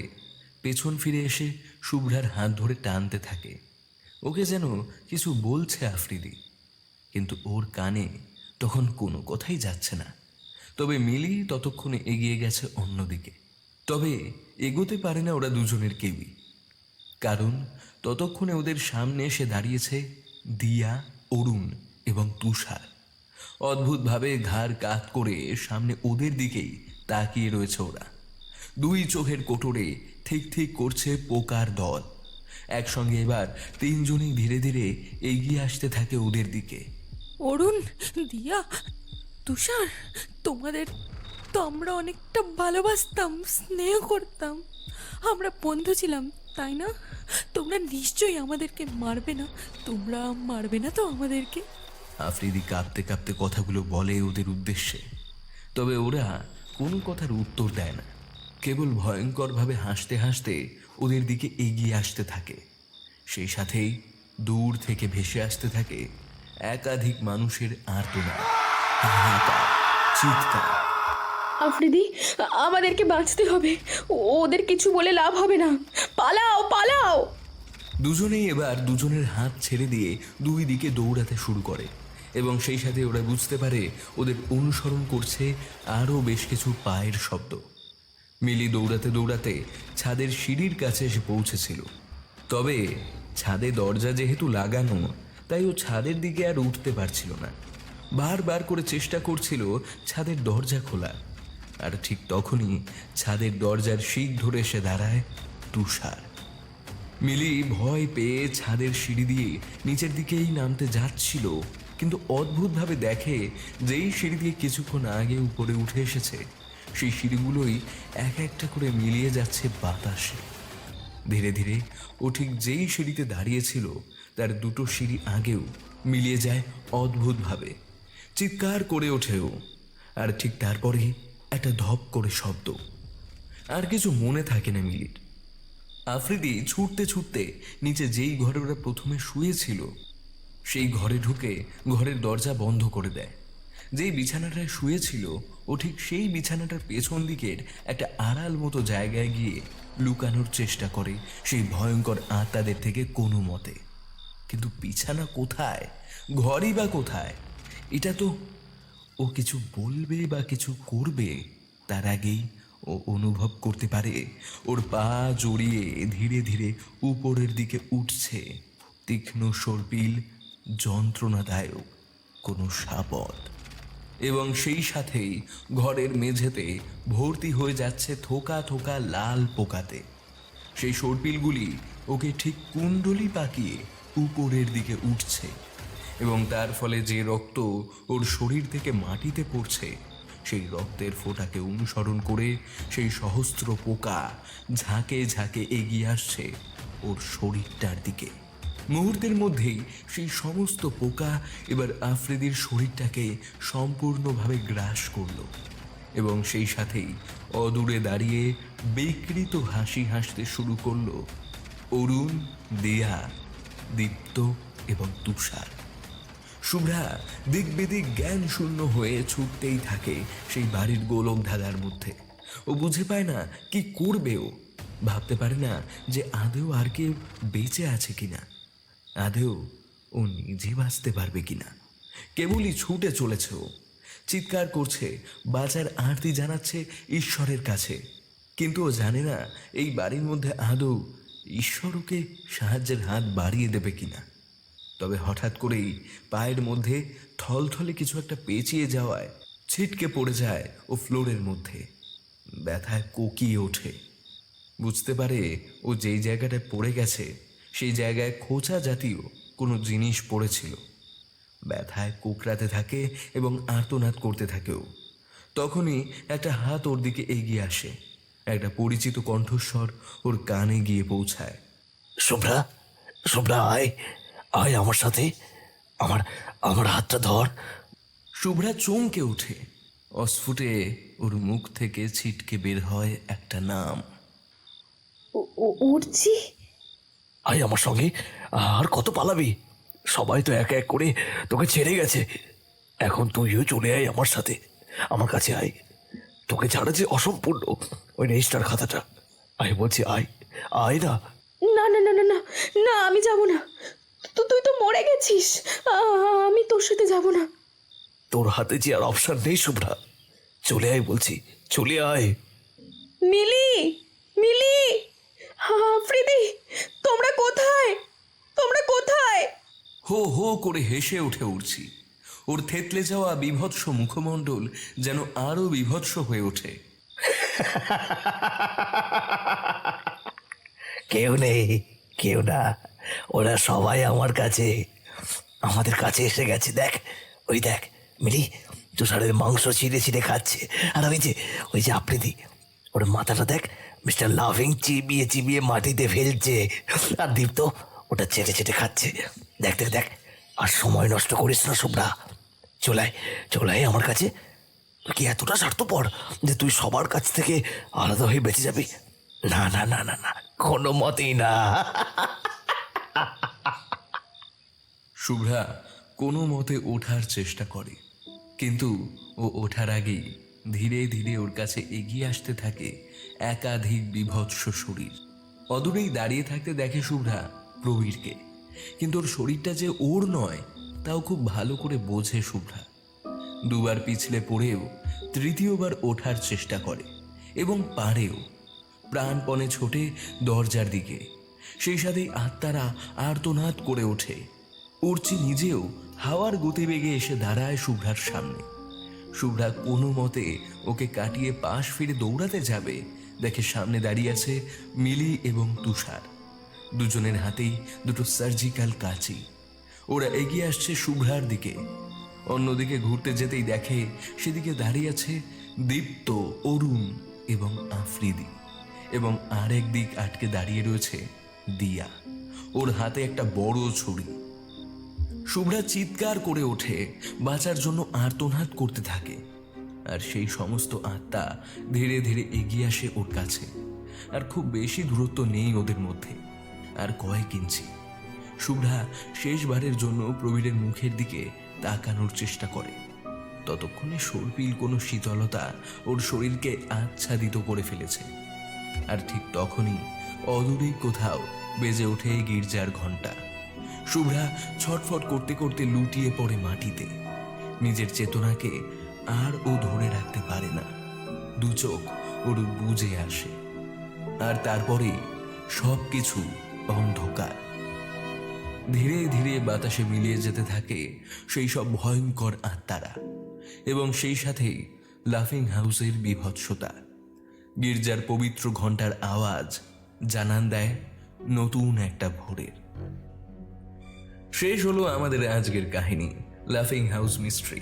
পেছন ফিরে এসে শুভ্রার হাত ধরে টানতে থাকে। ওকে যেন কিছু বলছে আফ্রিদি, কিন্তু ওর কানে তখন কোনো কথাই যাচ্ছে না। তবে মিলি ততক্ষণে এগিয়ে গেছে অন্যদিকে। তবে এগোতে পারে না ওরা দুজনের কেউই, কারণ ততক্ষণে ওদের সামনে এসে দাঁড়িয়েছে দিয়া, অরুণ এবং তুষার। অদ্ভুতভাবে ঘাড় কাত করে সামনে ওদের দিকেই তাকিয়ে রয়েছে ওরা। দুই চোখের কোটরে ঠিক ঠিক করছে পোকার দল। একসঙ্গে এবার তিনজনই ধীরে ধীরে এগিয়ে আসতে থাকে ওদের দিকে। অরুণ, দিয়া, তুষার, তোমাদের তো আমরা অনেকটা ভালোবাসতাম, স্নেহ করতাম, আমরা বন্ধু ছিলাম, তাই না? তোমরা নিশ্চয়ই আমাদেরকে মারবে না, তোমরা মারবে না তো আমাদেরকে? আফ্রিদি কাঁপতে কাঁপতে কথাগুলো বলে ওদের উদ্দেশ্যে। তবে ওরা কোনো কথার উত্তর দেয় না, কেবল ভয়ঙ্করভাবে হাসতে হাসতে ওদের দিকে এগিয়ে আসতে থাকে। সেই সাথেই দূর থেকে ভেসে আসতে থাকে একাধিক মানুষের আর্তনাদ, হাহাকার, চিৎকার। আফ্রিদি, আমাদেরকে বাঁচতে হবে, ওদের কিছু বলে লাভ হবে না, পালাও পালাও। দুজনেই এবার দুজনের হাত ছেড়ে দিয়ে দুই দিকে দৌড়াতে শুরু করে এবং সেই সাথে ওরা বুঝতে পারে ওদের অনুসরণ করছে আরও বেশ কিছু পায়ের শব্দ। মিলি দৌড়াতে দৌড়াতে ছাদের সিঁড়ির কাছে এসে পৌঁছেছিল। তবে ছাদে দরজা যেহেতু লাগানো, তাই ও ছাদের দিকে আর উঠতে পারছিল না। বারবার করে চেষ্টা করছিল ছাদের দরজা খোলা, আর ঠিক তখনই ছাদের দরজার শিক ধরে এসে দাঁড়ায় তুষার। মিলি ভয় পেয়ে ছাদের সিঁড়ি দিয়ে নিচের দিকেই নামতে যাচ্ছিল, কিন্তু অদ্ভুতভাবে দেখে যেই সিঁড়ি দিয়ে কিছুক্ষণ আগে উপরে উঠে এসেছে সেই সিঁড়িগুলোই এক একটা করে মিলিয়ে যাচ্ছে বাতাসে। ধীরে ধীরে ও ঠিক যেই সিঁড়িতে দাঁড়িয়েছিল তার দুটো সিঁড়ি আগেও মিলিয়ে যায় অদ্ভুতভাবে। চিৎকার করে ওঠেও, আর ঠিক তারপরেই একটা ধপ করে শব্দ। আর কিছু মনে থাকে না মিলির। আফ্রিদি ছুটতে ছুটতে নিচে যেই ঘরে ওরা প্রথমে শুয়েছিল সেই ঘরে ঢুকে ঘরের দরজা বন্ধ করে দেয়। যেই বিছানাটায় শুয়েছিল ও ঠিক সেই বিছানাটার পেছন দিকের একটা আড়াল মতো জায়গায় গিয়ে লুকানোর চেষ্টা করে সেই ভয়ঙ্কর আত্মাদের থেকে কোনো মতে। কিন্তু বিছানা কোথায়, ঘরই বা কোথায়? এটা তো ও কিছু বলবে বা কিছু করবে তার আগেই ও অনুভব করতে পারে ওর পা জড়িয়ে ধীরে ধীরে উপরের দিকে উঠছে তীক্ষ্ণ সর্পিল যন্ত্রণাদায়ক কোনো শাবক। এবং সেই সাথেই ঘরের মেঝেতে ভর্তি হয়ে যাচ্ছে থোকা থোকা লাল পোকাতে। সেই সর্পিলগুলি ওকে ঠিক কুণ্ডলি পাকিয়ে উপরের দিকে উঠছে এবং তার ফলে যে রক্ত ওর শরীর থেকে মাটিতে পড়ছে সেই রক্তের ফোঁটাকে অনুসরণ করে সেই সহস্র পোকা ঝাঁকে ঝাঁকে এগিয়ে আসছে ওর শরীরটার দিকে। মুহূর্তের মধ্যেই সেই সমস্ত পোকা এবার আফ্রিদির শরীরটাকে সম্পূর্ণভাবে গ্রাস করলো এবং সেই সাথেই অদূরে দাঁড়িয়ে বিকৃত হাসি হাসতে শুরু করলো অরুণ, দিয়া, দীপ্ত এবং তুষার। শুভ্রা দিক বেদিক জ্ঞান শূন্য হয়ে ছুটতেই থাকে সেই বাড়ির গোলক ধাঁধার মধ্যে। ও বুঝে পায় না কি করবে। ও ভাবতে পারে না যে আদেও আর কেউ বেঁচে আছে কিনা, আদেও ও নিজে বাঁচতে পারবে কিনা। কেবলই ছুটে চলেছে ও, চিৎকার করছে, বাঁচার আরতি জানাচ্ছে ঈশ্বরের কাছে। কিন্তু ও জানে না এই বাড়ির মধ্যে আদৌ ঈশ্বর ওকে সাহায্যের হাত বাড়িয়ে দেবে কিনা। তবে হঠাৎ করেই পায়ের মধ্যে থলথলে কিছু একটা পেঁচিয়ে যাওয়ায় ছিটকে পড়ে যায় ও ফ্লোরের মধ্যে। ব্যথায় কোকিয়ে ওঠে। বুঝতে পারে ও যেই জায়গাটায় পড়ে গেছে সেই জায়গায় খোঁচা জাতীয় কোনো জিনিস পড়েছিল। ব্যথায় কুকড়াতে থাকে এবং আর্তনাদ করতে থাকে ও। তখনই একটা হাত ওর দিকে এগিয়ে আসে। একটা পরিচিত কণ্ঠস্বর ওর কানে গিয়ে পৌঁছায়। শুভ্রা, শুভ্রা, আয় আয় আমার সাথে, আমার আমার হাতটা ধর। শুভ্রা চমকে ওঠে। অস্ফুটে ওর মুখ থেকে ছিটকে বের হয় একটা নাম। উঠছি। আয় আমার সঙ্গে, আর কত পালাবি? সবাই তো এক এক করে তোকে ছেড়ে গেছে। এখন তুইও চলে আয় আমার সাথে, আমার কাছে আয়। তোকে ছাড়া যে অসম্পূর্ণ ওই রেজিস্টার খাতাটা। আয় বলছি, আয় আয় না। না না না না না না, আমি যাব না। তুই তো মরে গেছিস, আমি তোর সাথে যাব না। তোর হাতে যে আর অপশন নেই শুভ্রা, চলে আয় বলছি, চলে আয়। মিলি, মিলি, আফ্রিদি, তোমরা কোথায়? তোমরা কোথায়? হো হো করে হেসে উঠে উঠছি। ওর থেতলে যাওয়া বিভৎস মুখমণ্ডল যেন আরো বিভৎস হয়ে ওঠে। কেউ নেই, কেউ না, ওরা সবাই আমার কাছে, আমাদের কাছে এসে গেছে। দেখ, ওই দেখ মিলি, তুষারের মাংস ছিঁড়ে ছিঁড়ে খাচ্ছে। আর ওই যে আফ্রিদি, ওর মাথাটা দেখ মিস্টার লাভিং চিবিয়ে চিবিয়ে মাটিতে ফেলছে। আর দীপ্ত ওটা চেটে চেটে খাচ্ছে। দেখ দেখ দেখ, আর সময় নষ্ট করিস না শুভ্রা, চলায় চলায় আমার কাছে। তুই কি এতটা স্বার্থপর যে তুই সবার কাছ থেকে আলাদা হয়ে বেঁচে যাবি? না না না না না, কোনো মতেই না। শুভ্রা কোনো মতে ওঠার চেষ্টা করে, কিন্তু ও ওঠার আগেই ধীরে ধীরে ওর কাছে এগিয়ে আসতে থাকে একাধিক বিভৎস শরীর। অদূরেই দাঁড়িয়ে থাকতে দেখে শুভ্রা প্রবীরকে, কিন্তু ওর শরীরটা যে ওর নয় তাও খুব ভালো করে বোঝে শুভ্রা। দুবার পিছলে পড়েও তৃতীয়বার ওঠার চেষ্টা করে এবং পারেও। প্রাণপণে ছোটে দরজার দিকে। সেই সাথেই আত্মারা আর্তনাদ করে ওঠে। উর্চি নিজেও হাওয়ার গতিবেগে এসে দাঁড়ায় শুভ্রার সামনে। শুভ্রা কোনো মতে ওকে কাটিয়ে পাশ ফিরে দৌড়াতে যাবে, দেখে সামনে দাঁড়িয়ে আছে মিলি এবং তুষার। দুজনের হাতেই দুটো সার্জিক্যাল কাঁচি। ওরা এগিয়ে আসছে শুভ্রার দিকে। অন্যদিকে ঘুরতে যেতেই দেখে সেদিকে দাঁড়িয়ে আছে দীপ্ত, অরুণ এবং আফ্রিদি, এবং আরেক দিক আটকে দাঁড়িয়ে রয়েছে দিয়া, ওর হাতে একটা বড় ছুরি। শুভ্রা চিৎকার করে ওঠে, বাঁচার জন্য আর্তনাদ করতে থাকে। আর সেই সমস্ত আত্মা ধীরে ধীরে এগিয়ে আসে ওর কাছে। আর খুব বেশি দূরত্ব নেই ওদের মধ্যে, আর কয়েক ইঞ্চি। শুভ্রা শেষবারের জন্য প্রবীরের মুখের দিকে তাকানোর চেষ্টা করে। ততক্ষণে সর্পিল কোনো শীতলতা ওর শরীরকে আচ্ছাদিত করে ফেলেছে। আর ঠিক তখনই অদূরেই কোথাও বেজে ওঠে গির্জার ঘণ্টা। শুভ্রা ছটফট করতে করতে লুটিয়ে পড়ে মাটিতে। নিজের চেতনাকে আর ও ধরে রাখতে পারে না। দু চোখ ওর বুজে আসে, আর তারপরে সবকিছু অন্ধকার। ধীরে ধীরে বাতাসে মিলিয়ে যেতে থাকে সেই সব ভয়ঙ্কর আত্মারা। এবং সেই সাথেই লাফিং হাউসের বীভৎসতা। গির্জার পবিত্র ঘণ্টার আওয়াজ জানান দেয় নতুন একটা ভোরের। শেষ হলো আমাদের আজকের কাহিনী লাফিং হাউস মিস্ট্রি।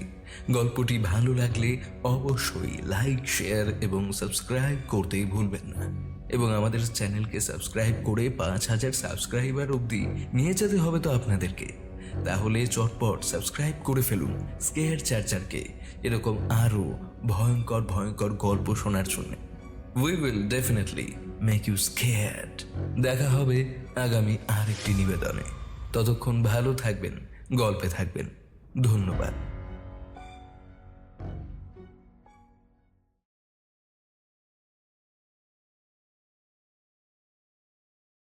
গল্পটি ভালো লাগলে অবশ্যই লাইক, শেয়ার এবং সাবস্ক্রাইব করতে ভুলবেন না, এবং আমাদের চ্যানেলকে সাবস্ক্রাইব করে 5000 সাবস্ক্রাইবার অবধি নিয়ে যেতে হবে তো আপনাদেরকে। তাহলে চটপট সাবস্ক্রাইব করে ফেলুন স্কেয়ার চার্জারকে, এরকম আরো ভয়ঙ্কর ভয়ঙ্কর গল্প শোনার জন্য। We will definitely make you scared. দেখা হবে আগামী আরেকটি নিবেদনে। ততক্ষণ ভালো থাকবেন, গল্পে থাকবেন। ধন্যবাদ।